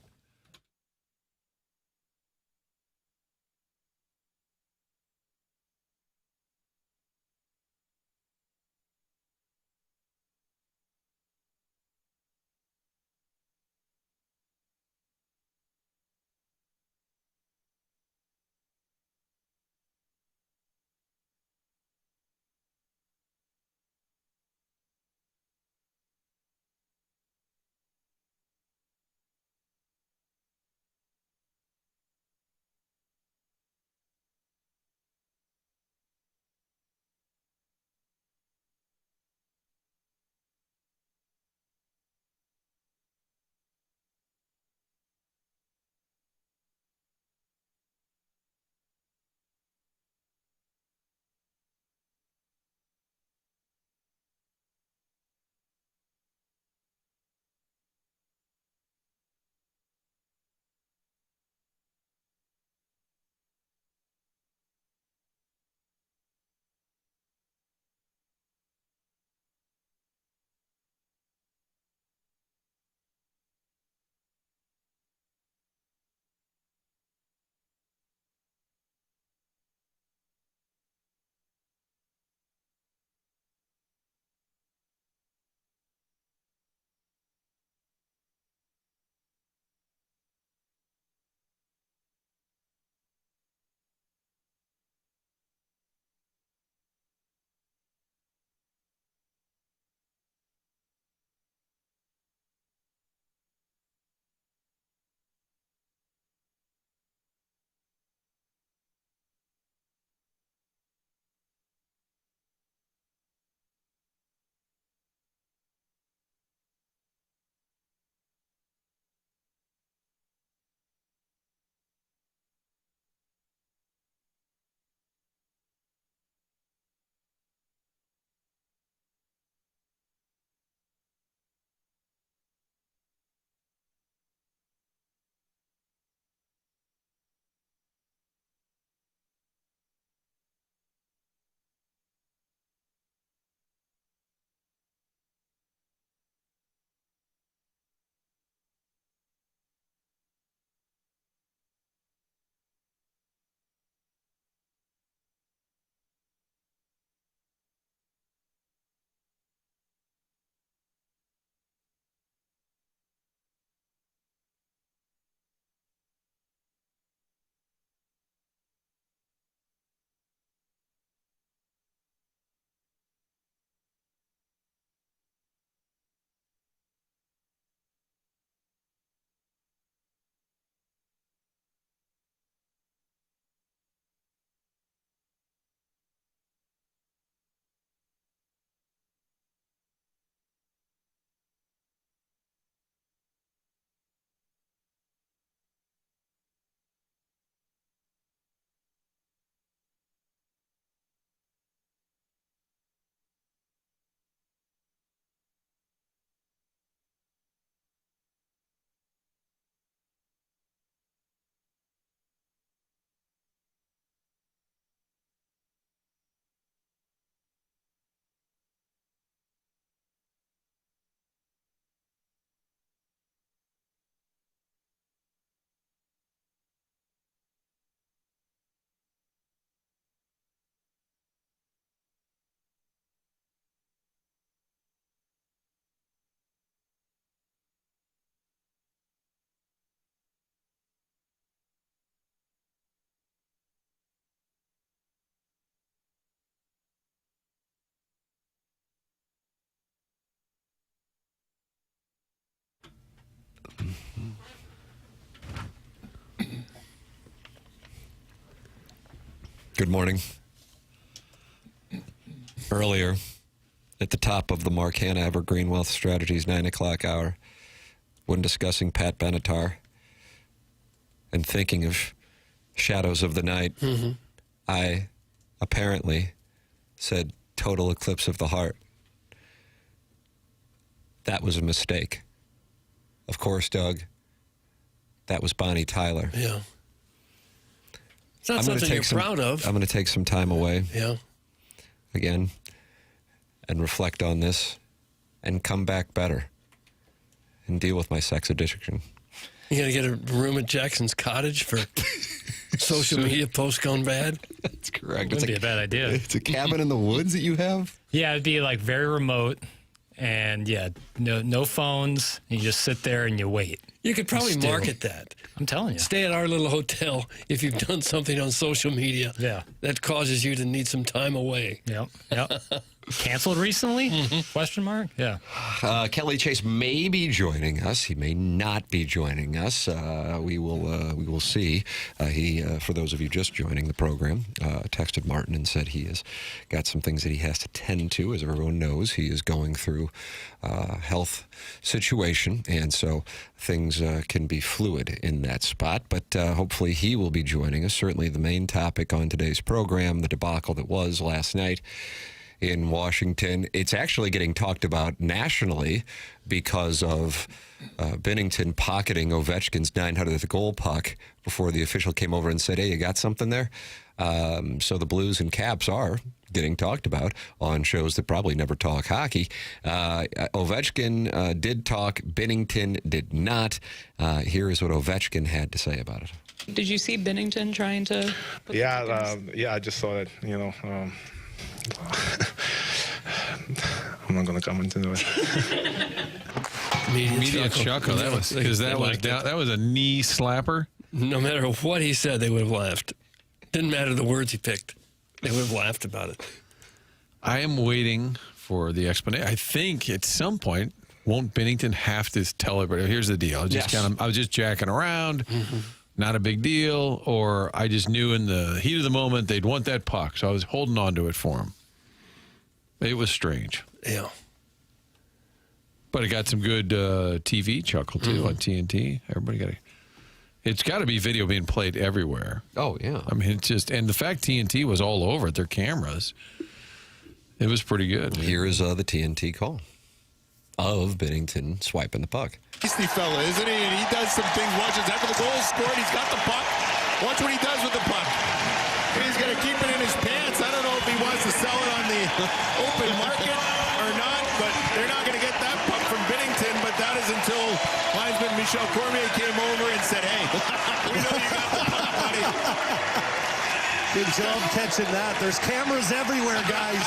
Good morning. Earlier, at the top of the Mark Hanna Evergreen Wealth Strategies 9 o'clock hour, when discussing Pat Benatar and thinking of Shadows of the Night, I apparently said Total Eclipse of the Heart. That was a mistake. Of course, Doug, that was Bonnie Tyler. Yeah. It's not something you're proud of. I'm going to take some time away. Yeah. Again, and reflect on this and come back better and deal with my sex addiction. You got to get a room at Jackson's cottage for social media posts gone bad? That's correct. Wouldn't be a bad idea. It's a cabin in the woods that you have? Yeah, it'd be like very remote. And yeah, no phones. You just sit there and you wait. You could probably market that. I'm telling you. Stay at our little hotel if you've done something on social media that causes you to need some time away. Yep. Canceled recently? Question mark? Yeah. Kelly Chase may be joining us. He may not be joining us. We will see. He, for those of you just joining the program, texted Martin and said he has got some things that he has to tend to. As everyone knows, he is going through health situation, and so things can be fluid in that spot. But hopefully he will be joining us. Certainly the main topic on today's program, the debacle that was last night in Washington. It's actually getting talked about nationally because of Binnington pocketing Ovechkin's 900th goal puck before the official came over and said, hey, you got something there? So the Blues and Caps are getting talked about on shows that probably never talk hockey. Ovechkin did talk. Binnington did not. Here is what Ovechkin had to say about it. Did you see Binnington trying to? I just saw that. I'm not going to comment into it. Media chuckle. That was because that was a knee slapper. No matter what he said, they would have laughed. Didn't matter the words he picked. They would have laughed about it. I am waiting for the explanation. I think at some point, won't Binnington have to tell everybody, here's the deal. I was just jacking around. Not a big deal. Or I just knew in the heat of the moment they'd want that puck, so I was holding on to it for him. It was strange. Yeah. But it got some good TV chuckle, too, on TNT. It's got to be video being played everywhere. Oh, yeah. I mean, and the fact TNT was all over it, their cameras, it was pretty good. Here is the TNT call of Binnington swiping the puck. Beastly fella, isn't he? And he does some things. Watch his after the goal is scored. He's got the puck. Watch what he does with the puck. He's going to keep it in his pants. I don't know if he wants to sell it on the open market or not, but they're not going to get that puck from Binnington. But that is until linesman Michel Cormier came over and said, hey, we know you got the puck, buddy. Good job catching that. There's cameras everywhere, guys.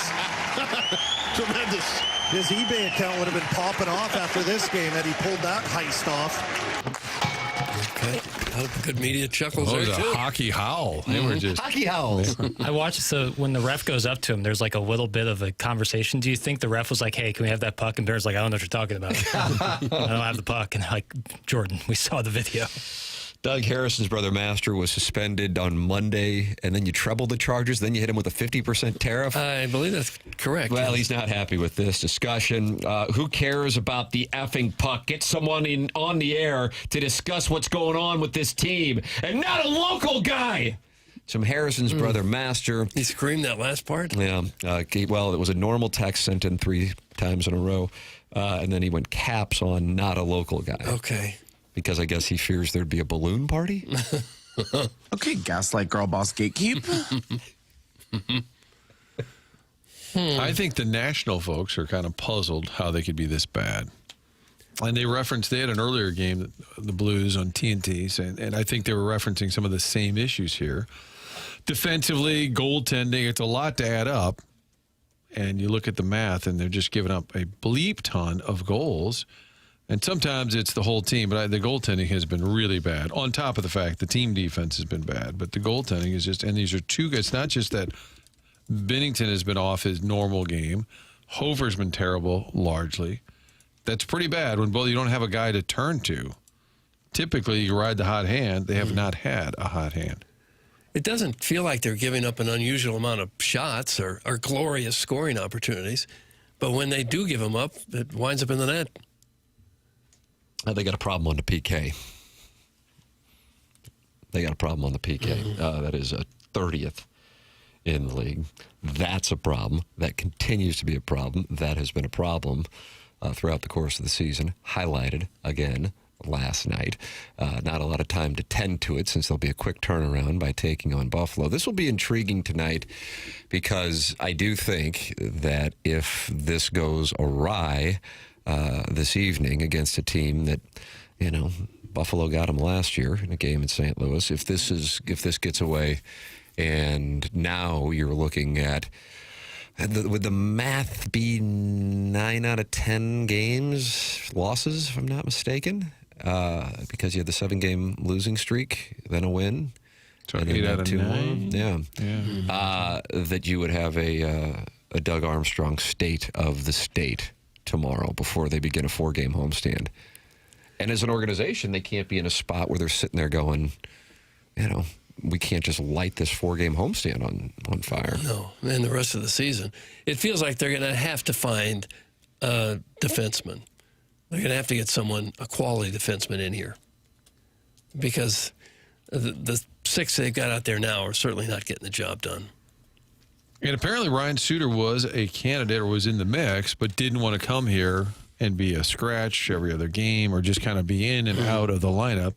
Tremendous. His eBay account would have been popping off after this game had he pulled that heist off. Okay. Good media chuckles there, too. It was a hockey howl. They were just hockey howls. I watched, so when the ref goes up to him, there's like a little bit of a conversation. Do you think the ref was like, hey, can we have that puck? And Bear's like, I don't know what you're talking about. I don't have the puck. And like, Jordan, we saw the video. Doug Harrison's brother Master was suspended on Monday, and then you trebled the charges. Then you hit him with a 50% tariff. I believe that's correct. Well, he's not happy with this discussion. Who cares about the effing puck? Get someone on the air to discuss what's going on with this team, and not a local guy. Some Harrison's brother Master. He screamed that last part? Yeah. Well, it was a normal text sent in 3 times in a row, and then he went caps on not a local guy. Okay. Because I guess he fears there'd be a balloon party? Okay, gaslight girl boss gatekeep. I think the national folks are kind of puzzled how they could be this bad. And they had an earlier game, the Blues on TNT, and I think they were referencing some of the same issues here. Defensively, goaltending, it's a lot to add up. And you look at the math, and they're just giving up a bleep ton of goals. And sometimes it's the whole team, but the goaltending has been really bad. On top of the fact the team defense has been bad, but the goaltending is just, and these are two guys. It's not just that Binnington has been off his normal game. Hover's been terrible, largely. That's pretty bad when you don't have a guy to turn to. Typically, you ride the hot hand. They have not had a hot hand. it doesn't feel like they're giving up an unusual amount of shots or glorious scoring opportunities. But when they do give them up, it winds up in the net. They got a problem on the PK. They got a problem on the PK. That is a 30th in the league. That's a problem. That continues to be a problem. That has been a problem throughout the course of the season. Highlighted again last night. Not a lot of time to tend to it since there'll be a quick turnaround by taking on Buffalo. This will be intriguing tonight because I do think that if this goes awry this evening against a team that, Buffalo got them last year in a game in St. Louis. If this gets away, and now you're looking at, would the math be 9 out of 10 games losses, if I'm not mistaken? Because you had the 7-game losing streak, then a win. So 8 out of 9? Yeah. That you would have a Doug Armstrong state of the state tomorrow before they begin a 4-game homestand. And as an organization, they can't be in a spot where they're sitting there going, we can't just light this 4-game homestand on fire. No, and the rest of the season. It feels like they're going to have to find a defenseman. They're going to have to get a quality defenseman in here. Because the 6 they've got out there now are certainly not getting the job done. And apparently Ryan Suter was a candidate or was in the mix, but didn't want to come here and be a scratch every other game or just kind of be in and out of the lineup.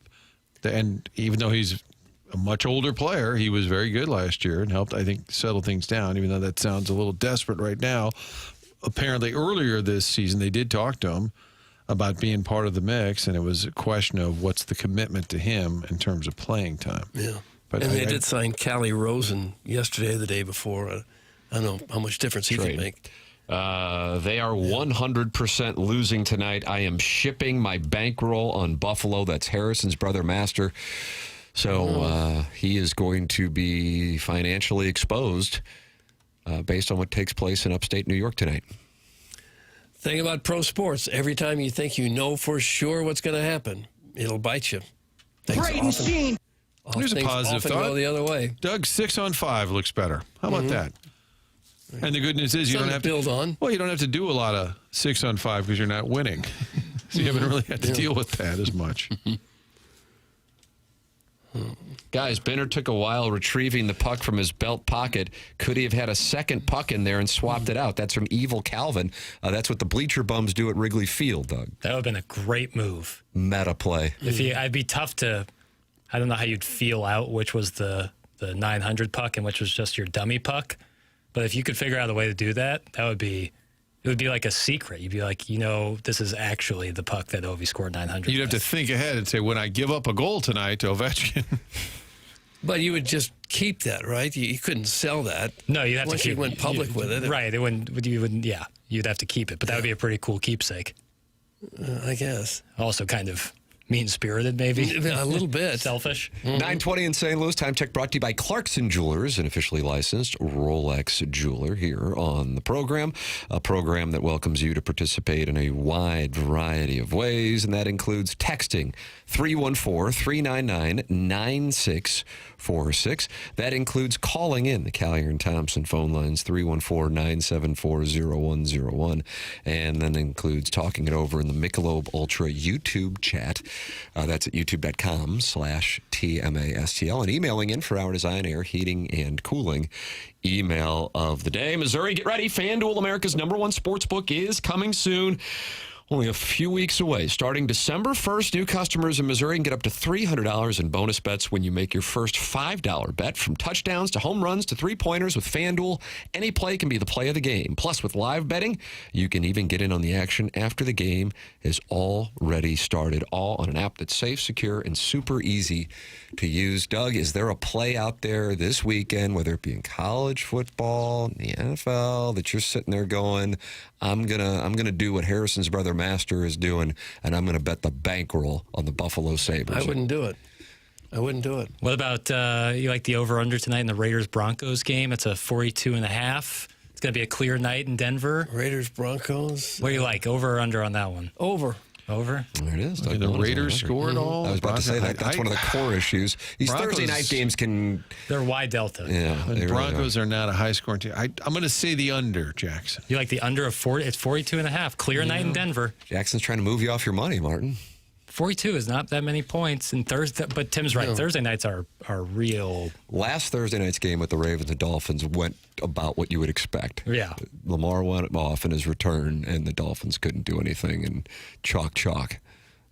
And even though he's a much older player, he was very good last year and helped, I think, settle things down, even though that sounds a little desperate right now. Apparently earlier this season, they did talk to him about being part of the mix, and it was a question of what's the commitment to him in terms of playing time. Yeah. But they did sign Callie Rosen yesterday or the day before. I don't know how much difference he can make. They are 100% losing tonight. I am shipping my bankroll on Buffalo. That's Harrison's brother, Master. So he is going to be financially exposed based on what takes place in upstate New York tonight. Thing about pro sports, every time you think you know for sure what's going to happen, it'll bite you. Great machine. Here's a positive thought. Go the other way. Doug, 6 on 5 looks better. How about that? And the good news is you don't have to build on. Well, you don't have to do a lot of 6 on 5 because you're not winning. So you haven't really had to deal with that as much. Guys, Benner took a while retrieving the puck from his belt pocket. Could he have had a second puck in there and swapped it out? That's from Evil Calvin. That's what the bleacher bums do at Wrigley Field, Doug. That would have been a great move. Meta play. I'd be tough to, I don't know how you'd feel out which was the 900 puck and which was just your dummy puck. But if you could figure out a way to do that, it would be like a secret. You'd be like, this is actually the puck that Ovi scored 900. You'd have to think ahead and say, when I give up a goal tonight to Ovechkin. But you would just keep that, right? You couldn't sell that. No, you'd have Once to keep you went public with it. Right. You'd have to keep it. But that would be a pretty cool keepsake. I guess. Also kind of mean-spirited, maybe. A little bit. Selfish. 9:20 in St. Louis. Time check brought to you by Clarkson Jewelers, an officially licensed Rolex jeweler here on the program. A program that welcomes you to participate in a wide variety of ways, and that includes texting 314-399-9646. That includes calling in the Callier and Thompson phone lines, 314-974-0101. And then includes talking it over in the Michelob Ultra YouTube chat. That's at youtube.com/TMASTL. And emailing in for our design, air, heating, and cooling email of the day. Missouri, get ready. FanDuel, America's #1 sportsbook, is coming soon. Only a few weeks away. Starting December 1st, new customers in Missouri can get up to $300 in bonus bets when you make your first $5 bet. From touchdowns to home runs to three-pointers with FanDuel, any play can be the play of the game. Plus, with live betting, you can even get in on the action after the game has already started. All on an app that's safe, secure, and super easy to use. Doug, is there a play out there this weekend, whether it be in college football, in the NFL, that you're sitting there going, I'm gonna do what Harrison's brother Master is doing, and I'm going to bet the bankroll on the Buffalo Sabres? I wouldn't do it. What about you like the over-under tonight in the Raiders-Broncos game? It's a 42.5. It's going to be a clear night in Denver. Raiders-Broncos. What do you like, over or under on that one? Over. Over. There it is. The Raiders scored all. I was about to say that's one of the core issues. These Thursday night games they're wide delta. Yeah, the Broncos are not a high scoring team. I'm going to say the under, Jackson. You like the under of 40? It's 42.5. Clear night in Denver. Jackson's trying to move you off your money, Martin. 42 is not that many points in Thursday, but Tim's right. No. Thursday nights are real. Last Thursday night's game with the Ravens and Dolphins went about what you would expect. Yeah. Lamar went off in his return, and the Dolphins couldn't do anything, and chalk.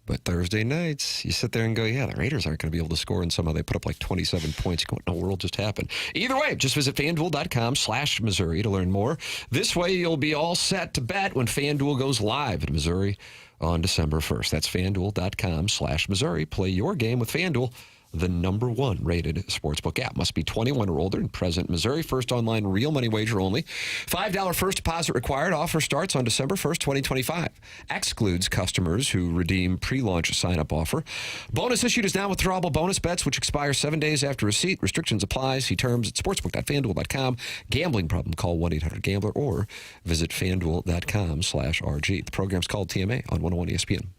But Thursday nights, you sit there and go, yeah, the Raiders aren't going to be able to score, and somehow they put up like 27 points. What in the world just happened? Either way, just visit FanDuel.com/Missouri to learn more. This way, you'll be all set to bet when FanDuel goes live in Missouri on December 1st. That's FanDuel.com/Missouri. Play your game with FanDuel, the #1 rated sportsbook app. Must be 21 or older and present in Missouri. First online real money wager only. $5 first deposit required. Offer starts on December 1st, 2025. Excludes customers who redeem pre-launch sign-up offer. Bonus issued is non-withdrawable bonus bets, which expire 7 days after receipt. Restrictions apply. See terms at sportsbook.fanduel.com. Gambling problem? Call 1-800-GAMBLER or visit fanduel.com/RG. The program's called TMA on 101 ESPN.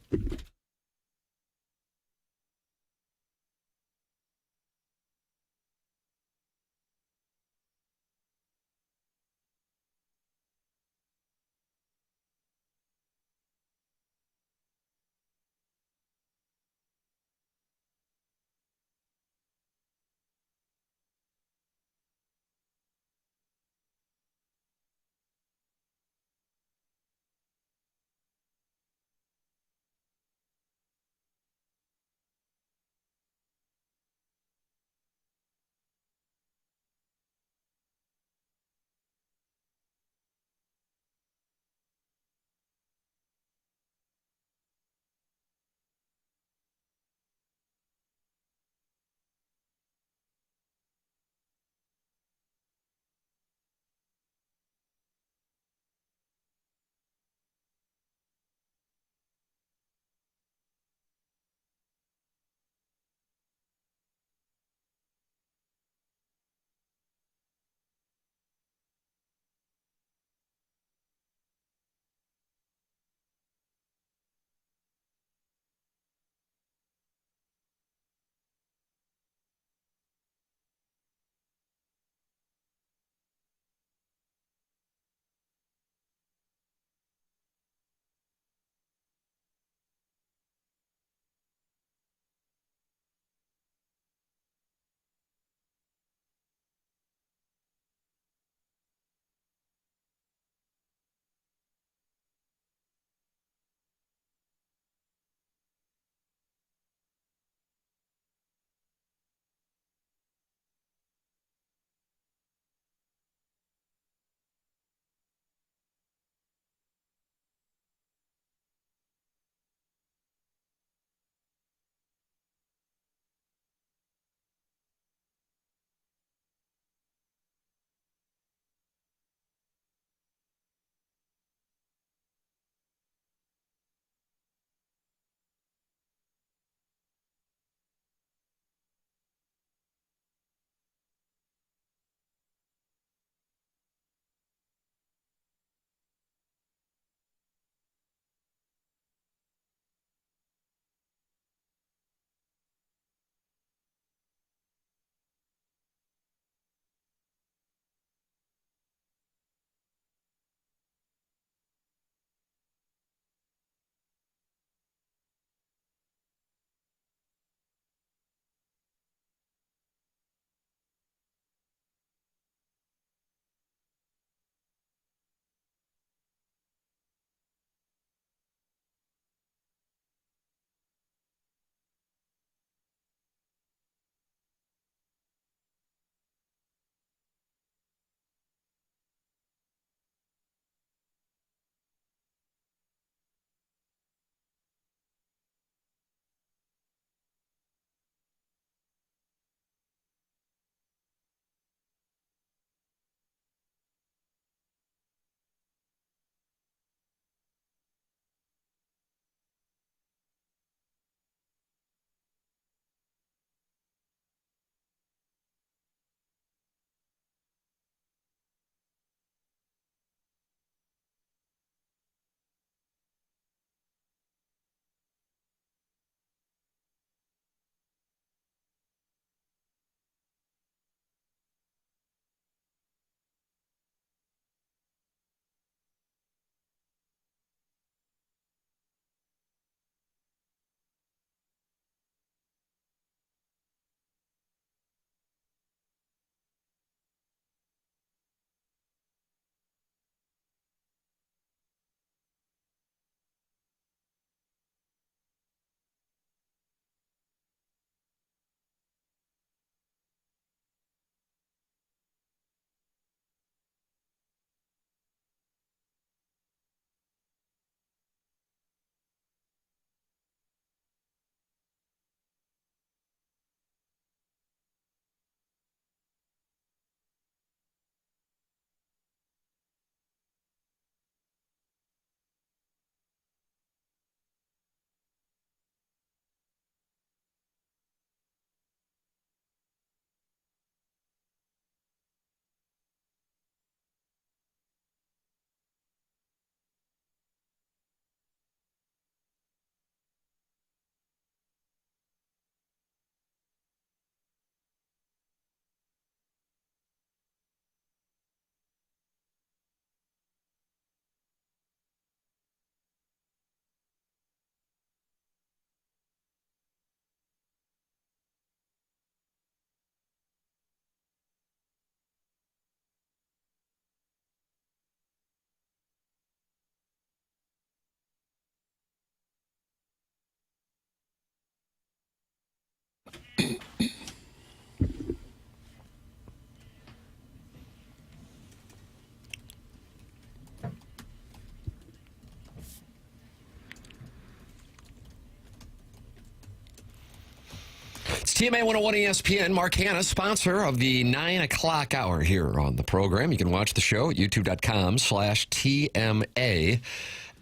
TMA 101 ESPN, Mark Hanna, sponsor of the 9 o'clock hour here on the program. You can watch the show at youtube.com/TMA.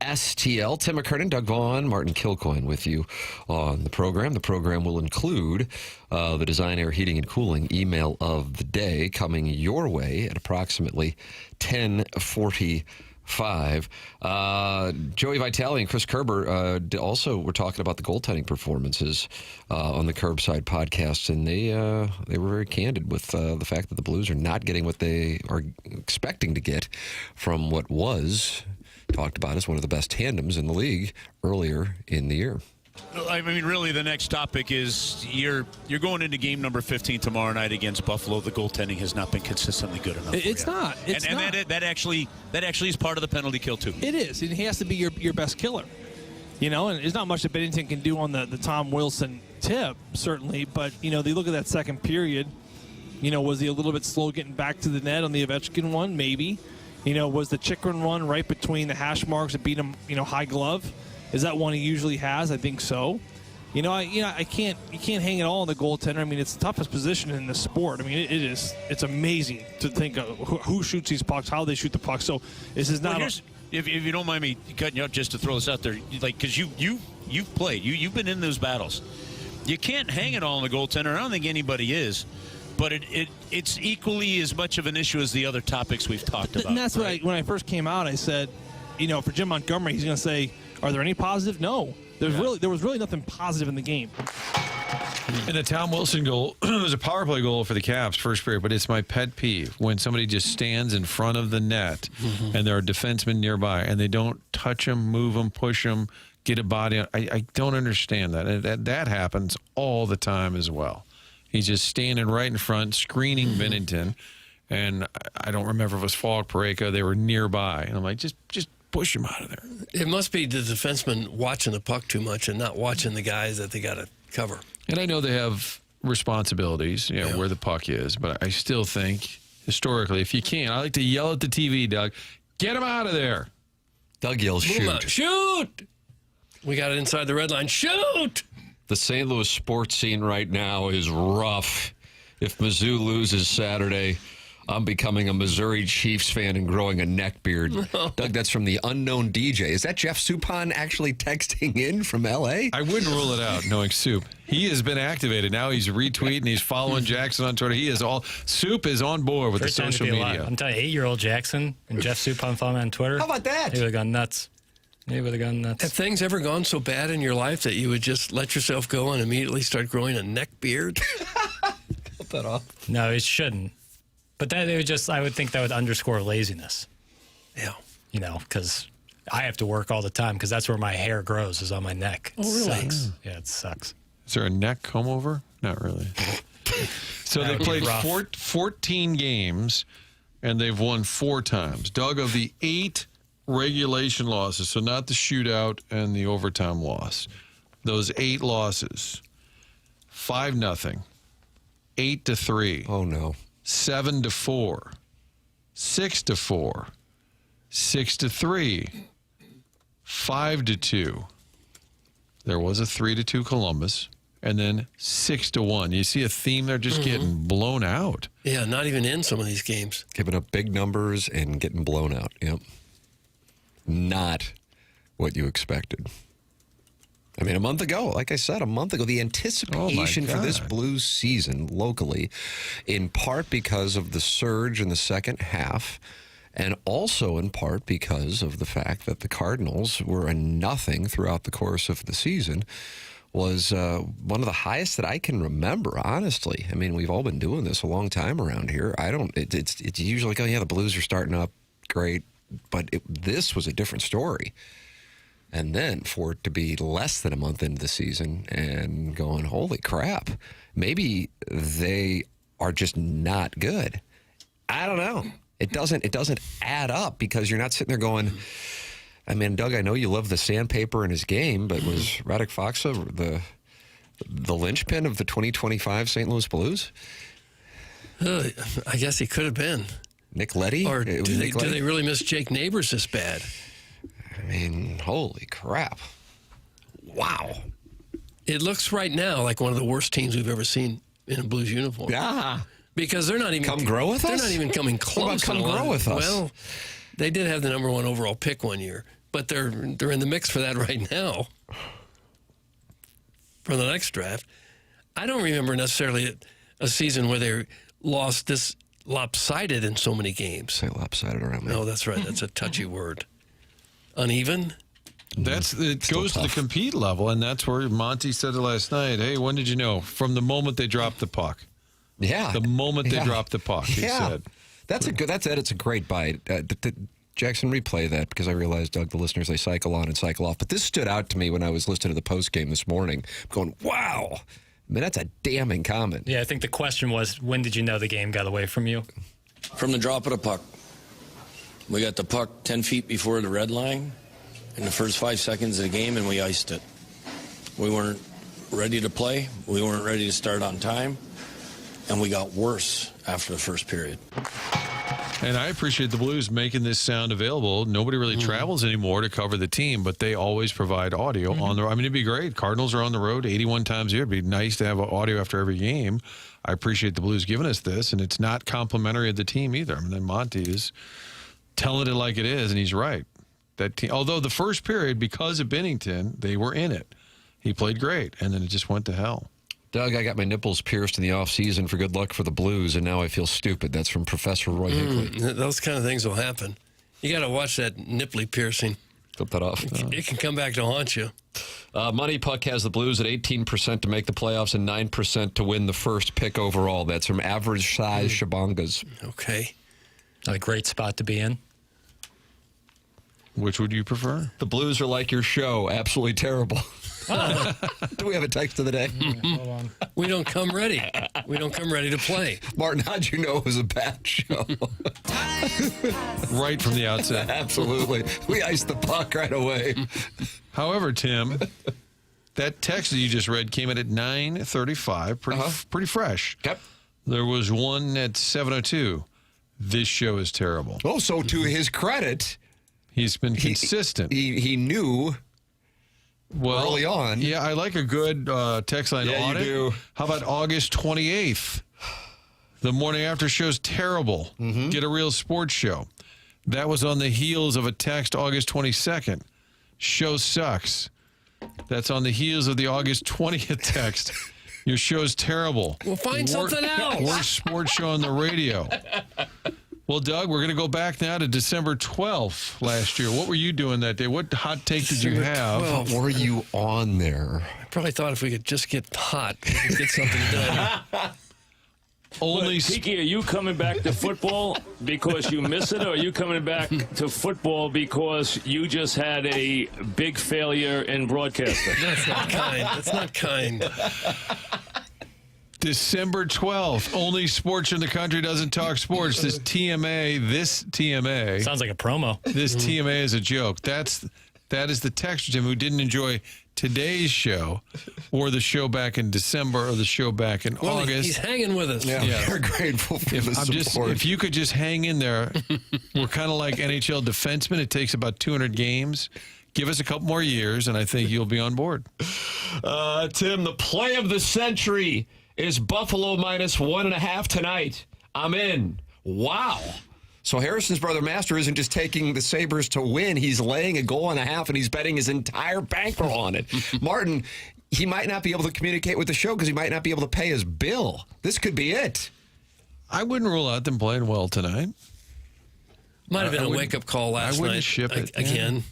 STL. Tim McKernan, Doug Vaughn, Martin Kilcoyne with you on the program. The program will include the Design Air Heating and Cooling email of the day coming your way at approximately 10:45. Joey Vitale and Chris Kerber also were talking about the goaltending performances on the Curbside podcast, and they were very candid with the fact that the Blues are not getting what they are expecting to get from what was talked about as one of the best tandems in the league earlier in the year. I mean, really, the next topic is you're going into game number 15 tomorrow night against Buffalo. The goaltending has not been consistently good enough. It's not. It's not. That actually is part of the penalty kill too. It is, and he has to be your best killer. You know, and there's not much that Binnington can do on the Tom Wilson tip, certainly. But you know, they look at that second period. You know, was he a little bit slow getting back to the net on the Ovechkin one? Maybe. You know, was the Chikrin run right between the hash marks that beat him, you know, high glove? Is that one he usually has? I think so. You can't hang it all on the goaltender. I mean, it's the toughest position in the sport. I mean, it's amazing to think of who shoots these pucks, how they shoot the pucks. So this is not. If you don't mind me cutting you up, just to throw this out there, like, because you've played, you've been in those battles. You can't hang it all on the goaltender. I don't think anybody is. But it's equally as much of an issue as the other topics we've talked about. And that's right? When I first came out, I said, you know, for Jim Montgomery, he's going to say, are there any positive? No. There was really nothing positive in the game. And the Tom Wilson goal was a power play goal for the Caps first period, but it's my pet peeve when somebody just stands in front of the net and there are defensemen nearby and they don't touch them, move them, push them, get a body on. I don't understand that. And that happens all the time as well. He's just standing right in front, screening Binnington, and I don't remember if it was Falk, Pareka. They were nearby, and I'm like, just push him out of there. It must be the defenseman watching the puck too much and not watching the guys that they got to cover. And I know they have responsibilities, where the puck is, but I still think, historically, if you can, I like to yell at the TV, Doug, get him out of there. Doug yells, shoot. Shoot! We got it inside the red line. Shoot! The St. Louis sports scene right now is rough. If Mizzou loses Saturday, I'm becoming a Missouri Chiefs fan and growing a neck beard. No. Doug, that's from the unknown DJ. Is that Jeff Suppan actually texting in from L.A.? I wouldn't rule it out, knowing Soup. He has been activated. Now he's retweeting. He's following Jackson on Twitter. Soup is on board with the social media. I'm telling you, 8-year-old Jackson and Jeff Suppan following on Twitter. How about that? He would have gone nuts. Have things ever gone so bad in your life that you would just let yourself go and immediately start growing a neck beard? Cut that off. No, it shouldn't. But I would think that would underscore laziness. Yeah. You know, because I have to work all the time because that's where my hair grows, is on my neck. Oh, really? Sucks. Yeah, it sucks. Is there a neck comb over? Not really. So they played 14 games, and they've won 4 times. Doug, of the 8 regulation losses, so not the shootout and the overtime loss, those 8 losses, 5-0, 8-3. Oh no. 7-4, 6-4, 6-3, 5-2. There was a 3-2 Columbus, and then 6-1. You see a theme there, just getting blown out. Yeah, not even in some of these games. Giving up big numbers and getting blown out. Yep. Not what you expected. I mean, a month ago, like I said, the anticipation for this Blues season locally, in part because of the surge in the second half, and also in part because of the fact that the Cardinals were a nothing throughout the course of the season, was one of the highest that I can remember, honestly. I mean, we've all been doing this a long time around here. It's usually like, oh, yeah, the Blues are starting up, great. But this was a different story. And then for it to be less than a month into the season and going, holy crap, maybe they are just not good. I don't know. It doesn't add up because you're not sitting there going, I mean, Doug, I know you love the sandpaper in his game, but was Radek Faksa the linchpin of the 2025 St. Louis Blues? I guess he could have been. Nick Leddy? Or do they really miss Jake Neighbors this bad? I mean, holy crap. Wow. it looks right now like one of the worst teams we've ever seen in a Blues uniform. Yeah. Because they're not even Come grow with us? They're not even coming close. Come grow with us? Well, they did have the number 1 overall pick one year, but they're in the mix for that right now. For the next draft, I don't remember necessarily a season where they lost this lopsided in so many games. Say lopsided around me. No, that's right. That's a touchy word. Uneven. It goes to the compete level, and that's where Monty said it last night. Hey, when did you know? From the moment they dropped the puck. Yeah. The moment they dropped the puck, he said. That's a great bite. Jackson, replay that, because I realized, Doug, the listeners, they cycle on and cycle off. But this stood out to me when I was listening to the postgame this morning. I'm going, wow. I mean, that's a damning comment. Yeah, I think the question was, when did you know the game got away from you? From the drop of the puck. We got the puck 10 feet before the red line in the first 5 seconds of the game, and we iced it. We weren't ready to play. We weren't ready to start on time. And we got worse after the first period. And I appreciate the Blues making this sound available. Nobody really travels anymore to cover the team, but they always provide audio on the road. I mean, it'd be great. Cardinals are on the road 81 times a year. It'd be nice to have audio after every game. I appreciate the Blues giving us this, and it's not complimentary of the team either. I mean, then Monty is telling it like it is, and he's right. That team, although the first period, because of Binnington, they were in it. He played great, and then it just went to hell. Doug, I got my nipples pierced in the offseason for good luck for the Blues, and now I feel stupid. That's from Professor Roy Higley. Those kind of things will happen. You got to watch that nipply piercing. Flip that off. It can come back to haunt you. Money Puck has the Blues at 18% to make the playoffs and 9% to win the first pick overall. That's from Average Size Shabangas. Okay. A great spot to be in. Which would you prefer? The Blues are like your show. Absolutely terrible. Do we have a text of the day? Hold on. We don't come ready. We don't come ready to play. Martin, how'd you know it was a bad show? Right from the outset. Absolutely. We iced the puck right away. However, Tim, that text that you just read came in at 9:35, pretty fresh. Yep. There was one at 7:02. This show is terrible. Oh, so to his credit, he's been consistent. He knew early on. Yeah, I like a good text line audit. You do. How about August 28th? The morning after show's terrible. Get a real sports show. That was on the heels of a text August 22nd. Show sucks. That's on the heels of the August 20th text. Your show's terrible. Well, find something else. Worst sports show on the radio. Well, Doug, we're going to go back now to December 12th last year. What were you doing that day? What hot take did you have? What were you on there? I probably thought if we could just get hot, we could get something done. Only Tiki, are you coming back to football because you miss it, or are you coming back to football because you just had a big failure in broadcasting? That's not kind. That's not kind. December 12th. Only sports in the country doesn't talk sports. This TMA. Sounds like a promo. This TMA is a joke. That is the texter, Tim, who didn't enjoy today's show or the show back in December or the show back in August. He's hanging with us. Yeah. We're grateful for the support. If you could just hang in there, we're kind of like NHL defensemen. It takes about 200 games. Give us a couple more years, and I think you'll be on board. Tim, the play of the century is Buffalo minus 1.5 tonight. I'm in. Wow. So Harrison's brother Master isn't just taking the Sabres to win. He's laying 1.5 goals, and he's betting his entire bankroll on it. Martin, he might not be able to communicate with the show because he might not be able to pay his bill. This could be it. I wouldn't rule out them playing well tonight. Might have been a wake-up call last night. I wouldn't ship it. Again,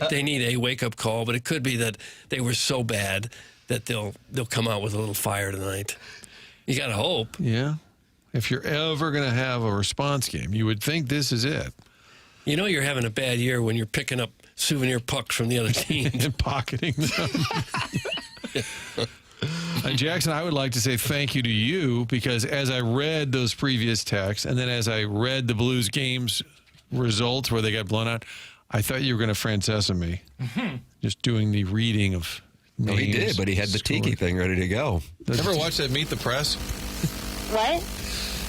they need a wake-up call, but it could be that they were so bad that they'll come out with a little fire tonight. You got to hope. Yeah. If you're ever going to have a response game, you would think this is it. You know you're having a bad year when you're picking up souvenir pucks from the other team. And pocketing them. And Jackson, I would like to say thank you to you, because as I read those previous texts and then as I read the Blues games results where they got blown out, I thought you were going to Francesa me. Just doing the reading of names. No, he did, but he had the tiki thing ready to go. Ever watch that Meet the Press? What?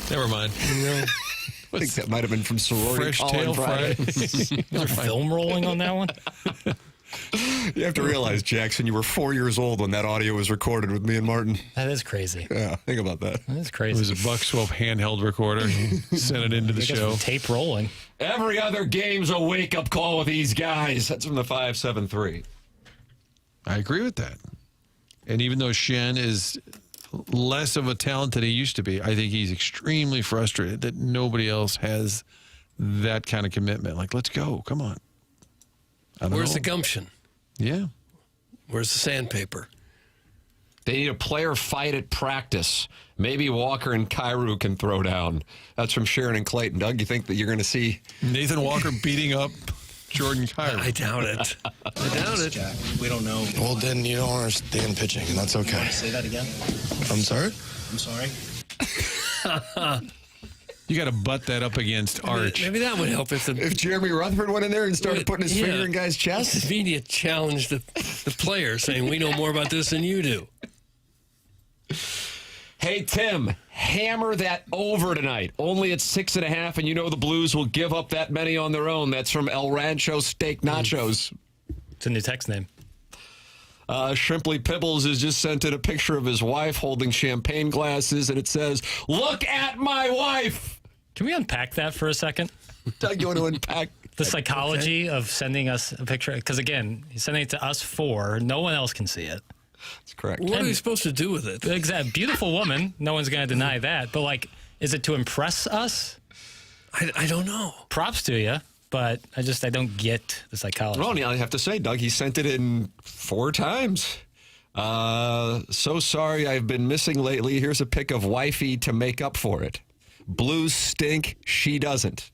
Never mind. I think that might have been from Sorority Fresh Call Tail Friday. Is there film rolling on that one? You have to realize, Jackson, you were 4 years old when that audio was recorded with me and Martin. That is crazy. Yeah, think about that. That is crazy. It was a Buck Swope handheld recorder. He sent it into the show. Tape rolling. Every other game's a wake-up call with these guys. That's from the 573. I agree with that. And even though Shen is less of a talent than he used to be, I think he's extremely frustrated that nobody else has that kind of commitment. Like, let's go. Come on. Where's the gumption? Yeah. Where's the sandpaper? They need a player fight at practice. Maybe Walker and Kyrou can throw down. That's from Sharon and Clayton. Doug, you think that you're going to see Nathan Walker beating up Jordan Kyrou? I doubt it. I doubt it. Jack, we don't know. Well, then you don't understand pitching, and that's okay. Say that again? I'm sorry? I'm sorry? You got to butt that up against Arch. Maybe that would help if Jeremy Rutherford went in there and started putting his finger in guys' chests. If media challenged the player, saying, we know more about this than you do. Hey, Tim, hammer that over tonight. Only at 6.5, and you know the Blues will give up that many on their own. That's from El Rancho Steak Nachos. It's a new text name. Shrimply Pibbles has just sent in a picture of his wife holding champagne glasses, and it says, "Look at my wife." Can we unpack that for a second? Doug, you want to unpack the psychology of sending us a picture? Because, again, he's sending it to us four. No one else can see it. That's correct. What are we supposed to do with it? Exactly. Beautiful woman. No one's going to deny that. But, like, is it to impress us? I don't know. Props to you, but I don't get the psychology. Well, I have to say, Doug, he sent it in 4 times. So sorry I've been missing lately. Here's a pic of wifey to make up for it. Blues stink. She doesn't.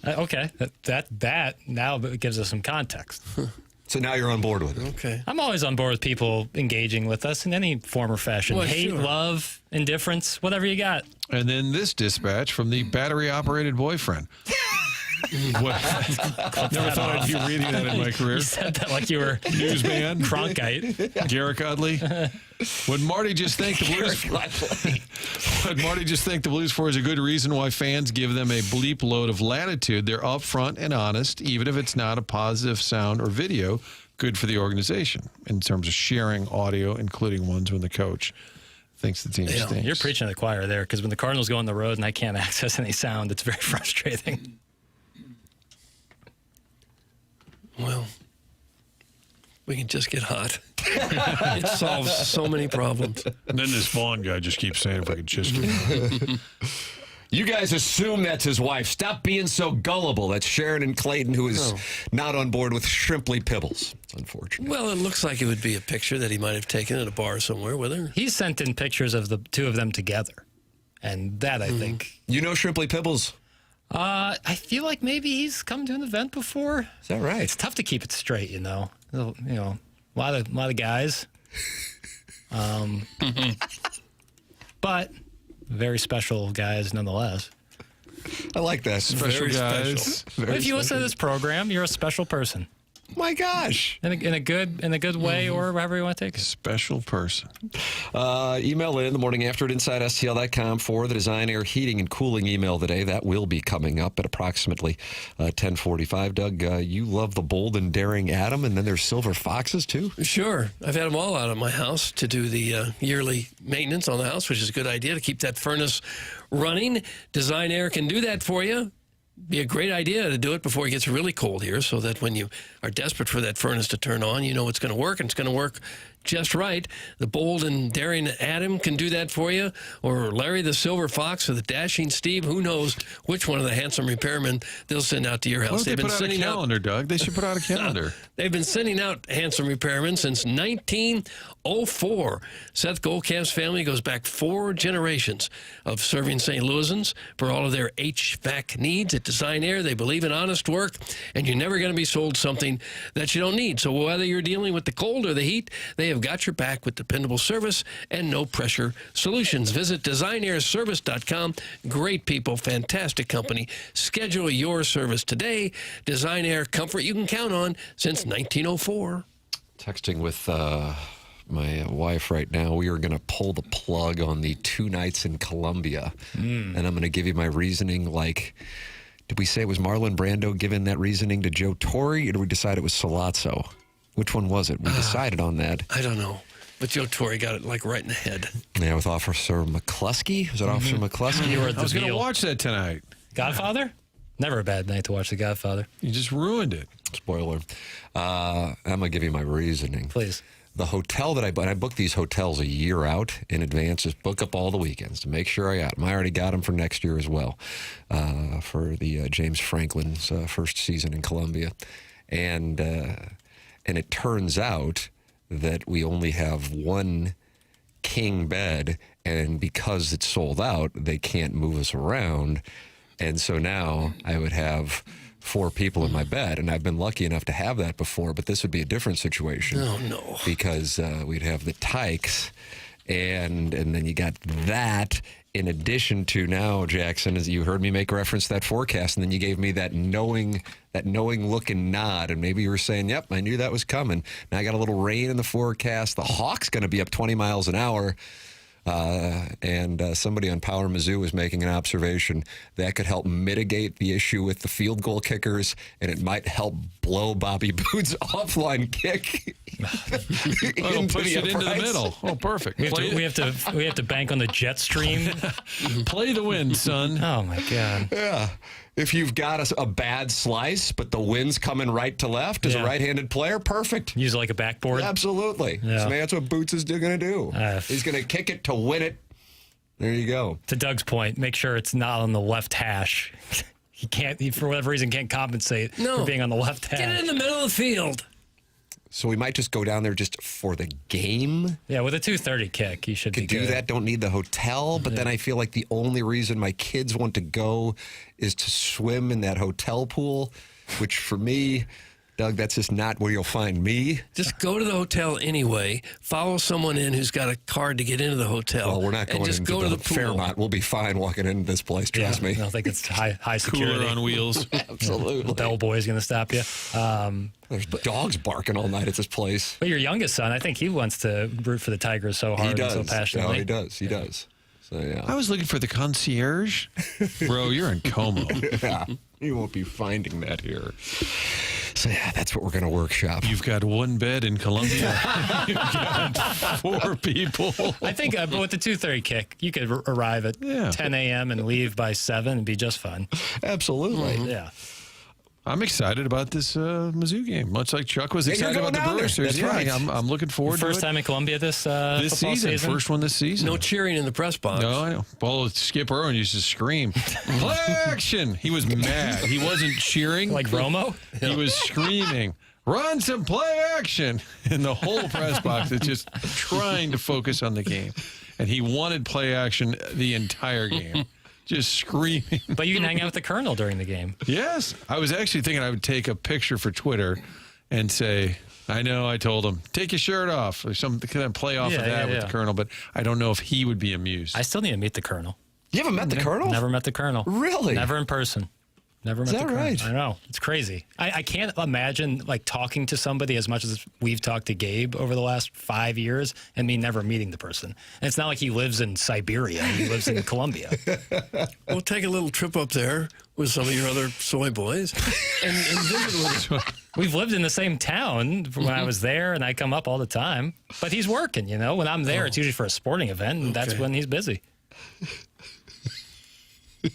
Okay. That now gives us some context. So now you're on board with it. Okay. I'm always on board with people engaging with us in any form or fashion. Well, Hate, sure. love, indifference, whatever you got. And then this dispatch from the battery-operated boyfriend. What? Never thought I'd be reading that in my career. You said that like you were newsman. Cronkite. Garrick Uddley. Would Marty just thank the Blues? Would Marty just thank the Blues for is a good reason why fans give them a bleep load of latitude. They're upfront and honest, even if it's not a positive sound or video. Good for the organization in terms of sharing audio, including ones when the coach thinks the team stinks. You're preaching to the choir there, because when the Cardinals go on the road and I can't access any sound, it's very frustrating. Well, we can just get hot. It solves so many problems. And then this Vaughn guy just keeps saying if I could just get hot. You guys assume that's his wife. Stop being so gullible. That's Sharon and Clayton, who is not on board with Shrimply Pibbles. It's unfortunate. Well, it looks like it would be a picture that he might have taken at a bar somewhere with her. He sent in pictures of the two of them together. And that, I think. You know Shrimply Pibbles? I feel like maybe he's come to an event before. Is that right? It's tough to keep it straight, you know. A lot of guys. But very special guys nonetheless. I like that. Special guys. Special. If you listen to this program, you're a special person. My gosh. In a good way, or however you want to take it. Special person. Email in the morning after at InsideSTL.com for the Design Air Heating and Cooling email today. That will be coming up at approximately 10:45. Doug, you love the bold and daring Adam, and then there's Silver Foxes, too? Sure. I've had them all out of my house to do the yearly maintenance on the house, which is a good idea to keep that furnace running. Design Air can do that for you. Be a great idea to do it before it gets really cold here, so that when you are desperate for that furnace to turn on, you know it's going to work, and it's going to work just right. The bold and daring Adam can do that for you, or Larry the Silver Fox, or the dashing Steve. Who knows which one of the handsome repairmen they'll send out to your house. Why don't they put out a calendar, Doug? They should put out a calendar. They've been sending out handsome repairmen since 1904. Seth Goldcamp's family goes back 4 generations of serving St. Louisans for all of their HVAC needs. At Design Air, they believe in honest work, and you're never going to be sold something that you don't need. So whether you're dealing with the cold or the heat, they have got your back with dependable service and no-pressure solutions. Visit DesignAirService.com. Great people, fantastic company. Schedule your service today. Design Air, comfort you can count on since 1904. Texting with my wife right now. We are going to pull the plug on the 2 nights in Colombia. And I'm going to give you my reasoning. Like, did we say it was Marlon Brando giving that reasoning to Joe Torre, or did we decide it was Sollozzo? Which one was it? We decided on that. I don't know. But Joe Torre got it like right in the head. Yeah, with Officer McCluskey. Was it Officer McCluskey? I was going to watch that tonight. Godfather? Never a bad night to watch The Godfather. You just ruined it. Spoiler. I'm going to give you my reasoning. Please. The hotel that I booked these hotels a year out in advance. Just book up all the weekends to make sure I got them. I already got them for next year as well, for the James Franklin's first season in Columbia. And it turns out that we only have one king bed, and because it's sold out, they can't move us around. And so now I would have 4 people in my bed, and I've been lucky enough to have that before, but this would be a different situation. Oh, no. Because we'd have the Tykes, and then you got that in addition to now, Jackson, as you heard me make reference to that forecast, and then you gave me that knowing look and nod, and maybe you were saying, yep, I knew that was coming. Now I got a little rain in the forecast. The Hawks going to be up 20 miles an hour. And somebody on Power Mizzou was making an observation that could help mitigate the issue with the field goal kickers, and it might help blow Bobby Boone's offline kick push it into the middle. Oh, perfect. We have to bank on the jet stream. Play the wind, son. Oh my God. Yeah. If you've got a bad slice, but the wind's coming right to left as a right-handed player, perfect. Use it like a backboard? Absolutely. Yeah. So that's what Boots is going to do. He's going to kick it to win it. There you go. To Doug's point, make sure it's not on the left hash. He for whatever reason, can't compensate for being on the left hash. Get it in the middle of the field. So we might just go down there just for the game. Yeah, with a 2:30 kick, you should could do that. Don't need the hotel. But then I feel like the only reason my kids want to go is to swim in that hotel pool, which for me, Doug, that's just not where you'll find me. Just go to the hotel anyway. Follow someone in who's got a card to get into the hotel. Well, we're not going just into go to the pool. Fairmont. We'll be fine walking into this place. Trust me. I don't think it's high security. Cooler on wheels. Absolutely. The bellboy's going to stop you. There's dogs barking all night at this place. But your youngest son, I think he wants to root for the Tigers so hard and so passionately. No, he does. He does. So, yeah. I was looking for the concierge. Bro, you're in Como. Yeah. You won't be finding that here. So, yeah, that's what we're going to workshop. You've got one bed in Columbia. You've got 4 people. I think with the 2:30 kick, you could arrive at 10 a.m. and leave by 7 and be just fine. Absolutely. Yeah. I'm excited about this Mizzou game, much like Chuck was excited about the Brewers. That's right. I'm looking forward to it. First time in Columbia this season. First one this season. No cheering in the press box. No, I know. Well, Skip Irwin used to scream, play action. He was mad. He wasn't cheering. Like Romo? He was screaming, run some play action. And the whole press box is just trying to focus on the game. And he wanted play action the entire game. Just screaming. But you can hang out with the Colonel during the game. Yes. I was actually thinking I would take a picture for Twitter and say, I know, I told him, take your shirt off, or some kind of play off of that with the Colonel, but I don't know if he would be amused. I still need to meet the Colonel. You haven't met the Colonel? Never met the Colonel. Really? Never in person. Never met the Colonel. Is that right? I know. It's crazy. I can't imagine like talking to somebody as much as we've talked to Gabe over the last 5 years and me never meeting the person. And it's not like he lives in Siberia. He lives in Colombia. We'll take a little trip up there with some of your other soy boys and visit with them. We've lived in the same town when I was there, and I come up all the time. But he's working, you know. When I'm there, it's usually for a sporting event, and that's when he's busy.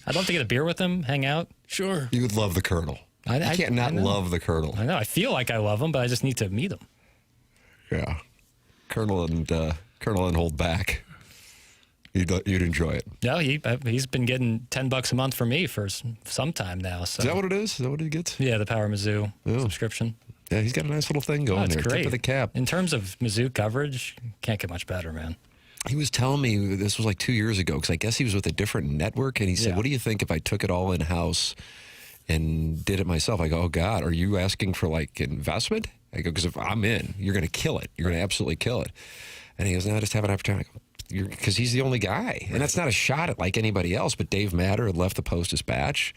I'd love to get a beer with him, hang out. Sure. You would love the Colonel. I can't not love the Colonel. I know. I feel like I love him, but I just need to meet him. Yeah. Colonel and hold back. You'd enjoy it. No, he's been getting $10 a month from me for some time now. So. Is that what it is? Is that what he gets? Yeah, the Power Mizzou subscription. Yeah, he's got a nice little thing going there. Great. Tip of the cap. In terms of Mizzou coverage, can't get much better, man. He was telling me, this was like 2 years ago, because I guess he was with a different network, and he said, what do you think if I took it all in-house and did it myself? I go, oh, God, are you asking for, like, investment? I go, because if I'm in, you're going to kill it. You're going to absolutely kill it. And he goes, no, I just have an opportunity. I go, because he's the only guy. And that's not a shot at, like, anybody else, but Dave Matter had left the Post-Dispatch.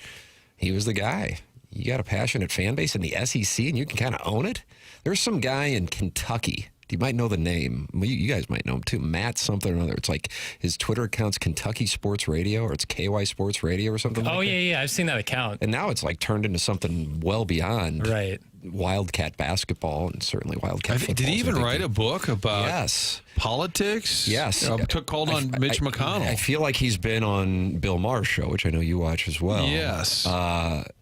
He was the guy. You got a passionate fan base in the SEC, and you can kind of own it. There's some guy in Kentucky. You might know the name. Well, you guys might know him too. Matt something or another. It's like his Twitter account's Kentucky Sports Radio, or it's KY Sports Radio or something. Oh, like that. yeah. I've seen that account. And now it's like turned into something well beyond Wildcat basketball and certainly Wildcat football. Did he even write a book about politics? Yes. Called on Mitch McConnell. I feel like he's been on Bill Maher's show, which I know you watch as well. Yes.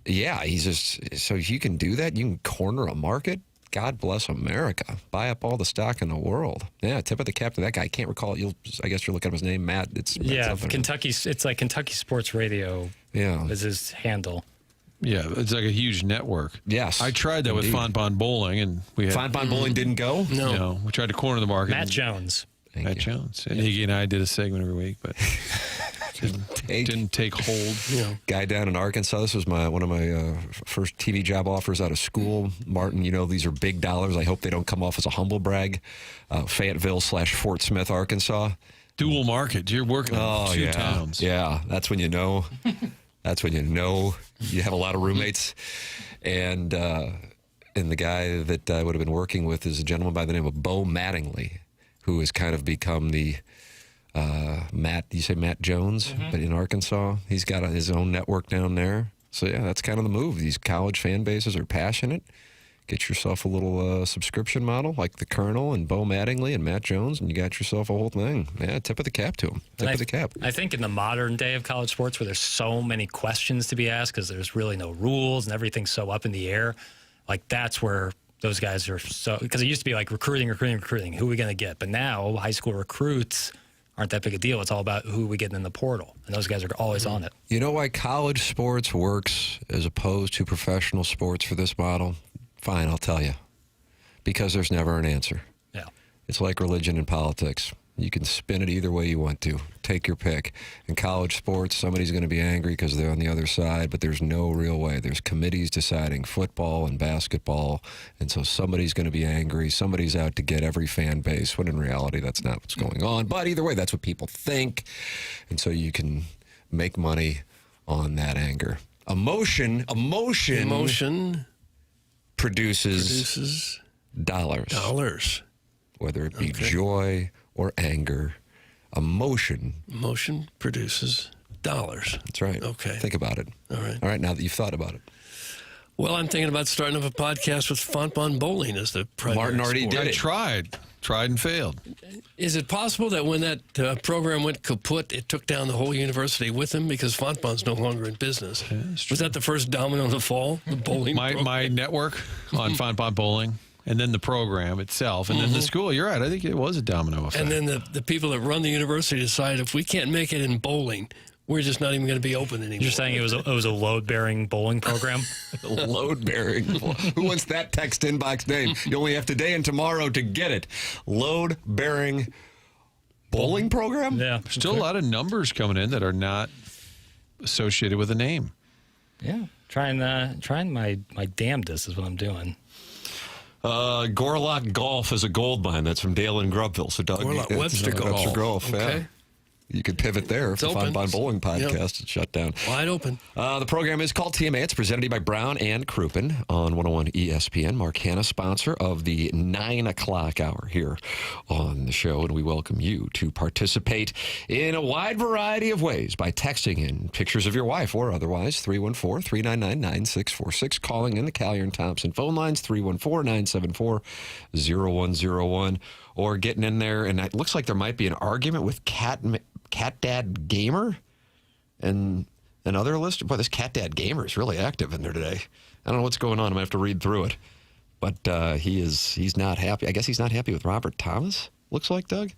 He's just, so if you can do that, you can corner a market. God bless America. Buy up all the stock in the world. Yeah, tip of the cap to that guy. I can't recall it. I guess you're looking up his name, Matt. It's Kentucky. It's like Kentucky Sports Radio. Yeah, is his handle. Yeah, it's like a huge network. Yes, I tried that with Fonbon Bowling, and we had Fonbon Bowling didn't go. No, we tried to corner the market. Matt Jones. Matt Jones. And Iggy and I did a segment every week, but didn't take hold. Guy down in Arkansas. This was one of my first TV job offers out of school. Martin, these are big dollars. I hope they don't come off as a humble brag. Fayetteville/Fort Smith, Arkansas. Dual market. You're working on two towns. Yeah, that's when you know. That's when you know you have a lot of roommates. And the guy that I would have been working with is a gentleman by the name of Bo Mattingly, who has kind of become the Matt Jones, but in Arkansas. He's got his own network down there. So, yeah, that's kind of the move. These college fan bases are passionate. Get yourself a little subscription model like the Colonel and Bo Mattingly and Matt Jones, and you got yourself a whole thing. Yeah, tip of the cap to him. Tip of the cap. I think in the modern day of college sports where there's so many questions to be asked because there's really no rules and everything's so up in the air, like that's where those guys are so, because it used to be like recruiting. Who are we going to get? But now high school recruits aren't that big a deal. It's all about who we get in the portal, and those guys are always on it. You know why college sports works as opposed to professional sports for this model? Fine, I'll tell you. Because there's never an answer. Yeah. It's like religion and politics. You can spin it either way you want to. Take your pick. In college sports, somebody's going to be angry because they're on the other side, but there's no real way. There's committees deciding football and basketball, and so somebody's going to be angry. Somebody's out to get every fan base, when in reality, that's not what's going on. But either way, that's what people think, and so you can make money on that anger. Emotion produces dollars. Whether it be joy or anger, emotion produces dollars. That's right. Okay. Think about it. All right, now that you've thought about it. Well, I'm thinking about starting up a podcast with Fonbon Bowling as the primary Martin already sport. did it. Tried and failed. Is it possible that when that program went kaput, it took down the whole university with him because Fonbon's no longer in business? Was that the first domino to fall? The bowling my network on Fonbon Bowling, and then the program itself, and then the school. You're right. I think it was a domino effect. And then the people that run the university decide if we can't make it in bowling, we're just not even going to be open anymore. You're saying it was a load-bearing bowling program? Load-bearing. Who wants that text inbox name? You only have today and tomorrow to get it. Load-bearing bowling program? Yeah. There's still a lot of numbers coming in that are not associated with a name. Yeah. Trying my damnedest is what I'm doing. Gorlock Golf is a gold mine. That's from Dale and Grubville. So, Doug, Gorlock Webster Golf. Okay. Yeah. You could pivot there if the Fonbon Bowling podcast is shut down. Wide open. The program is called TMA. It's presented to you by Brown and Crouppen on 101 ESPN. Mark Hanna, sponsor of the 9 o'clock hour here on the show. And we welcome you to participate in a wide variety of ways by texting in pictures of your wife or otherwise. 314-399-9646. Calling in the Callier and Thompson phone lines. 314-974-0101. Or getting in there, and it looks like there might be an argument with Cat Dad Gamer and other list. Boy, this Cat Dad Gamer is really active in there today. I don't know what's going on. I'm going to have to read through it. But he's not happy. I guess he's not happy with Robert Thomas, looks like, Doug.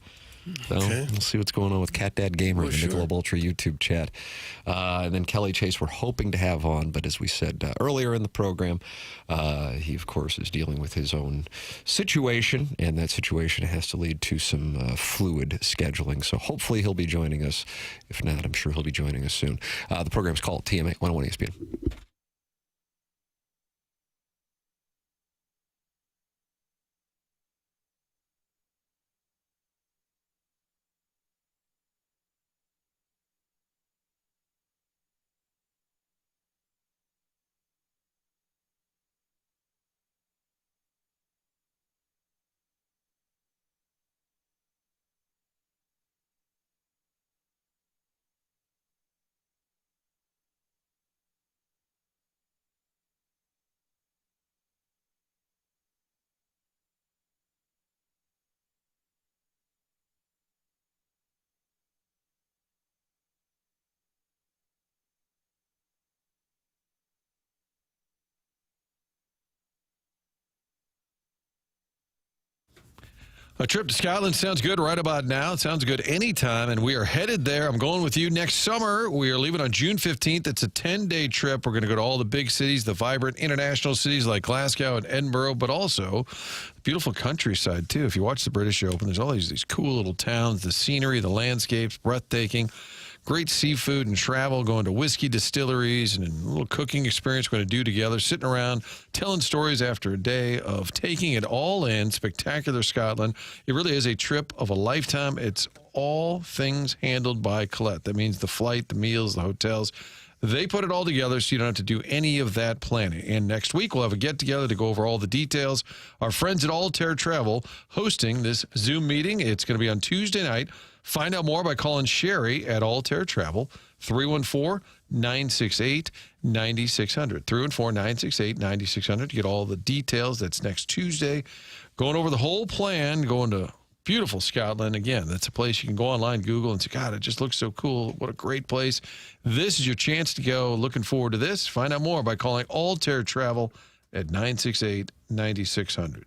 So we'll see what's going on with Cat Dad Gamer in the Michelob Ultra YouTube chat. And then Kelly Chase we're hoping to have on, but as we said earlier in the program, he, of course, is dealing with his own situation, and that situation has to lead to some fluid scheduling. So hopefully he'll be joining us. If not, I'm sure he'll be joining us soon. The program's called TMA 101 ESPN. A trip to Scotland sounds good right about now. It sounds good anytime, and we are headed there. I'm going with you next summer. We are leaving on June 15th. It's a 10-day trip. We're going to go to all the big cities, the vibrant international cities like Glasgow and Edinburgh, but also the beautiful countryside, too. If you watch the British Open, there's all these cool little towns, the scenery, the landscapes, breathtaking. Great seafood and travel, going to whiskey distilleries and a little cooking experience we're going to do together, sitting around, telling stories after a day of taking it all in. Spectacular Scotland. It really is a trip of a lifetime. It's all things handled by Colette. That means the flight, the meals, the hotels. They put it all together so you don't have to do any of that planning. And next week, we'll have a get-together to go over all the details. Our friends at Altair Travel hosting this Zoom meeting. It's going to be on Tuesday night. Find out more by calling Sherry at Altair Travel, 314-968-9600. 314-968-9600 to get all the details. That's next Tuesday. Going over the whole plan, going to beautiful Scotland. Again, that's a place you can go online, Google, and say, God, it just looks so cool. What a great place. This is your chance to go. Looking forward to this. Find out more by calling Altair Travel at 968-9600.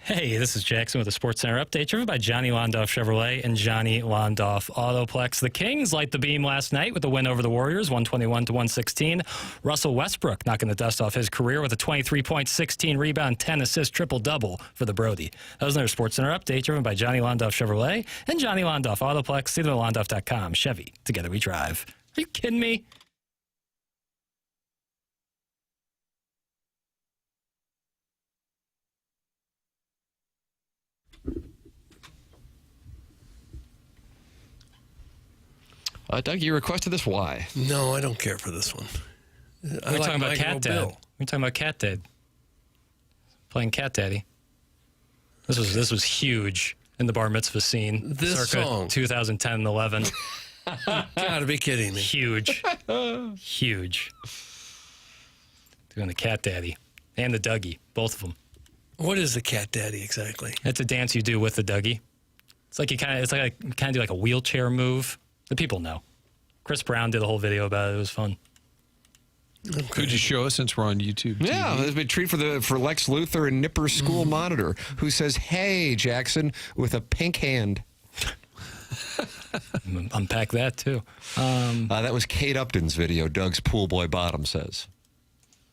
Hey, this is Jackson with a Sports Center update driven by Johnny Londoff Chevrolet and Johnny Londoff Autoplex. The Kings light the beam last night with a win over the Warriors, 121-116. Russell Westbrook knocking the dust off his career with a 23-point, 16 rebound, 10 assist triple-double for the Brody. That was another Sports Center update driven by Johnny Londoff Chevrolet and Johnny Londoff Autoplex. See them at Londoff.com. Chevy, together we drive. Are you kidding me? Doug, you requested this. Why? No, I don't care for this one. We're talking about Cat Dad. We're talking about Cat Dad. Playing Cat Daddy. This was huge in the bar mitzvah scene. This circa song. 2010-11. Gotta be kidding me. Huge. Huge. Doing the Cat Daddy. And the Dougie. Both of them. What is the Cat Daddy exactly? It's a dance you do with the Dougie. It's like you kind of do like a wheelchair move. The people know. Chris Brown did a whole video about it. It was fun. Okay. Could you show us since we're on YouTube? TV? Yeah, there's been a treat for Lex Luthor and Nipper School Monitor, who says, "Hey, Jackson," with a pink hand. Unpack that too. That was Kate Upton's video. Doug's pool boy bottom says.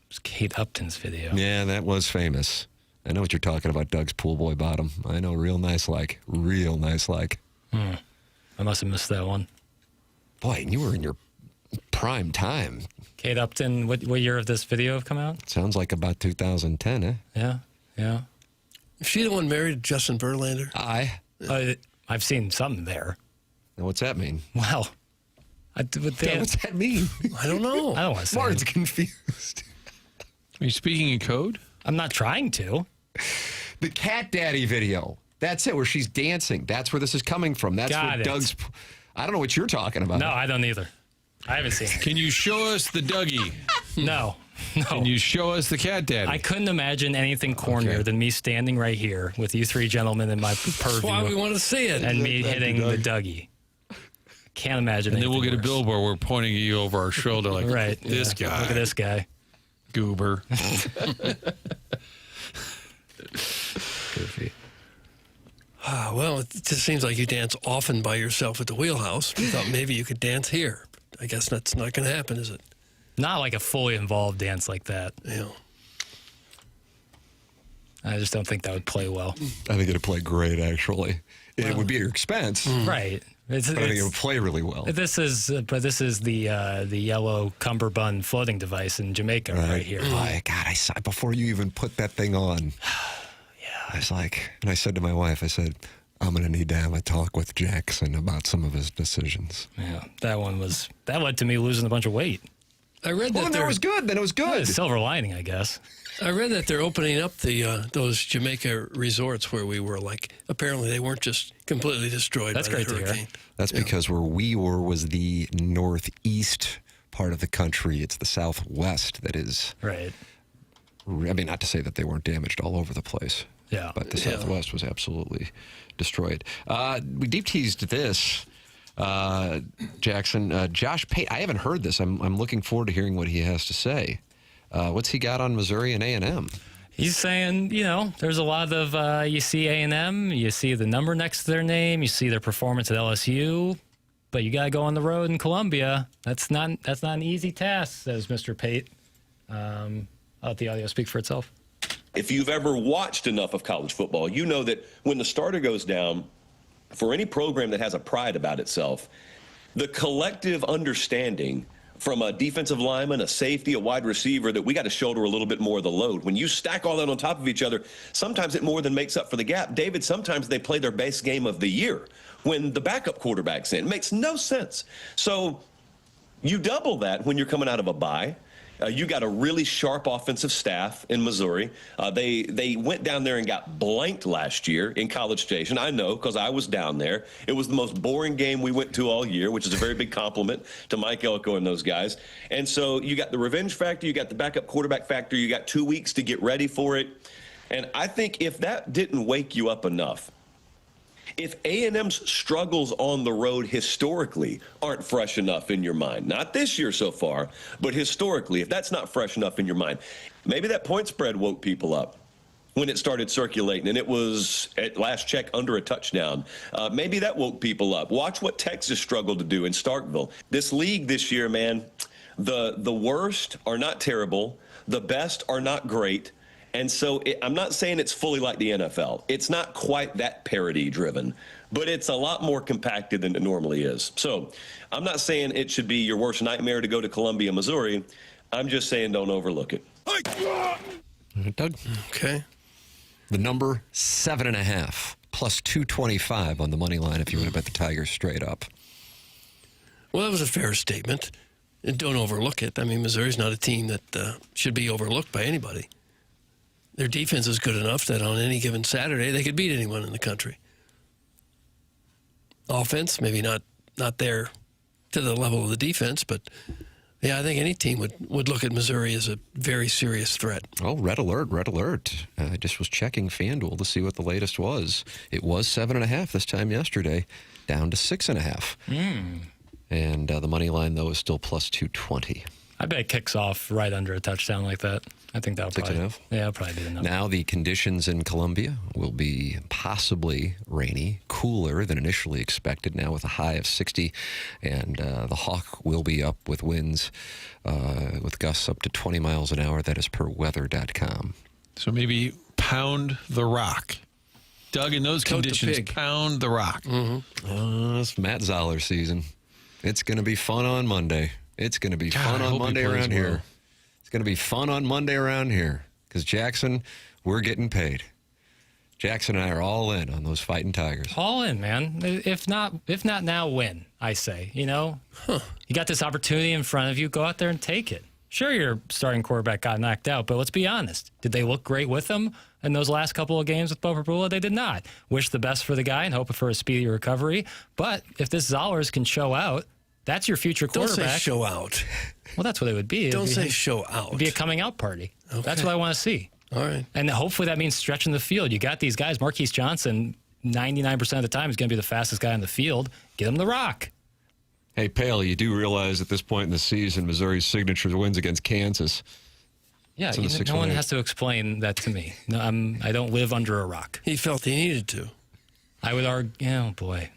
It was Kate Upton's video. Yeah, that was famous. I know what you're talking about, Doug's pool boy bottom. I know, real nice like. I must have missed that one. Boy, and you were in your prime time. Kate Upton, what year of this video have come out? Sounds like about 2010, eh? Yeah. Is she the one married to Justin Verlander? I've seen something there. Now, what's that mean? Well, what's that mean? I don't know. I don't want to say. Martin's confused. Are you speaking in code? I'm not trying to. The Cat Daddy video. That's it, where she's dancing. That's where this is coming from. That's Got where it. Doug's... I don't know what you're talking about. No, I don't either. I haven't seen it. Can you show us the Dougie? No. Can you show us the Cat Daddy? I couldn't imagine anything cornier than me standing right here with you three gentlemen in my purview. That's why we want to see it. And me hitting the Dougie. Can't imagine. And then we'll get a worse. billboard. We're pointing at you over our shoulder like, right. This guy. Look at this guy. Goober. Goofy. Well, it just seems like you dance often by yourself at the wheelhouse. We thought maybe you could dance here. I guess that's not going to happen, is it? Not like a fully involved dance like that. Yeah. I just don't think that would play well. I think it'd play great, actually. It would be at your expense. Right. But I think it would play really well. This is the yellow cummerbund floating device in Jamaica right here. My God, I saw before you even put that thing on. I was like, and I said to my wife, I said, I'm going to need to have a talk with Jackson about some of his decisions. Yeah, that led to me losing a bunch of weight. I read that it was good. Then it was good. Silver lining, I guess. I read that they're opening up those Jamaica resorts where we were. Like, apparently they weren't just completely destroyed. That's by great the to hear. hurricane. That's because where we were was the northeast part of the country. It's the southwest that is. Right. I mean, not to say that they weren't damaged all over the place. Yeah. But the Southwest was absolutely destroyed. We deep teased this, Jackson. Josh Pate, I haven't heard this. I'm looking forward to hearing what he has to say. What's he got on Missouri and A&M? He's saying, there's a lot of, you see A&M, you see the number next to their name, you see their performance at LSU, but you got to go on the road in Columbia. That's not an easy task, says Mr. Pate. I'll let the audio speak for itself. If you've ever watched enough of college football, you know that when the starter goes down, for any program that has a pride about itself, the collective understanding from a defensive lineman, a safety, a wide receiver, that we got to shoulder a little bit more of the load. When you stack all that on top of each other, sometimes it more than makes up for the gap. David, sometimes they play their best game of the year when the backup quarterback's in. It makes no sense. So you double that when you're coming out of a bye. You got a really sharp offensive staff in Missouri. They went down there and got blanked last year in College Station. I know, because I was down there. It was the most boring game we went to all year, which is a very big compliment to Mike Elko and those guys. And so you got the revenge factor, you got the backup quarterback factor, you got 2 weeks to get ready for it. And I think if that didn't wake you up enough, if A&M's struggles on the road historically aren't fresh enough in your mind, not this year so far, but historically, if that's not fresh enough in your mind, maybe that point spread woke people up. when it started circulating, and it was, at last check, under a touchdown. Maybe that woke people up. Watch what Texas struggled to do in Starkville. This league this year, man, the worst are not terrible. The best are not great. And so I'm not saying it's fully like the NFL. It's not quite that parity-driven, but it's a lot more compacted than it normally is. So I'm not saying it should be your worst nightmare to go to Columbia, Missouri. I'm just saying don't overlook it. Doug? Okay. The number 7.5 plus 225 on the money line if you want to bet the Tigers straight up. Well, that was a fair statement. And don't overlook it. I mean, Missouri's not a team that should be overlooked by anybody. Their defense is good enough that on any given Saturday they could beat anyone in the country. Offense, maybe not there to the level of the defense, but yeah, I think any team would look at Missouri as a very serious threat. Oh, red alert. I just was checking FanDuel to see what the latest was. It was 7.5 this time yesterday, down to 6.5. And the money line, though, is still plus 220. I bet it kicks off right under a touchdown like that. I think that'll probably 6.5? Yeah, that'll probably be the number. Now the conditions in Columbia will be possibly rainy, cooler than initially expected now with a high of 60. And the Hawk will be up with winds with gusts up to 20 miles an hour. That is per weather.com. So maybe pound the rock. Doug, in those Tote the conditions, pig. pound the rock. It's Matt Zoller season. It's going to be fun on Monday. It's going to be fun I on hope he Monday plays around well. here. It's going to be fun on Monday around here because Jackson, we're getting paid. Jackson and I are all in on those fighting Tigers. All in, man. If not now, win, I say. You know? You got this opportunity in front of you. Go out there and take it. Sure, your starting quarterback got knocked out, but let's be honest. Did they look great with him in those last couple of games with Bo Prabula? They did not. Wish the best for the guy and hope for a speedy recovery. But if this Zollers can show out, that's your future quarterback. Don't say show out. Well, that's what it would be. Don't say show out. It'd be a coming out party. Okay. That's what I want to see. All right. And hopefully that means stretching the field. You got these guys. Marquise Johnson, 99% of the time, is going to be the fastest guy on the field. Get him the rock. Hey, Pale, you do realize at this point in the season, Missouri's signature wins against Kansas. Yeah, It's in the no one 6-1-8. has to explain that to me. No, I don't live under a rock. He felt he needed to. I would argue, oh boy.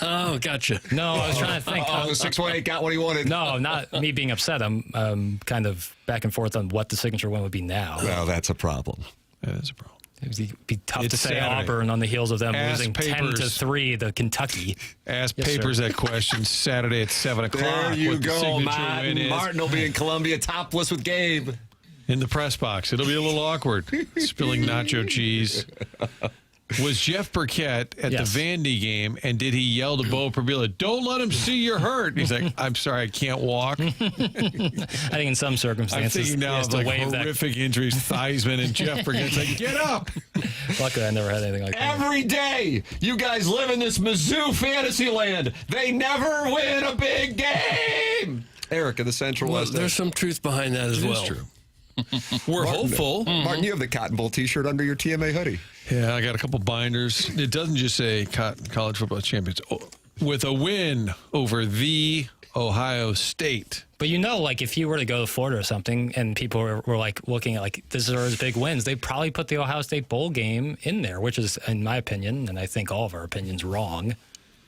Oh, gotcha. No, I was trying to think. Oh, the 6-1-8 got what he wanted. No, not me being upset. I'm kind of back and forth on what the signature win would be now. Well, that's a problem. That is a problem. It would be tough It's to say Saturday. Auburn on the heels of them Ask losing Papers. 10-3 to Kentucky. Ask Yes, Papers sir. that question Saturday at 7 o'clock. There you what the go, signature win is. Martin will be in Columbia topless with Gabe. In the press box. It'll be a little awkward. Spilling nacho cheese. Was Jeff Burkett at Yes. the Vandy game, and did he yell to Bo Prabula, "Don't let him see you're hurt"? He's like, "I'm sorry, I can't walk." I think in some I'm circumstances, thinking he now has of to like wave that. horrific injuries, Theismann and Jeff Burkett's like, "Get up!" Luckily, I never had anything like that. Every day, you guys live in this Mizzou fantasy land. They never win a big game. Eric in the Central Well, West. there's some truth behind that as It is well. true. We're hopeful. Martin, you have the Cotton Bowl T-shirt under your TMA hoodie. Yeah, I got a couple binders. It doesn't just say college football champions. With a win over the Ohio State. But you know, like if you were to go to Florida or something and people were like looking at like this is big wins, they'd probably put the Ohio State bowl game in there, which is, in my opinion, and I think all of our opinions, wrong.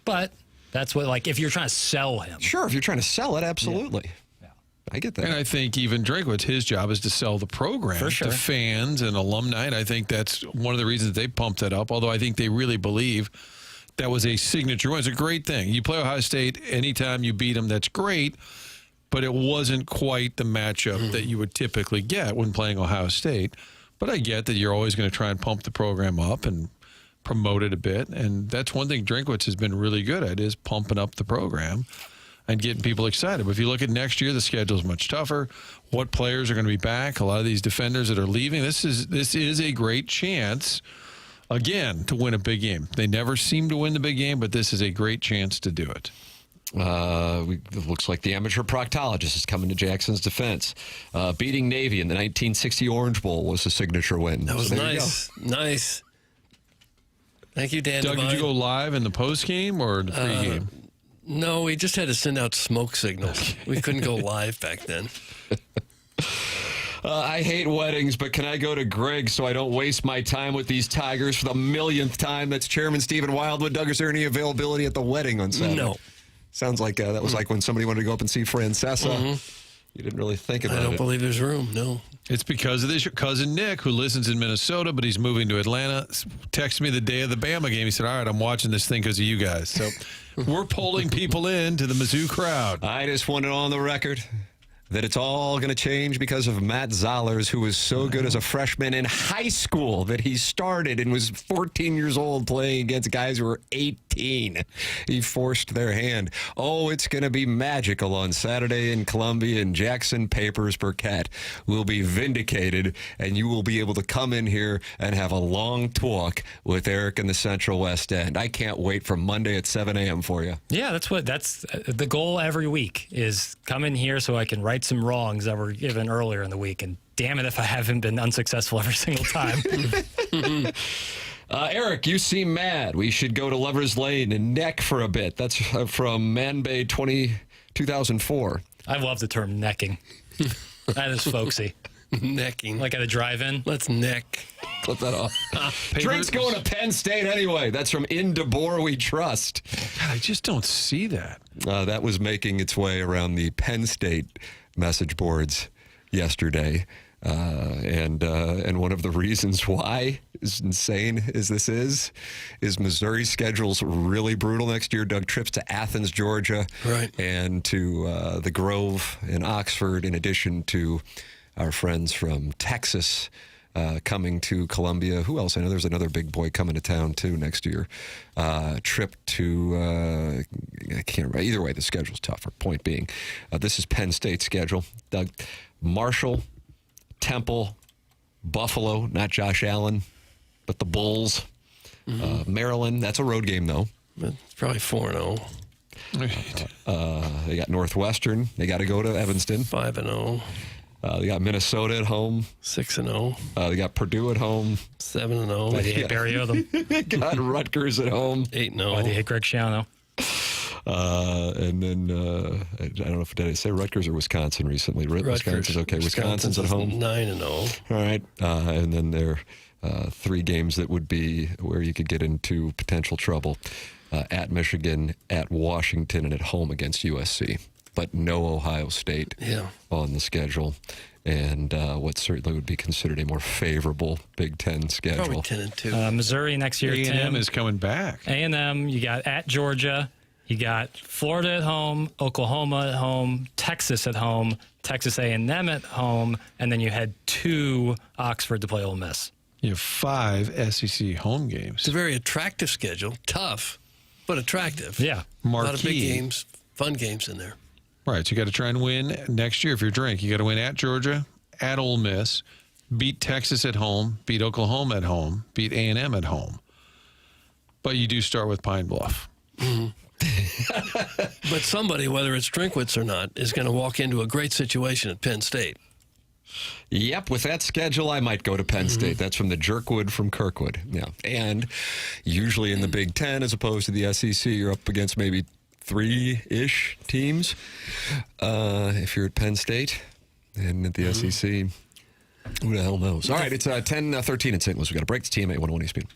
But that's what, like, if you're trying to sell him. Sure, if you're trying to sell it, absolutely. Yeah. I get that. And I think even Drinkwitz, his job is to sell the program For sure. to fans and alumni. And I think that's one of the reasons they pumped that up, although I think they really believe that was a signature win. It's a great thing. You play Ohio State, anytime you beat them, that's great. But it wasn't quite the matchup that you would typically get when playing Ohio State. But I get that you're always going to try and pump the program up and promote it a bit. And that's one thing Drinkwitz has been really good at, is pumping up the program and getting people excited. But if you look at next year, the schedule is much tougher. What players are going to be back? A lot of these defenders that are leaving. This is a great chance, again, to win a big game. They never seem to win the big game, but this is a great chance to do it. It looks like the amateur proctologist is coming to Jackson's defense. Beating Navy in the 1960 Orange Bowl was a signature win. That was So there you nice. Nice. Thank you, Dan. Doug, did you go live in the post game or the pregame? No, we just had to send out smoke signals. We couldn't go live back then. I hate weddings, but can I go to Greg so I don't waste my time with these Tigers for the millionth time? That's Chairman Stephen Wildwood. Doug, is there any availability at the wedding on Saturday? No. Sounds like that was like when somebody wanted to go up and see Francesa. Mm-hmm. You didn't really think about it. I don't believe there's room, no. It's because of this. Your cousin Nick, who listens in Minnesota, but he's moving to Atlanta, texted me the day of the Bama game. He said, all right, I'm watching this thing because of you guys. So we're pulling people into the Mizzou crowd. I just want it on the record that it's all going to change because of Matt Zollers, who was so good as a freshman in high school that he started and was 14 years old playing against guys who were 18. He forced their hand. Oh, it's going to be magical on Saturday in Columbia, and Jackson Burkett will be vindicated, and you will be able to come in here and have a long talk with Eric in the Central West End. I can't wait for Monday at 7 a.m. for you. Yeah, that's the goal every week is come in here so I can right some wrongs that were given earlier in the week, and damn it if I haven't been unsuccessful every single time. Eric, you seem mad. We should go to Lover's Lane and neck for a bit. That's from Man Bay 2004. I love the term necking. That is folksy. Necking. Like at a drive-in? Let's neck. Clip that off. Drake's going to Penn State anyway. That's from In DeBoer We Trust. God, I just don't see that. That was making its way around the Penn State message boards yesterday. And one of the reasons why, as insane as this is Missouri's schedule's really brutal next year. Doug, trips to Athens, Georgia, right, and to the Grove in Oxford, in addition to our friends from Texas coming to Columbia. Who else? I know there's another big boy coming to town, too, next year. Trip to, I can't remember. Either way, the schedule's tougher. Point being, this is Penn State's schedule. Doug, Marshall, Temple, Buffalo, not Josh Allen, but the Bulls. Maryland, that's a road game, though. It's probably 4-0. They got Northwestern. They got to go to Evanston. 5-0. They got Minnesota at home. 6-0. They got Purdue at home. 7-0. Why do you hate Barry Odom? Got Rutgers at home. 8-0. Why do you hate Greg Schiano? And then, I don't know if did I say Rutgers or Wisconsin recently. Wisconsin's okay. Wisconsin's at home. 9-0. All right. And then there are 3 games that would be where you could get into potential trouble. At Michigan, at Washington, and at home against USC. But no Ohio State on the schedule, and what certainly would be considered a more favorable Big Ten schedule. Probably 10-2. Missouri next year. A&M is coming back. A&M, you got at Georgia, you got Florida at home, Oklahoma at home, Texas at home, Texas A&M at home, and then you had 2 Oxford to play Ole Miss. You have 5 SEC home games. It's a very attractive schedule. Tough, but attractive. Yeah. Marquee. A lot of big games, fun games in there. Right, so you got to try and win next year if you're Drink. You got to win at Georgia, at Ole Miss, beat Texas at home, beat Oklahoma at home, beat A&M at home. But you do start with Pine Bluff. But somebody, whether it's Drinkwitz or not, is going to walk into a great situation at Penn State. Yep, with that schedule, I might go to Penn State. That's from the Jerkwood from Kirkwood. Yeah, and usually in the Big Ten, as opposed to the SEC, you're up against maybe 3-ish teams. If you're at Penn State and at the SEC, who the hell knows? All right, it's 10-13 in St. Louis. We got a break. It's TMA 101 ESPN.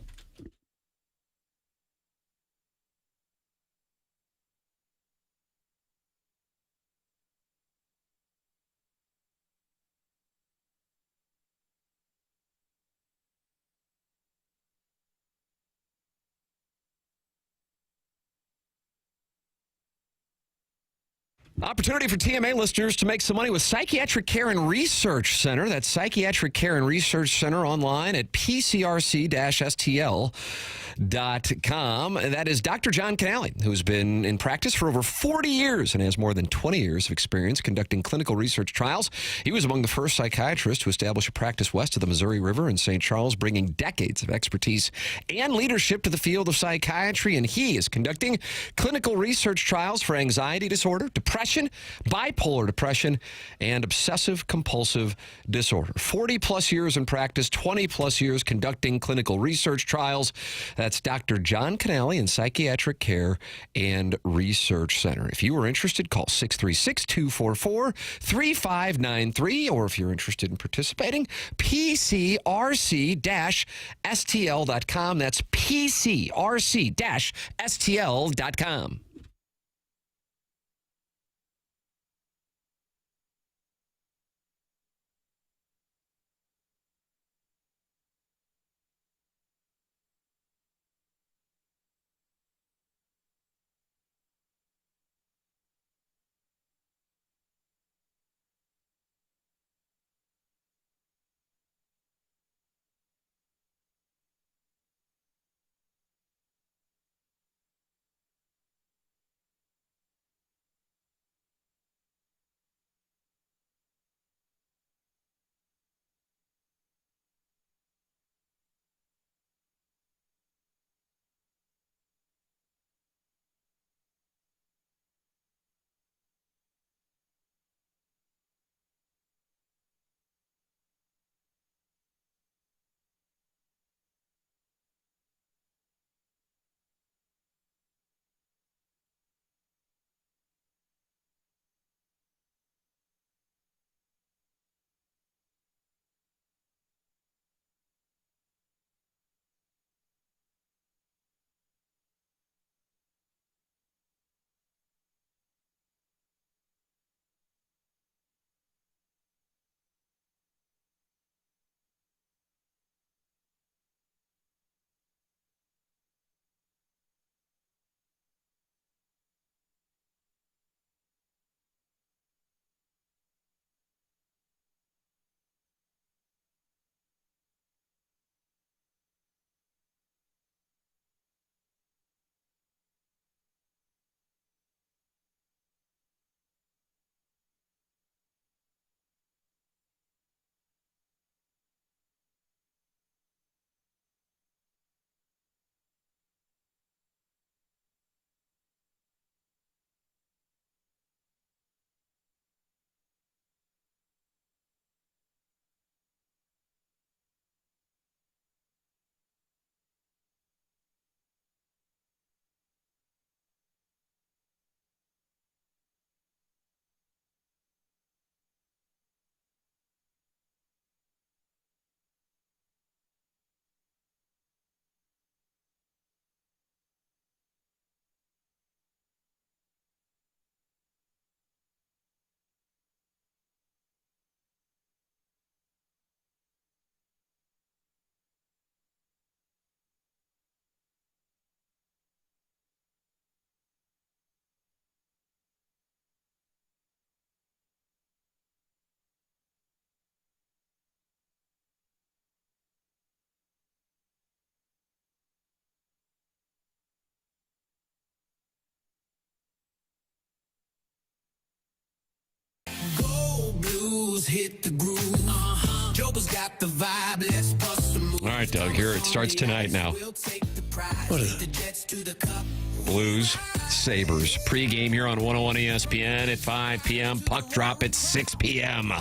Opportunity for TMA listeners to make some money with Psychiatric Care and Research Center. That's Psychiatric Care and Research Center online at pcrc-stl.com. That is Dr. John Canale, who's been in practice for over 40 years and has more than 20 years of experience conducting clinical research trials. He was among the first psychiatrists to establish a practice west of the Missouri River in St. Charles, bringing decades of expertise and leadership to the field of psychiatry. And he is conducting clinical research trials for anxiety disorder, depression, depression, bipolar depression, and obsessive-compulsive disorder. 40-plus years in practice, 20-plus years conducting clinical research trials. That's Dr. John Canale in Psychiatric Care and Research Center. If you are interested, call 636-244-3593, or if you're interested in participating, PCRC-STL.com. That's PCRC-STL.com. Hit the groove. Joker's got the vibe. Let's bust a move. All right, Doug, here it starts tonight now. What is it? Blues, Sabres. Pre-game here on 101 ESPN at 5 p.m. Puck drop at 6 p.m.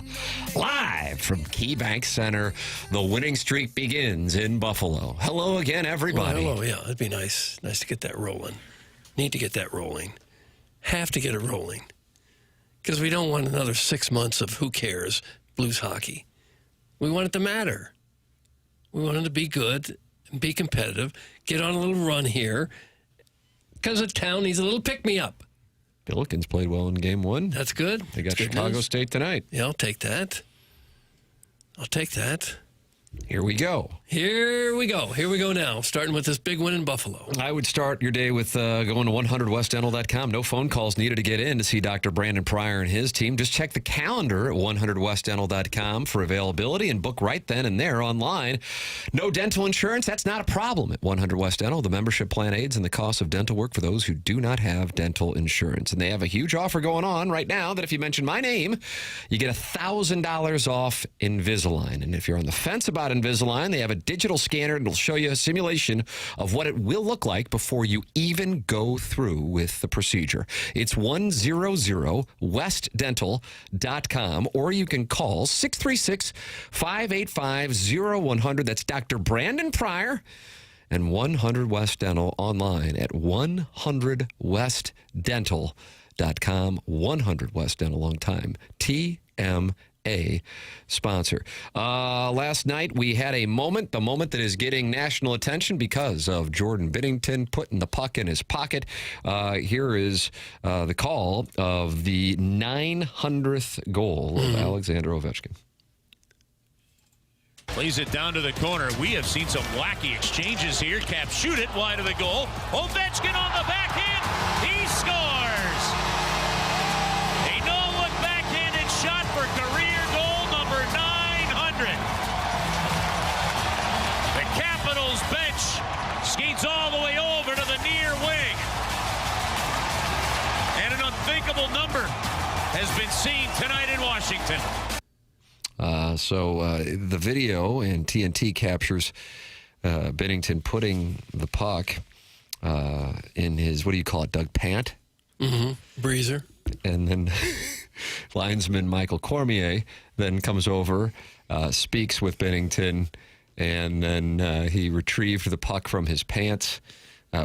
Live from KeyBank Center. The winning streak begins in Buffalo. Hello again, everybody. Well, hello, yeah. It'd be nice. Nice to get that rolling. Need to get that rolling. Have to get it rolling. Because we don't want another 6 months of who cares Blues hockey. We want it to matter. We want it to be good and be competitive. Get on a little run here. Because the town needs a little pick-me-up. Billikens played well in game one. That's good. They got That's Chicago State tonight. Yeah, I'll take that. I'll take that. Here we go. Here we go. Here we go now, starting with this big win in Buffalo. I would start your day with going to 100westdental.com. No phone calls needed to get in to see Dr. Brandon Pryor and his team. Just check the calendar at 100westdental.com for availability and book right then and there online. No dental insurance? That's not a problem at 100 West Dental. The membership plan aids in the cost of dental work for those who do not have dental insurance. And they have a huge offer going on right now that if you mention my name, you get $1,000 off Invisalign. And if you're on the fence about about Invisalign. They have a digital scanner and it'll show you a simulation of what it will look like before you even go through with the procedure. It's 100westdental.com, or you can call 636-585-0100. That's Dr. Brandon Pryor and 100 West Dental online at 100westdental.com. 100 West Dental, long time. TMA sponsor. Last night we had a moment, the moment that is getting national attention because of Jordan Binnington putting the puck in his pocket. Here is the call of the 900th goal of Alexander Ovechkin. Plays it down to the corner. We have seen some wacky exchanges here. Cap shoot it wide of the goal. Ovechkin on the backhand. He scores. A no-look backhanded shot for career goal number 900. The Capitals bench skates all the way over to the near wing. And an unthinkable number has been seen tonight in Washington. So the video in TNT captures Binnington putting the puck in his, what do you call it, Doug Pant? Mm-hmm. Breezer. And then linesman Michael Cormier then comes over, speaks with Binnington, and then he retrieved the puck from his pants.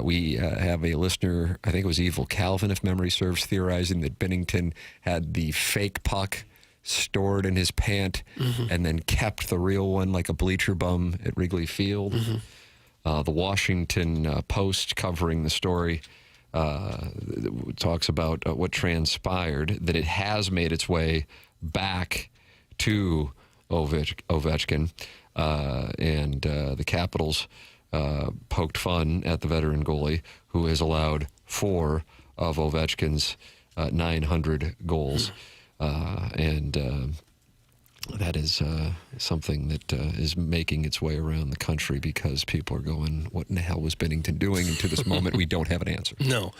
We have a listener, I think it was Evil Calvin, if memory serves, theorizing that Binnington had the fake puck stored in his pant and then kept the real one like a bleacher bum at Wrigley Field. The Washington Post, covering the story, talks about what transpired, that it has made its way back to Ovechkin, and the Capitals poked fun at the veteran goalie, who has allowed 4 of Ovechkin's 900 goals. That is something that is making its way around the country because people are going, what in the hell was Binnington doing? And to this moment, we don't have an answer. No.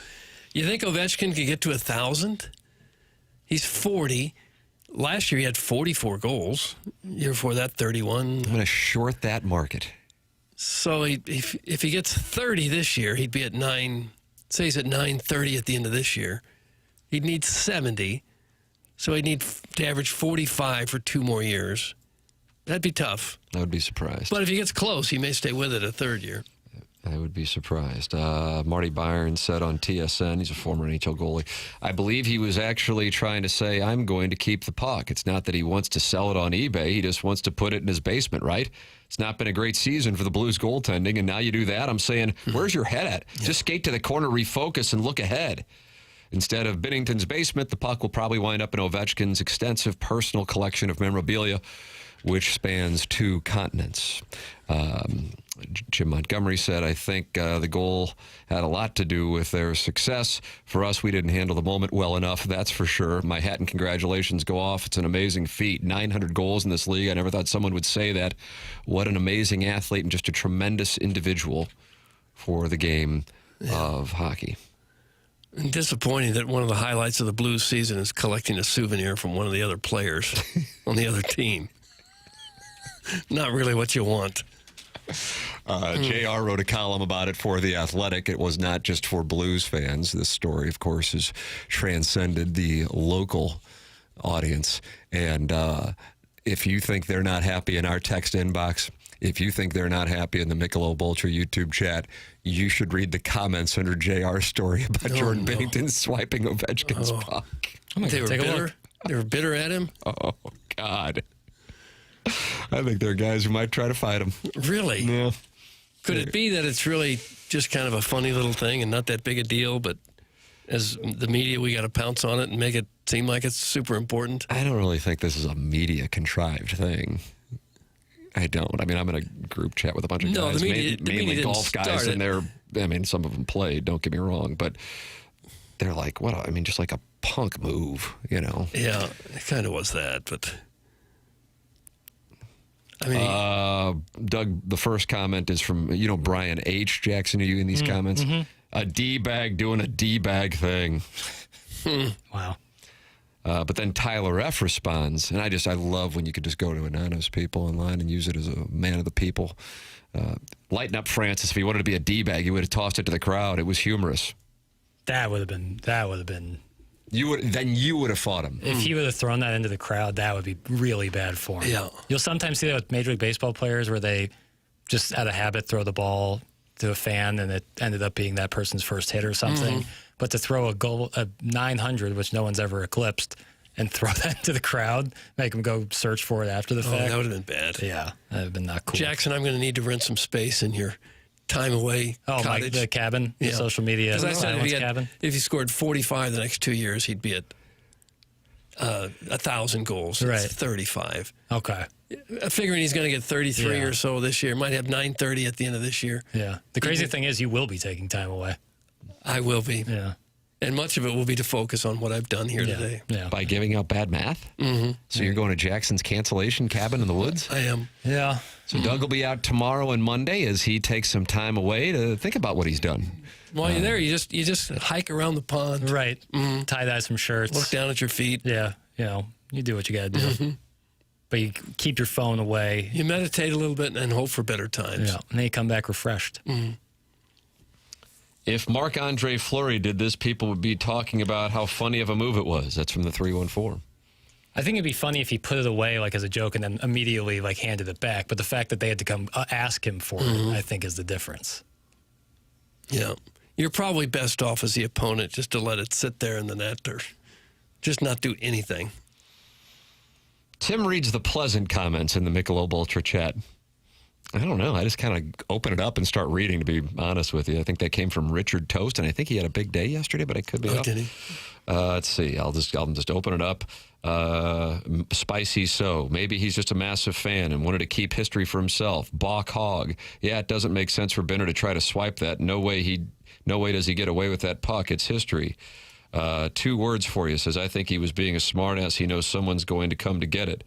You think Ovechkin could get to 1,000? He's 40. Last year, he had 44 goals. Year before that, 31. I'm going to short that market. So if he gets 30 this year, he'd be at 9. Say he's at 930 at the end of this year. He'd need 70. So he'd need to average 45 for 2 more years. That'd be tough. I would be surprised. But if he gets close, he may stay with it a third year. I would be surprised. Marty Byron said on TSN, he's a former NHL goalie, I believe he was actually trying to say, I'm going to keep the puck. It's not that he wants to sell it on eBay. He just wants to put it in his basement, right? It's not been a great season for the Blues goaltending, and now you do that. I'm saying, where's your head at? Yeah. Just skate to the corner, refocus, and look ahead. Instead of Binnington's basement, the puck will probably wind up in Ovechkin's extensive personal collection of memorabilia, which spans 2 continents. Jim Montgomery said, I think the goal had a lot to do with their success. For us, we didn't handle the moment well enough, that's for sure. My hat and congratulations go off. It's an amazing feat. 900 goals in this league. I never thought someone would say that. What an amazing athlete and just a tremendous individual for the game of hockey. And disappointing that one of the highlights of the Blues season is collecting a souvenir from one of the other players on the other team. Not really what you want. JR wrote a column about it for The Athletic. It was not just for Blues fans. This story, of course, has transcended the local audience. And if you think they're not happy in our text inbox, if you think they're not happy in the Michelob Ultra YouTube chat, you should read the comments under JR's story about Jordan Binnington swiping Ovechkin's puck. They were bitter. They were bitter at him. Oh, God. I think there are guys who might try to fight him. Really? Yeah. Could it be that it's really just kind of a funny little thing and not that big a deal, but as the media, we got to pounce on it and make it seem like it's super important? I don't really think this is a media contrived thing. I don't. I mean, I'm in a group chat with a bunch of guys, mainly golf guys, and I mean, some of them played, don't get me wrong, but they're like, what? I mean, just like a punk move, you know? Yeah, it kind of was that, but I mean, Doug, the first comment is from, Brian H. Jackson, are you in these comments? Mm-hmm. A D-bag doing a D-bag thing. Wow. But then Tyler F. responds, and I love when you can just go to anonymous people online and use it as a man of the people. Lighten up, Francis. If he wanted to be a D-bag, he would have tossed it to the crowd. It was humorous. That would have been. You would have fought him. If he would have thrown that into the crowd, that would be really bad for him. Yeah. You'll sometimes see that with Major League Baseball players where they just out of habit throw the ball to a fan and it ended up being that person's first hit or something. But to throw a 900, which no one's ever eclipsed, and throw that into the crowd, make them go search for it after the fact. That would have been bad. Yeah, that would have been not cool. Jackson, I'm going to need to rent some space in your time away cottage. The cabin, the social media. Because I said cabin. if he scored 45 the next 2 years, he'd be at 1,000 goals. Right. It's 35. Okay. Figuring he's going to get 33 or so this year. Might have 930 at the end of this year. Yeah. The crazy thing is you will be taking time away. I will be. Yeah. And much of it will be to focus on what I've done here today. Yeah. By giving out bad math? Mm-hmm. So you're going to Jackson's cancellation cabin in the woods? I am. Yeah. So Doug will be out tomorrow and Monday as he takes some time away to think about what he's done. While you're there, you just hike around the pond. Right. Mm-hmm. Tie-dye some shirts. Look down at your feet. Yeah. You do what you got to do. Mm-hmm. But you keep your phone away. You meditate a little bit and hope for better times. Yeah. And then you come back refreshed. Mm-hmm. If Marc-Andre Fleury did this, people would be talking about how funny of a move it was. That's from the 314. I think it'd be funny if he put it away like as a joke and then immediately like handed it back. But the fact that they had to come ask him for it, I think, is the difference. Yeah. You're probably best off as the opponent just to let it sit there in the net or just not do anything. Tim reads the pleasant comments in the Michelob Ultra chat. I don't know. I just kind of open it up and start reading, to be honest with you. I think that came from Richard Toast, and I think he had a big day yesterday, but I could be off. Did he? Let's see. I'll just open it up. Spicy So. Maybe he's just a massive fan and wanted to keep history for himself. Bach Hog. Yeah, it doesn't make sense for Benner to try to swipe that. No way does he get away with that puck. It's history. 2 words for you. Says, I think he was being a smartass. He knows someone's going to come to get it.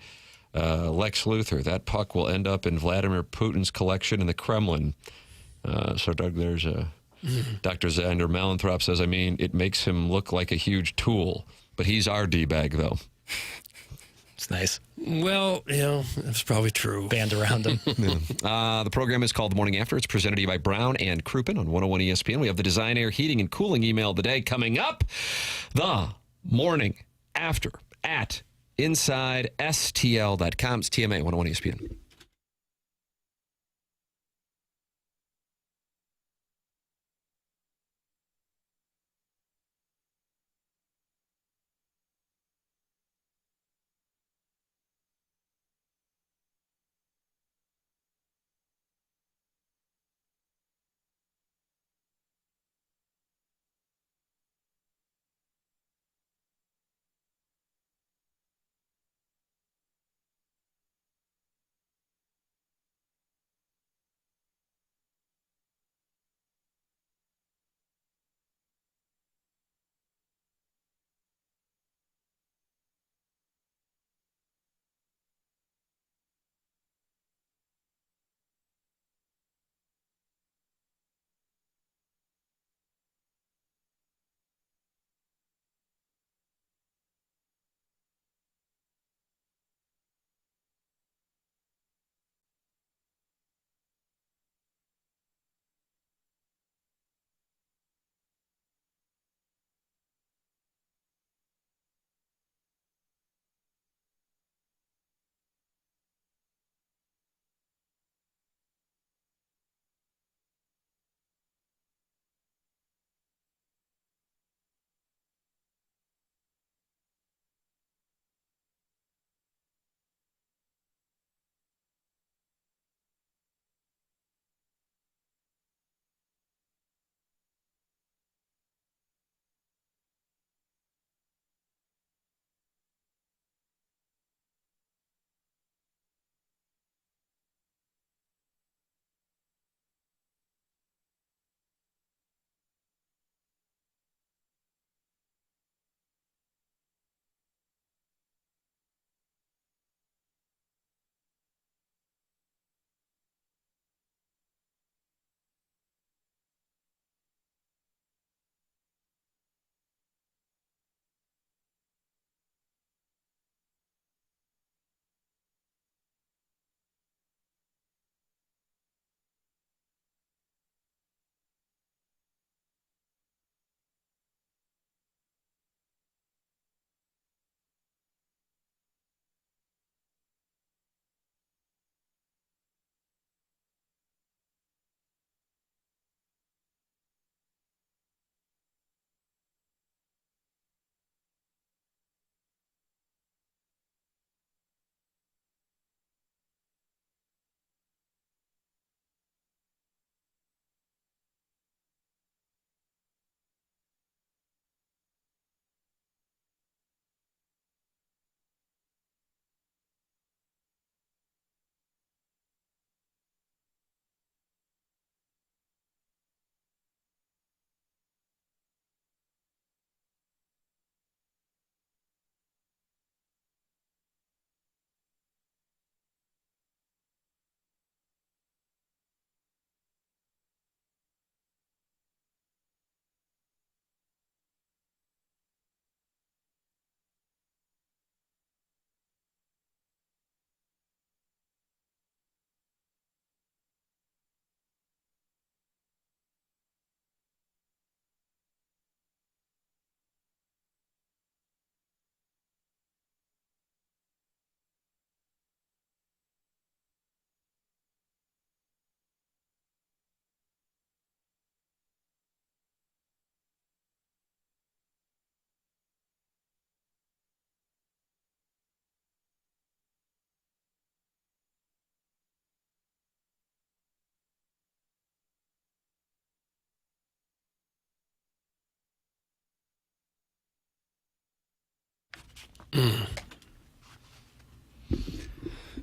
Lex Luthor, that puck will end up in Vladimir Putin's collection in the Kremlin. So, Doug, there's Dr. Xander Malanthrop says, it makes him look like a huge tool, but he's our D-bag, though. It's nice. Well, that's probably true. Band around him. The program is called The Morning After. It's presented to you by Brown and Crouppen on 101 ESPN. We have the Design, Air, Heating, and Cooling email of the day coming up. The Morning After at InsideSTL.com. It's TMA 101 ESPN.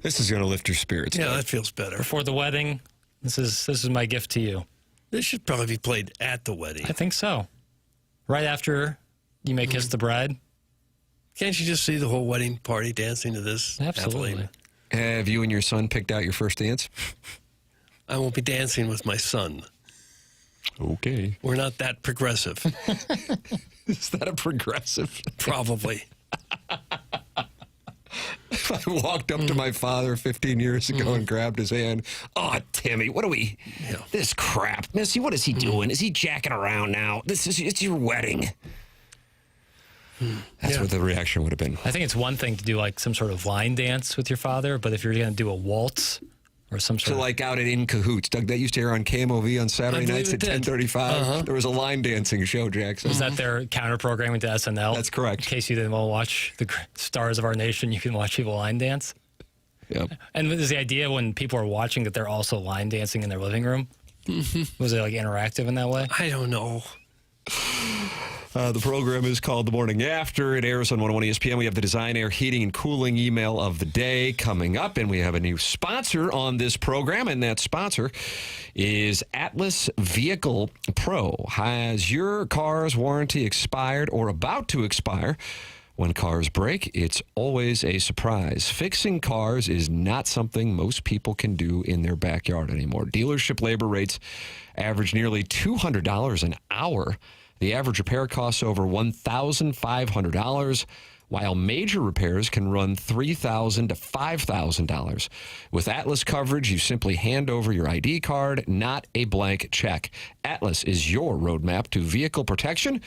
This is going to lift your spirits. Yeah, that feels better. Before the wedding, this is my gift to you. This should probably be played at the wedding. I think so. Right after you may kiss the bride. Can't you just see the whole wedding party dancing to this? Absolutely. Have you and your son picked out your first dance? I won't be dancing with my son. Okay. We're not that progressive. Is that a progressive? Probably. I walked up to my father 15 years ago and grabbed his hand. Oh, Timmy, what are we? Yeah. This crap. Missy, what is he doing? Is he jacking around now? It's your wedding. That's what the reaction would have been. I think it's one thing to do like some sort of line dance with your father, but if you're going to do a waltz or some sort So like out at In Cahoots, Doug, that used to air on KMOV on Saturday nights at 10:35. There was a line dancing show, Jackson. Was that their counter programming to SNL? That's correct. In case you didn't want to watch the stars of our nation, you can watch people line dance. Yep. And is the idea when people are watching that they're also line dancing in their living room? Was it like interactive in that way? I don't know. The program is called The Morning After. It airs on 101 ESPN. We have the Design, Air, Heating, and Cooling email of the day coming up, and we have a new sponsor on this program, and that sponsor is Atlas Vehicle Pro. Has your car's warranty expired or about to expire? When cars break, it's always a surprise. Fixing cars is not something most people can do in their backyard anymore. Dealership labor rates average nearly $200 an hour. The average repair costs over $1,500, while major repairs can run $3,000 to $5,000. With Atlas coverage, you simply hand over your ID card, not a blank check. Atlas is your roadmap to vehicle protection.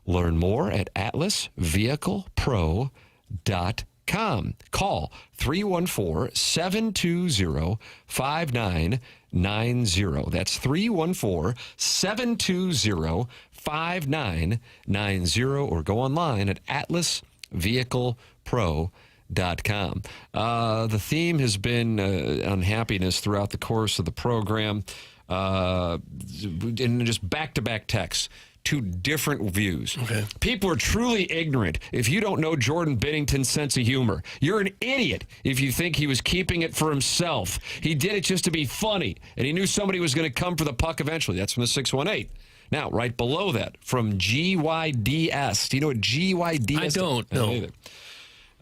Learn more at atlasvehiclepro.com. Call 314-720-5990. That's 314-720-5990, or go online at atlasvehiclepro.com. The theme has been unhappiness throughout the course of the program, and just back-to-back texts. Two different views. Okay. People are truly ignorant if you don't know Jordan Binnington's sense of humor. You're an idiot if you think he was keeping it for himself. He did it just to be funny, and he knew somebody was going to come for the puck eventually. That's from the 618. Now, right below that, from GYDS. Do you know what GYDS is? I don't know. Either.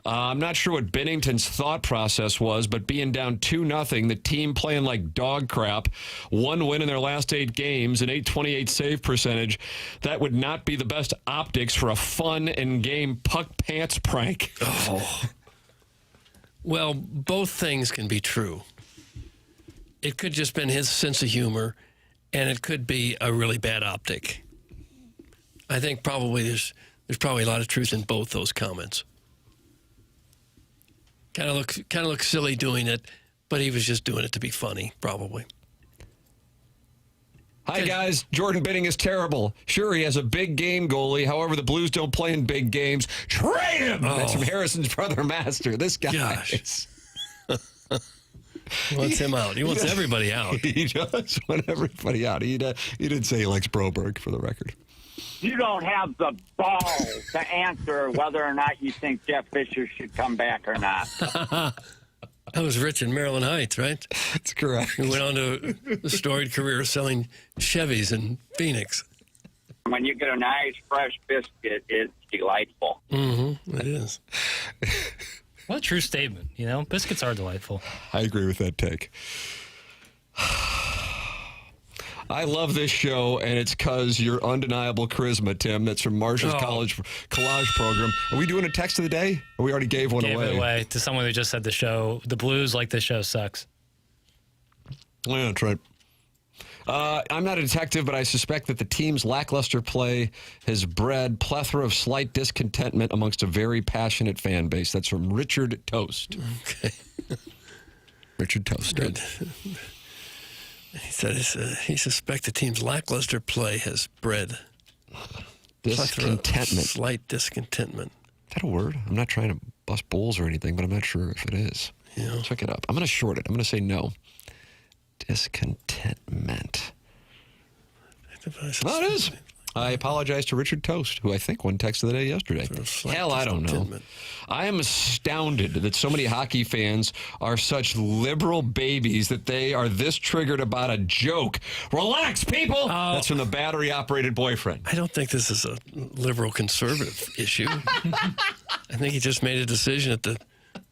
I'm not sure what Binnington's thought process was, but being down 2-0, the team playing like dog crap, 1 win in their last 8 games, an .828 save percentage, that would not be the best optics for a fun and game puck pants prank. Oh. Well, both things can be true. It could just been his sense of humor, and it could be a really bad optic. I think probably there's probably a lot of truth in both those comments. Kind of looks silly doing it, but he was just doing it to be funny, probably. Hi, guys. Jordan Binnington is terrible. Sure, he has a big game goalie. However, the Blues don't play in big games. Trade him! Oh. That's from Harrison's brother, Master. This guy. Gosh. He wants him out. He wants everybody out. He does want everybody out. He didn't say he likes Broberg, for the record. You don't have the balls to answer whether or not you think Jeff Fisher should come back or not. That was Rich in Maryland Heights, right? That's correct. He went on to a storied career selling Chevys in Phoenix. When you get a nice fresh biscuit, it's delightful. Mm-hmm. It is. What a true statement. You know, biscuits are delightful. I agree with that take. I love this show, and it's because your undeniable charisma, Tim. That's from Marshall's collage program. Are we doing a text of the day? Or we already gave one away? Gave it away to someone who just said the Blues like this show sucks. Yeah, that's right. I'm not a detective, but I suspect that the team's lackluster play has bred plethora of slight discontentment amongst a very passionate fan base. That's from Richard Toast. Okay. Richard Toast. Good. He said he suspects the team's lackluster play has bred discontentment. Slight discontentment. Is that a word? I'm not trying to bust bulls or anything, but I'm not sure if it is. Yeah. Check it up. I'm going to short it. I'm going to say no. Discontentment. No, it is. I apologize to Richard Toast, who I think won text of the day yesterday. Hell, I don't know. I am astounded that so many hockey fans are such liberal babies that they are this triggered about a joke. Relax, people! That's from the battery-operated boyfriend. I don't think this is a liberal conservative issue. I think he just made a decision at the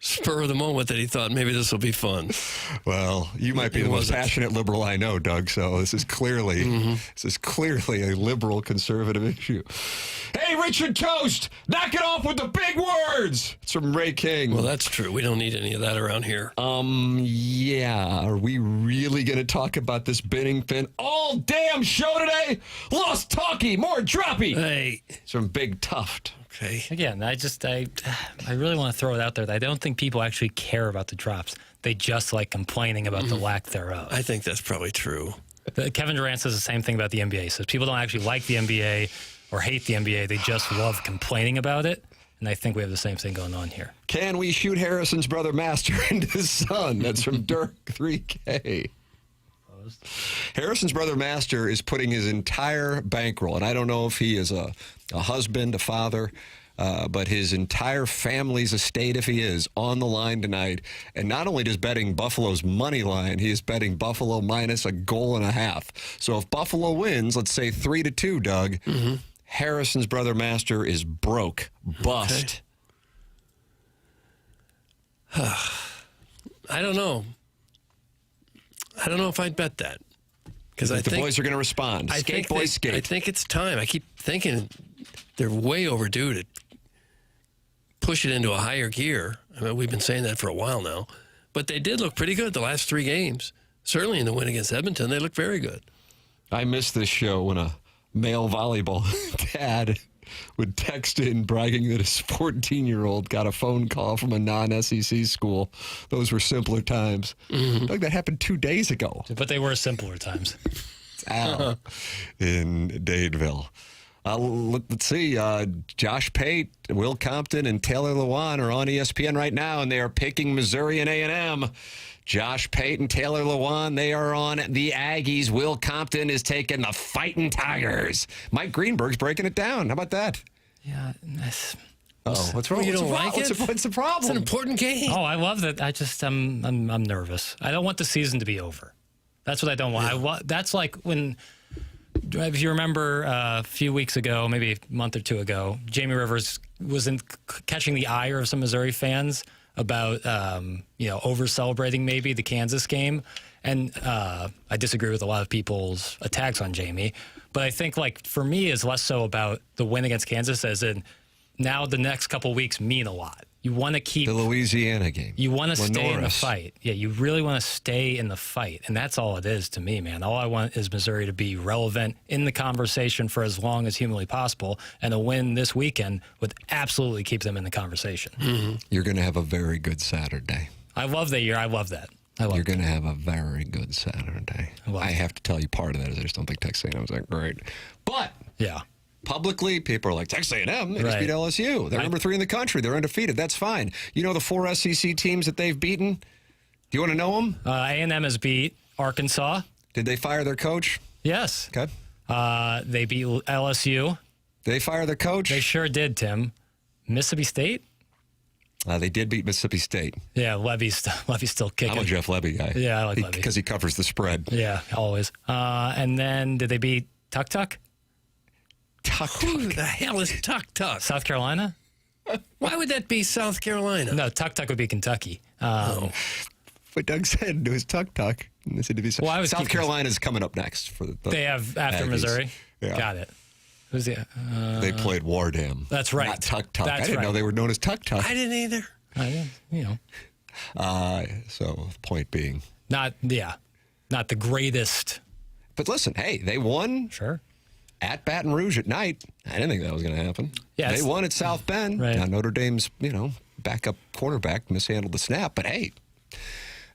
spur of the moment that he thought maybe this will be fun. Well, you might be the most passionate liberal I know, Doug, so this is clearly a liberal conservative issue. Hey, Richard Toast, knock it off with the big words! It's from Ray King. Well, that's true. We don't need any of that around here. Yeah. Are we really going to talk about this Binnington all damn show today? Less talky, more droppy. Hey. It's from Big Tuft. Okay. Again, I really want to throw it out there that I don't think people actually care about the drops. They just like complaining about the lack thereof. I think that's probably true. Kevin Durant says the same thing about the NBA. He says people don't actually like the NBA or hate the NBA. They just love complaining about it. And I think we have the same thing going on here. Can we shoot Harrison's brother Master into the sun? That's from Dirk 3K. Harrison's brother Master is putting his entire bankroll, and I don't know if he is a husband, a father, but his entire family's estate, if he is, on the line tonight. And not only does betting Buffalo's money line, he is betting Buffalo minus a goal and a half. So if Buffalo wins, let's say 3-2, Doug, Harrison's brother Master is broke, bust. Okay. I don't know. I don't know if I'd bet that. Because I think the boys are going to respond. Skate, boys, skate. I think it's time. I keep thinking they're way overdue to push it into a higher gear. I mean, we've been saying that for a while now. But they did look pretty good the last 3 games. Certainly in the win against Edmonton, they looked very good. I missed this show when a male volleyball dad would text in bragging that his 14-year-old got a phone call from a non-SEC school. Those were simpler times. Doug, that happened 2 days ago. But they were simpler times. Al in Dadeville. Let's see. Josh Pate, Will Compton, and Taylor Lewan are on ESPN right now, and they are picking Missouri and A&M. Josh Pate and Taylor Lewan, they are on the Aggies. Will Compton is taking the Fighting Tigers. Mike Greenberg's breaking it down. How about that? Yeah. What's wrong? You don't like it? What's the problem? It's an important game. Oh, I love that. I'm nervous. I don't want the season to be over. That's what I don't want. That's like when, if you remember a few weeks ago, maybe a month or 2 ago, Jamie Rivers was catching the ire of some Missouri fans about, over celebrating maybe the Kansas game. And I disagree with a lot of people's attacks on Jamie. But I think, for me, it's less so about the win against Kansas as in now the next couple weeks mean a lot. You want to keep... The Louisiana game. You want to stay in the fight. Yeah, you really want to stay in the fight. And that's all it is to me, man. All I want is Missouri to be relevant in the conversation for as long as humanly possible. And a win this weekend would absolutely keep them in the conversation. You're going to have a very good Saturday. I love that year. I love that. You're going to have a very good Saturday. I have to tell you, part of that is I just don't think Texas A&M was that great. But... yeah. Publicly, people are like, Texas A&M, they just beat LSU. They're number 3 in the country. They're undefeated. That's fine. You know the 4 SEC teams that they've beaten? Do you want to know them? A&M has beat Arkansas. Did they fire their coach? Yes. Okay. They beat LSU. Did they fire their coach? They sure did, Tim. Mississippi State? They did beat Mississippi State. Yeah, Levy's still kicking. I'm a Jeff Levy guy. Yeah, I like Levy. Because he covers the spread. Yeah, always. And then did they beat Tuk-Tuk? Who the hell is Tuk-Tuk? South Carolina? Why would that be South Carolina? No, Tuk-Tuk would be Kentucky. What Doug said it was Tuk-Tuk. They said to be South Carolina's coming up next for the they have after Aggies. Missouri. Yeah. Got it. Who's the? They played Wardam. That's right. Not Tuk-Tuk. That's I didn't know they were known as Tuk-Tuk. I didn't either. So the point being, not the greatest. But listen, hey, they won. Sure. At Baton Rouge at night. I didn't think that was going to happen. Yeah, they won at South Bend. Right. Now Notre Dame's, backup quarterback mishandled the snap, but hey,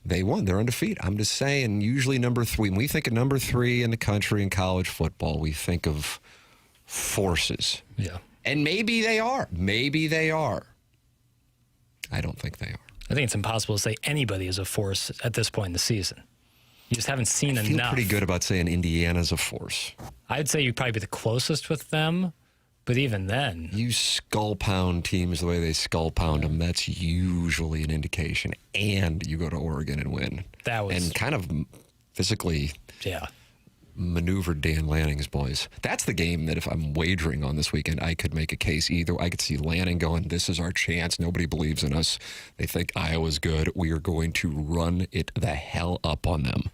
they won. They're undefeated. I'm just saying, usually number 3. When we think of number 3 in the country in college football, we think of forces. Yeah. And maybe they are. Maybe they are. I don't think they are. I think it's impossible to say anybody is a force at this point in the season. You just haven't seen I feel enough. pretty good about saying Indiana's a force. I'd say you'd probably be the closest with them, but even then. You skull pound teams the way they skull pound them, that's usually an indication. And you go to Oregon and win. And kind of physically maneuvered Dan Lanning's boys. That's the game that if I'm wagering on this weekend, I could make a case either. I could see Lanning going, this is our chance. Nobody believes in us. They think Iowa's good. We are going to run it the hell up on them.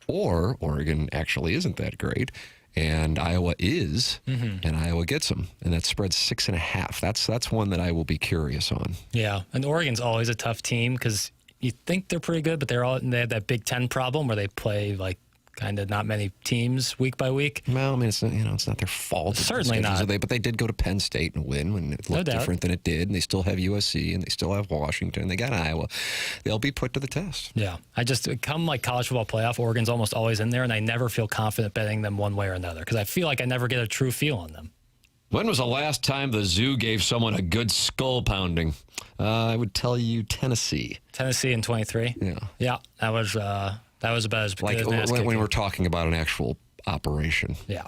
Or Oregon actually isn't that great, and Iowa is, and Iowa gets them. And that spread's 6.5. That's one that I will be curious on. Yeah, and Oregon's always a tough team because you think they're pretty good, but they have that Big Ten problem where they play like kind of not many teams week by week. Well, I mean, it's not their fault. Certainly not. But they did go to Penn State and win when it looked different than it did, and they still have USC, and they still have Washington, and they got Iowa. They'll be put to the test. Yeah. I just, come like college football playoff, Oregon's almost always in there, and I never feel confident betting them one way or another because I feel like I never get a true feel on them. When was the last time the Zoo gave someone a good skull pounding? I would tell you Tennessee. Tennessee in 23? Yeah. Yeah, that was about as good as when we're talking about an actual operation. Yeah.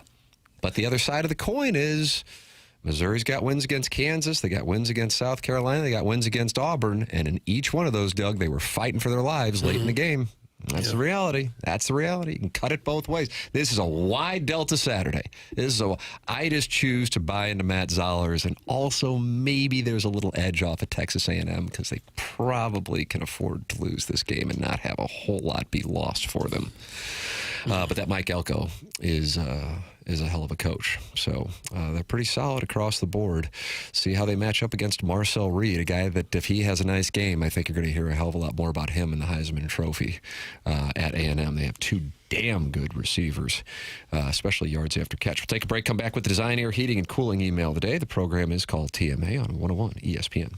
But the other side of the coin is Missouri's got wins against Kansas. They got wins against South Carolina. They got wins against Auburn. And in each one of those, Doug, they were fighting for their lives late in the game. That's the reality. That's the reality. You can cut it both ways. This is a wide Delta Saturday. I just choose to buy into Matt Zollers, and also maybe there's a little edge off of Texas A&M because they probably can afford to lose this game and not have a whole lot be lost for them. But that Mike Elko is a hell of a coach. So they're pretty solid across the board. See how they match up against Marcel Reed, a guy that if he has a nice game, I think you're going to hear a hell of a lot more about him in the Heisman Trophy at A&M. They have two damn good receivers, especially yards after catch. We'll take a break, come back with the Design Air Heating and Cooling email today. The program is called TMA on 101 ESPN.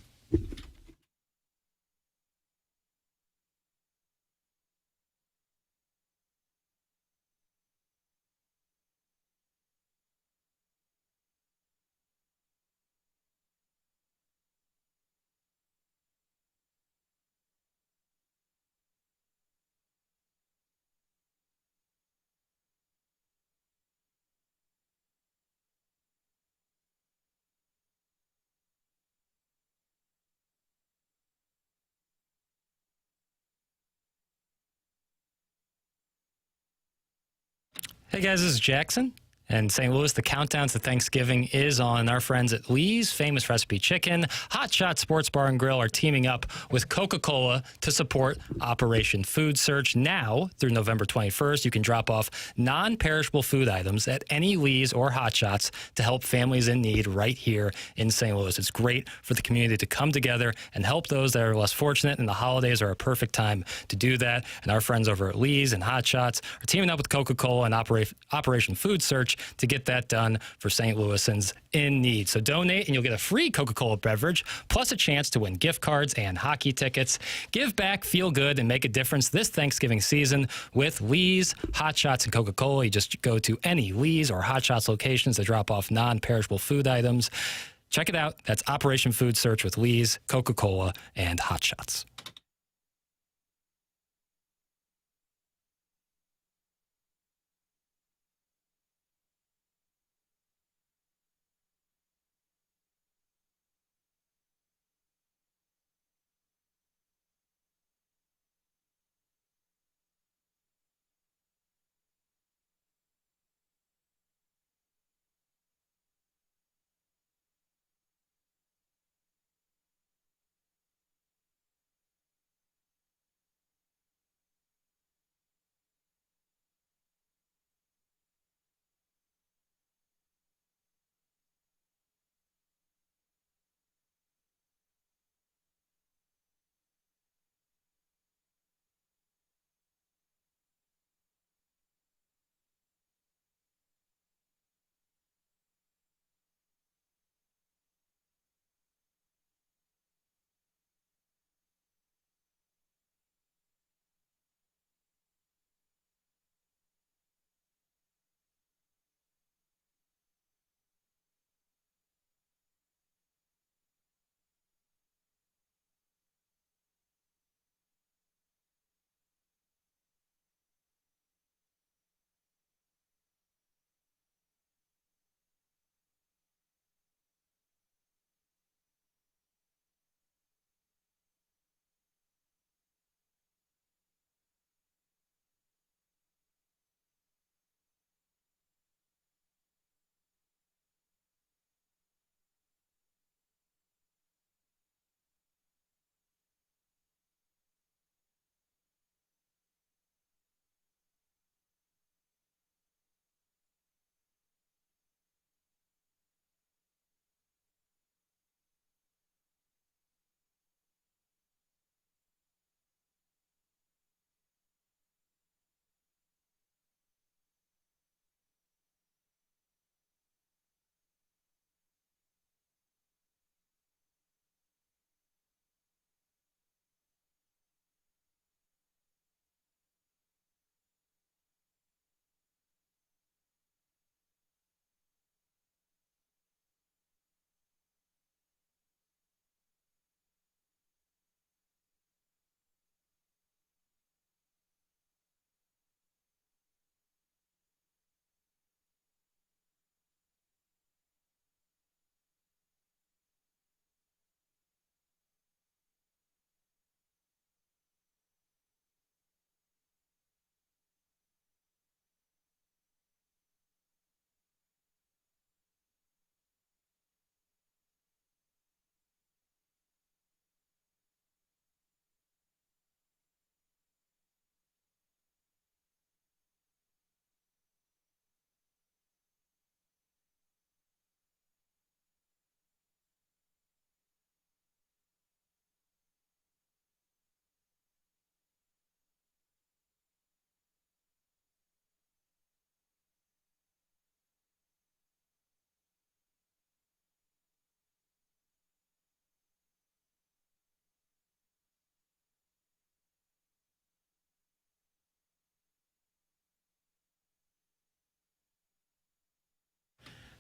Hey guys, this is Jackson. And St. Louis, the countdown to Thanksgiving is on. Our friends at Lee's Famous Recipe Chicken, Hot Shot Sports Bar and Grill are teaming up with Coca-Cola to support Operation Food Search. Now, through November 21st, you can drop off non-perishable food items at any Lee's or Hot Shots to help families in need right here in St. Louis. It's great for the community to come together and help those that are less fortunate, and the holidays are a perfect time to do that. And our friends over at Lee's and Hot Shots are teaming up with Coca-Cola and Operation Food Search to get that done for St. Louisans in need. So donate and you'll get a free Coca-Cola beverage, plus a chance to win gift cards and hockey tickets. Give back, feel good, and make a difference this Thanksgiving season with Lee's, Hot Shots, and Coca-Cola. You just go to any Lee's or Hot Shots locations to drop off non-perishable food items. Check it out. That's Operation Food Search with Lee's, Coca-Cola, and Hot Shots.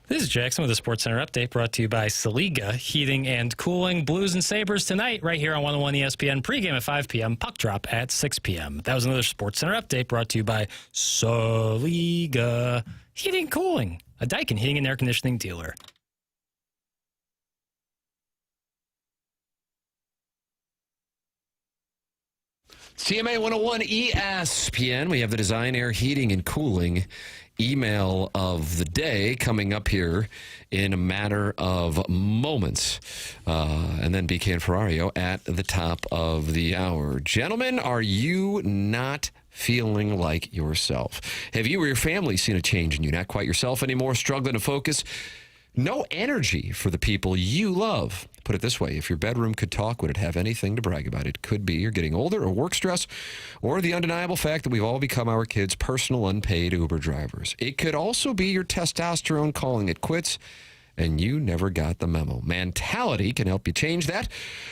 This is Jackson with the SportsCenter update brought to you by Saliga Heating and Cooling. Blues and Sabres tonight right here on 101 ESPN. Pregame at 5 p.m. Puck drop at 6 p.m. That was another SportsCenter update brought to you by Saliga Heating and Cooling, a Daikin heating and air conditioning dealer. CMA 101 ESPN. We have the Design, Air, Heating, and Cooling email of the day coming up here in a matter of moments. And then BK and Ferrario at the top of the hour. Gentlemen, are you not feeling like yourself? Have you or your family seen a change in you? Not quite yourself anymore, struggling to focus? No energy for the people you love. Put it this way, if your bedroom could talk, would it have anything to brag about? It could be you're getting older, or work stress, or the undeniable fact that we've all become our kids' personal unpaid Uber drivers. It could also be your testosterone calling it quits, and you never got the memo. Mentality can help you change that.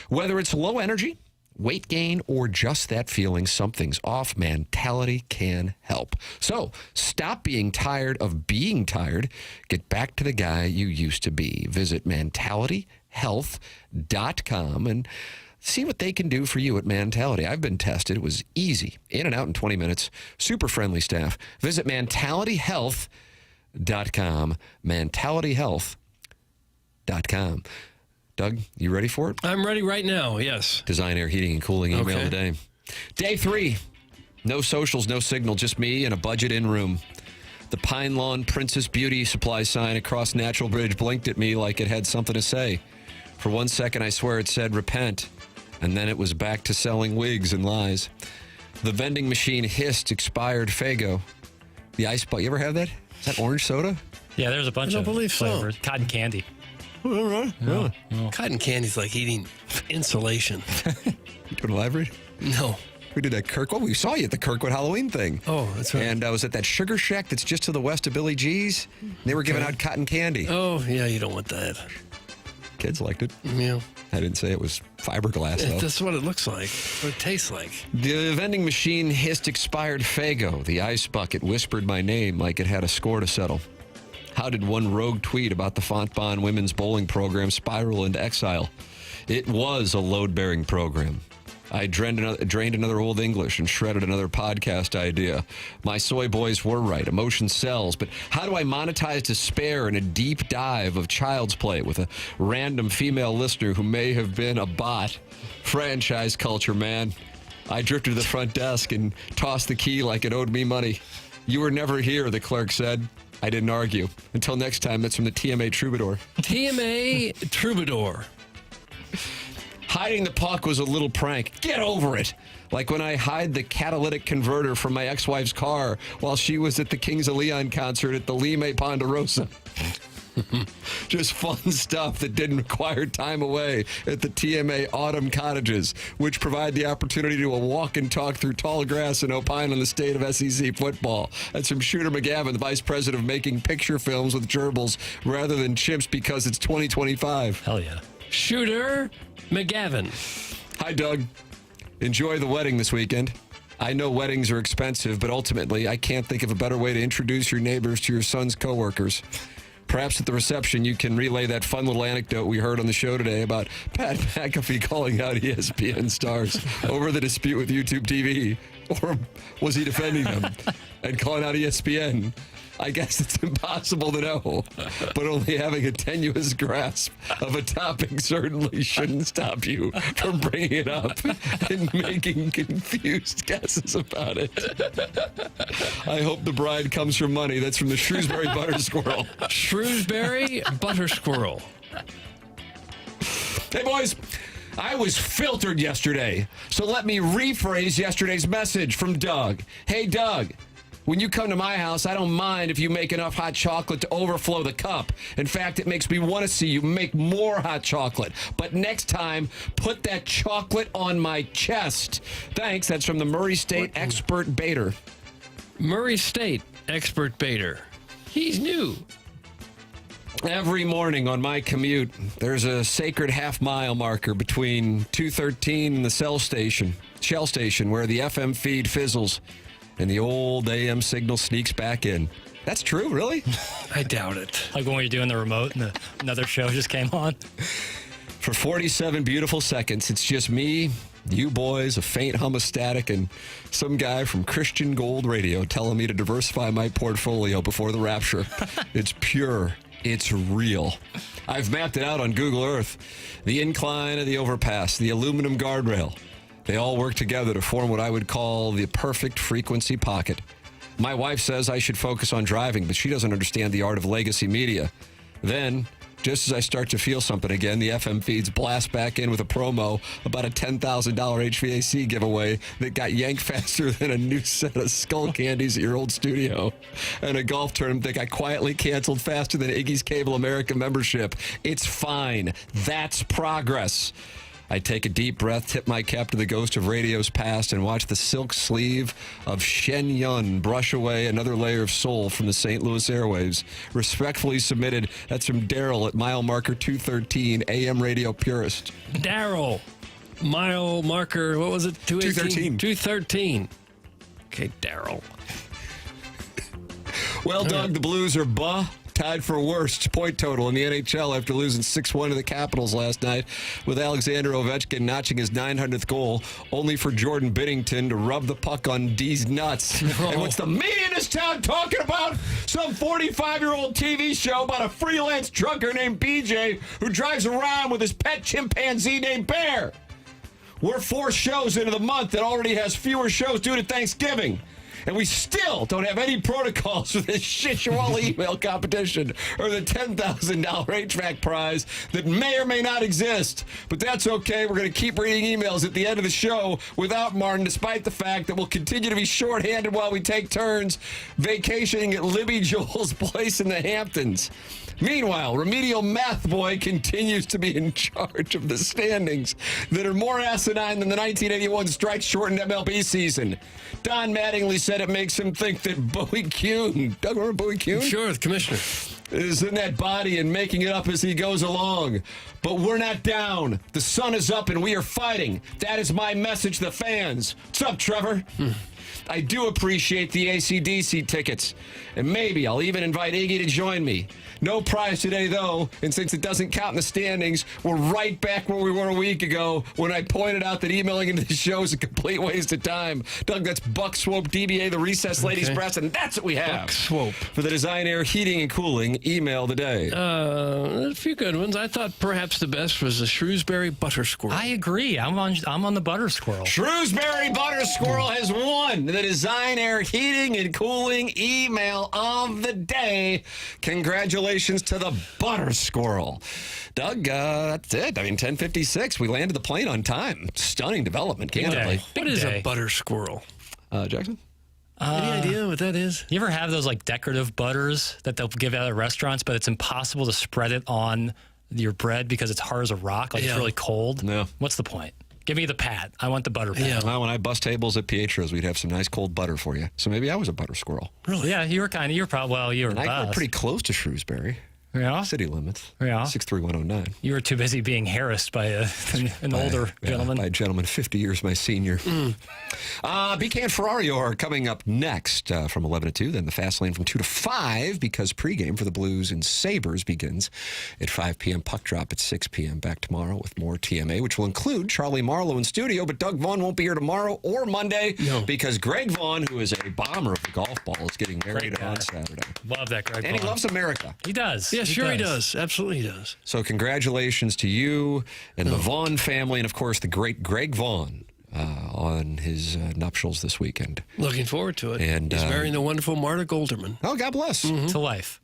Whether it's low energy, weight gain, or just that feeling something's off, Mentality can help. So stop being tired of being tired. Get back to the guy you used to be. Visit mentalityhealth.com and see what they can do for you at Mentality. I've been tested. It was easy. In and out in 20 minutes. Super friendly staff. Visit mentalityhealth.com. mentalityhealth.com. Doug, you ready for it? I'm ready right now, yes. Design, Air, Heating, and Cooling email today. Day 3. No socials, no signal, just me and a budget in-room. The Pine Lawn Princess Beauty Supply sign across Natural Bridge blinked at me like it had something to say. For 1 second, I swear it said repent, and then it was back to selling wigs and lies. The vending machine hissed expired Faygo. The ice bucket, you ever have that? Is that orange soda? Yeah, there's a bunch of flavors. Cotton candy. All right. Yeah. Cotton candy's like eating insulation. You doing a live read? No. We did at Kirkwood. We saw you at the Kirkwood Halloween thing. Oh, that's right. And I was at that Sugar Shack that's just to the west of Billy G's. They were giving out cotton candy. Oh, yeah, you don't want that. Kids liked it. Yeah. I didn't say it was fiberglass, though. That's what it looks like, what it tastes like. The vending machine hissed expired Faygo. The ice bucket whispered my name like it had a score to settle. How did one rogue tweet about the Fontbonne women's bowling program spiral into exile? It was a load-bearing program. I drained another Old English and shredded another podcast idea. My soy boys were right. Emotion sells. But how do I monetize despair in a deep dive of Child's Play with a random female listener who may have been a bot? Franchise culture, man. I drifted to the front desk and tossed the key like it owed me money. You were never here, the clerk said. I didn't argue. Until next time, that's from the TMA Troubadour. TMA Troubadour. Hiding the puck was a little prank. Get over it. Like when I hide the catalytic converter from my ex-wife's car while she was at the Kings of Leon concert at the Lime Ponderosa. Just fun stuff that didn't require time away at the TMA Autumn Cottages, which provide the opportunity to walk and talk through tall grass and opine on the state of SEC football. That's from Shooter McGavin, the vice president of making picture films with gerbils rather than chimps because it's 2025. Hell yeah. Shooter McGavin. Hi, Doug. Enjoy the wedding this weekend. I know weddings are expensive, but ultimately, I can't think of a better way to introduce your neighbors to your son's coworkers. Perhaps at the reception, you can relay that fun little anecdote we heard on the show today about Pat McAfee calling out ESPN stars over the dispute with YouTube TV. Or was he defending them and calling out ESPN? I guess it's impossible to know, but only having a tenuous grasp of a topic certainly shouldn't stop you from bringing it up and making confused guesses about it. I hope the bride comes from money. That's from the Shrewsbury Butter Squirrel. Shrewsbury Butter Squirrel. Hey, boys. I was filtered yesterday, so let me rephrase yesterday's message from Doug. Hey, Doug. When you come to my house, I don't mind if you make enough hot chocolate to overflow the cup. In fact, it makes me want to see you make more hot chocolate. But next time, put that chocolate on my chest. Thanks. That's from the Murray State Expert Baiter. Murray State Expert Baiter. He's new. Every morning on my commute, there's a sacred half-mile marker between 213 and the Shell station, where the FM feed fizzles and the old AM signal sneaks back in. That's true, really? I doubt it. Like when we were doing the remote and another show just came on. For 47 beautiful seconds, it's just me, you boys, a faint hum of static, and some guy from Christian Gold Radio telling me to diversify my portfolio before the rapture. It's pure. It's real. I've mapped it out on Google Earth. The incline of the overpass, the aluminum guardrail. They all work together to form what I would call the perfect frequency pocket. My wife says I should focus on driving, but she doesn't understand the art of legacy media. Then, just as I start to feel something again, the FM feeds blast back in with a promo about a $10,000 HVAC giveaway that got yanked faster than a new set of skull candies at your old studio, and a golf tournament that got quietly canceled faster than Iggy's Cable America membership. It's fine. That's progress. I take a deep breath, tip my cap to the ghost of radio's past, and watch the silk sleeve of Shen Yun brush away another layer of soul from the St. Louis airwaves. Respectfully submitted, that's from Daryl at mile marker 213, AM radio purist. Daryl, mile marker, what was it? 218? 213. Okay, Daryl. Well, Doug, the Blues are tied for worst point total in the NHL after losing 6-1 to the Capitals last night, with Alexander Ovechkin notching his 900th goal, only for Jordan Binnington to rub the puck on D's nuts. And what's the media in this town talking about? Some 45-year-old TV show about a freelance trucker named BJ who drives around with his pet chimpanzee named Bear. We're 4 shows into the month that already has fewer shows due to Thanksgiving. And we still don't have any protocols for this shit-show email competition or the $10,000 HVAC prize that may or may not exist. But that's okay. We're going to keep reading emails at the end of the show without Martin, despite the fact that we'll continue to be shorthanded while we take turns vacationing at Libby Joel's place in the Hamptons. Meanwhile, Remedial Math Boy continues to be in charge of the standings that are more asinine than the 1981 strike-shortened MLB season. Don Mattingly said it makes him think that Bowie Kuhn, Doug, remember Bowie Kuhn? Sure, the commissioner. Is in that body and making it up as he goes along. But we're not down. The sun is up and we are fighting. That is my message to the fans. What's up, Trevor? I do appreciate the AC/DC tickets, and maybe I'll even invite Iggy to join me. No prize today, though, and since it doesn't count in the standings, we're right back where we were a week ago when I pointed out that emailing into the show is a complete waste of time. Doug, that's Buck Swope, DBA, the Recessed Ladies Breast, and that's what we have. Buck Swope. For the Design Air Heating and Cooling email today. A few good ones. I thought perhaps the best was the Shrewsbury Butter Squirrel. I agree. I'm on the Butter Squirrel. Shrewsbury Butter Squirrel has won the Design Air Heating and Cooling email of the day. Congratulations to the Butter Squirrel. Doug, that's it. I mean, 10:56. We landed the plane on time. Stunning development, candidly. What is a butter squirrel? Jackson? Any idea what that is? You ever have those like decorative butters that they'll give out at restaurants, but it's impossible to spread it on your bread because it's hard as a rock, like it's really cold? No. What's the point? Give me the pat. I want the butter pat. Yeah. Well, when I bust tables at Pietro's, we'd have some nice cold butter for you. So maybe I was a butter squirrel. Really? Yeah, you were probably, well, you were and I grew pretty close to Shrewsbury. Yeah. City limits. Yeah. 63109. You were too busy being harassed by an older gentleman. By a gentleman 50 years my senior. BK and Ferrario are coming up next from 11 to 2. Then the Fast Lane from 2 to 5 because pregame for the Blues and Sabres begins at 5 p.m. Puck drop at 6 p.m. Back tomorrow with more TMA, which will include Charlie Marlowe in studio. But Doug Vaughn won't be here tomorrow or Monday because Greg Vaughn, who is a bomber of the golf ball, is getting married on Saturday. Love that, Greg Vaughn. And he loves America. He does. Yeah, sure he does. Absolutely he does. So congratulations to you and the Vaughn family and, of course, the great Greg Vaughn on his nuptials this weekend. Looking forward to it. And he's marrying the wonderful Marta Golderman. Oh, God bless. To life.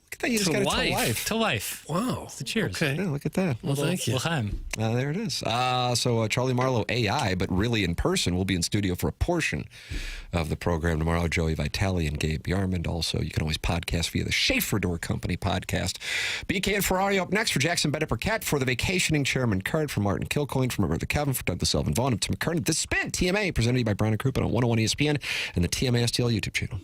Look at that. You just got it to life. To life. Wow. It's the cheers. Okay. Yeah, look at that. Well, thank you. L'chaim. There it is. So Charlie Marlowe AI, but really in person, will be in studio for a portion of the program tomorrow. Joey Vitale and Gabe Yarmond. Also, you can always podcast via the Schaefer Door Company podcast. BK and Ferrari up next for Jackson Burkett, for the vacationing chairman card, for Martin Kilcoyne, for Roberta Calvin, for Douglas Elvin Vaughn, and Tim McKernan. This has been TMA, presented to you by Brown and Crouppen on 101 ESPN and the TMA STL YouTube channel.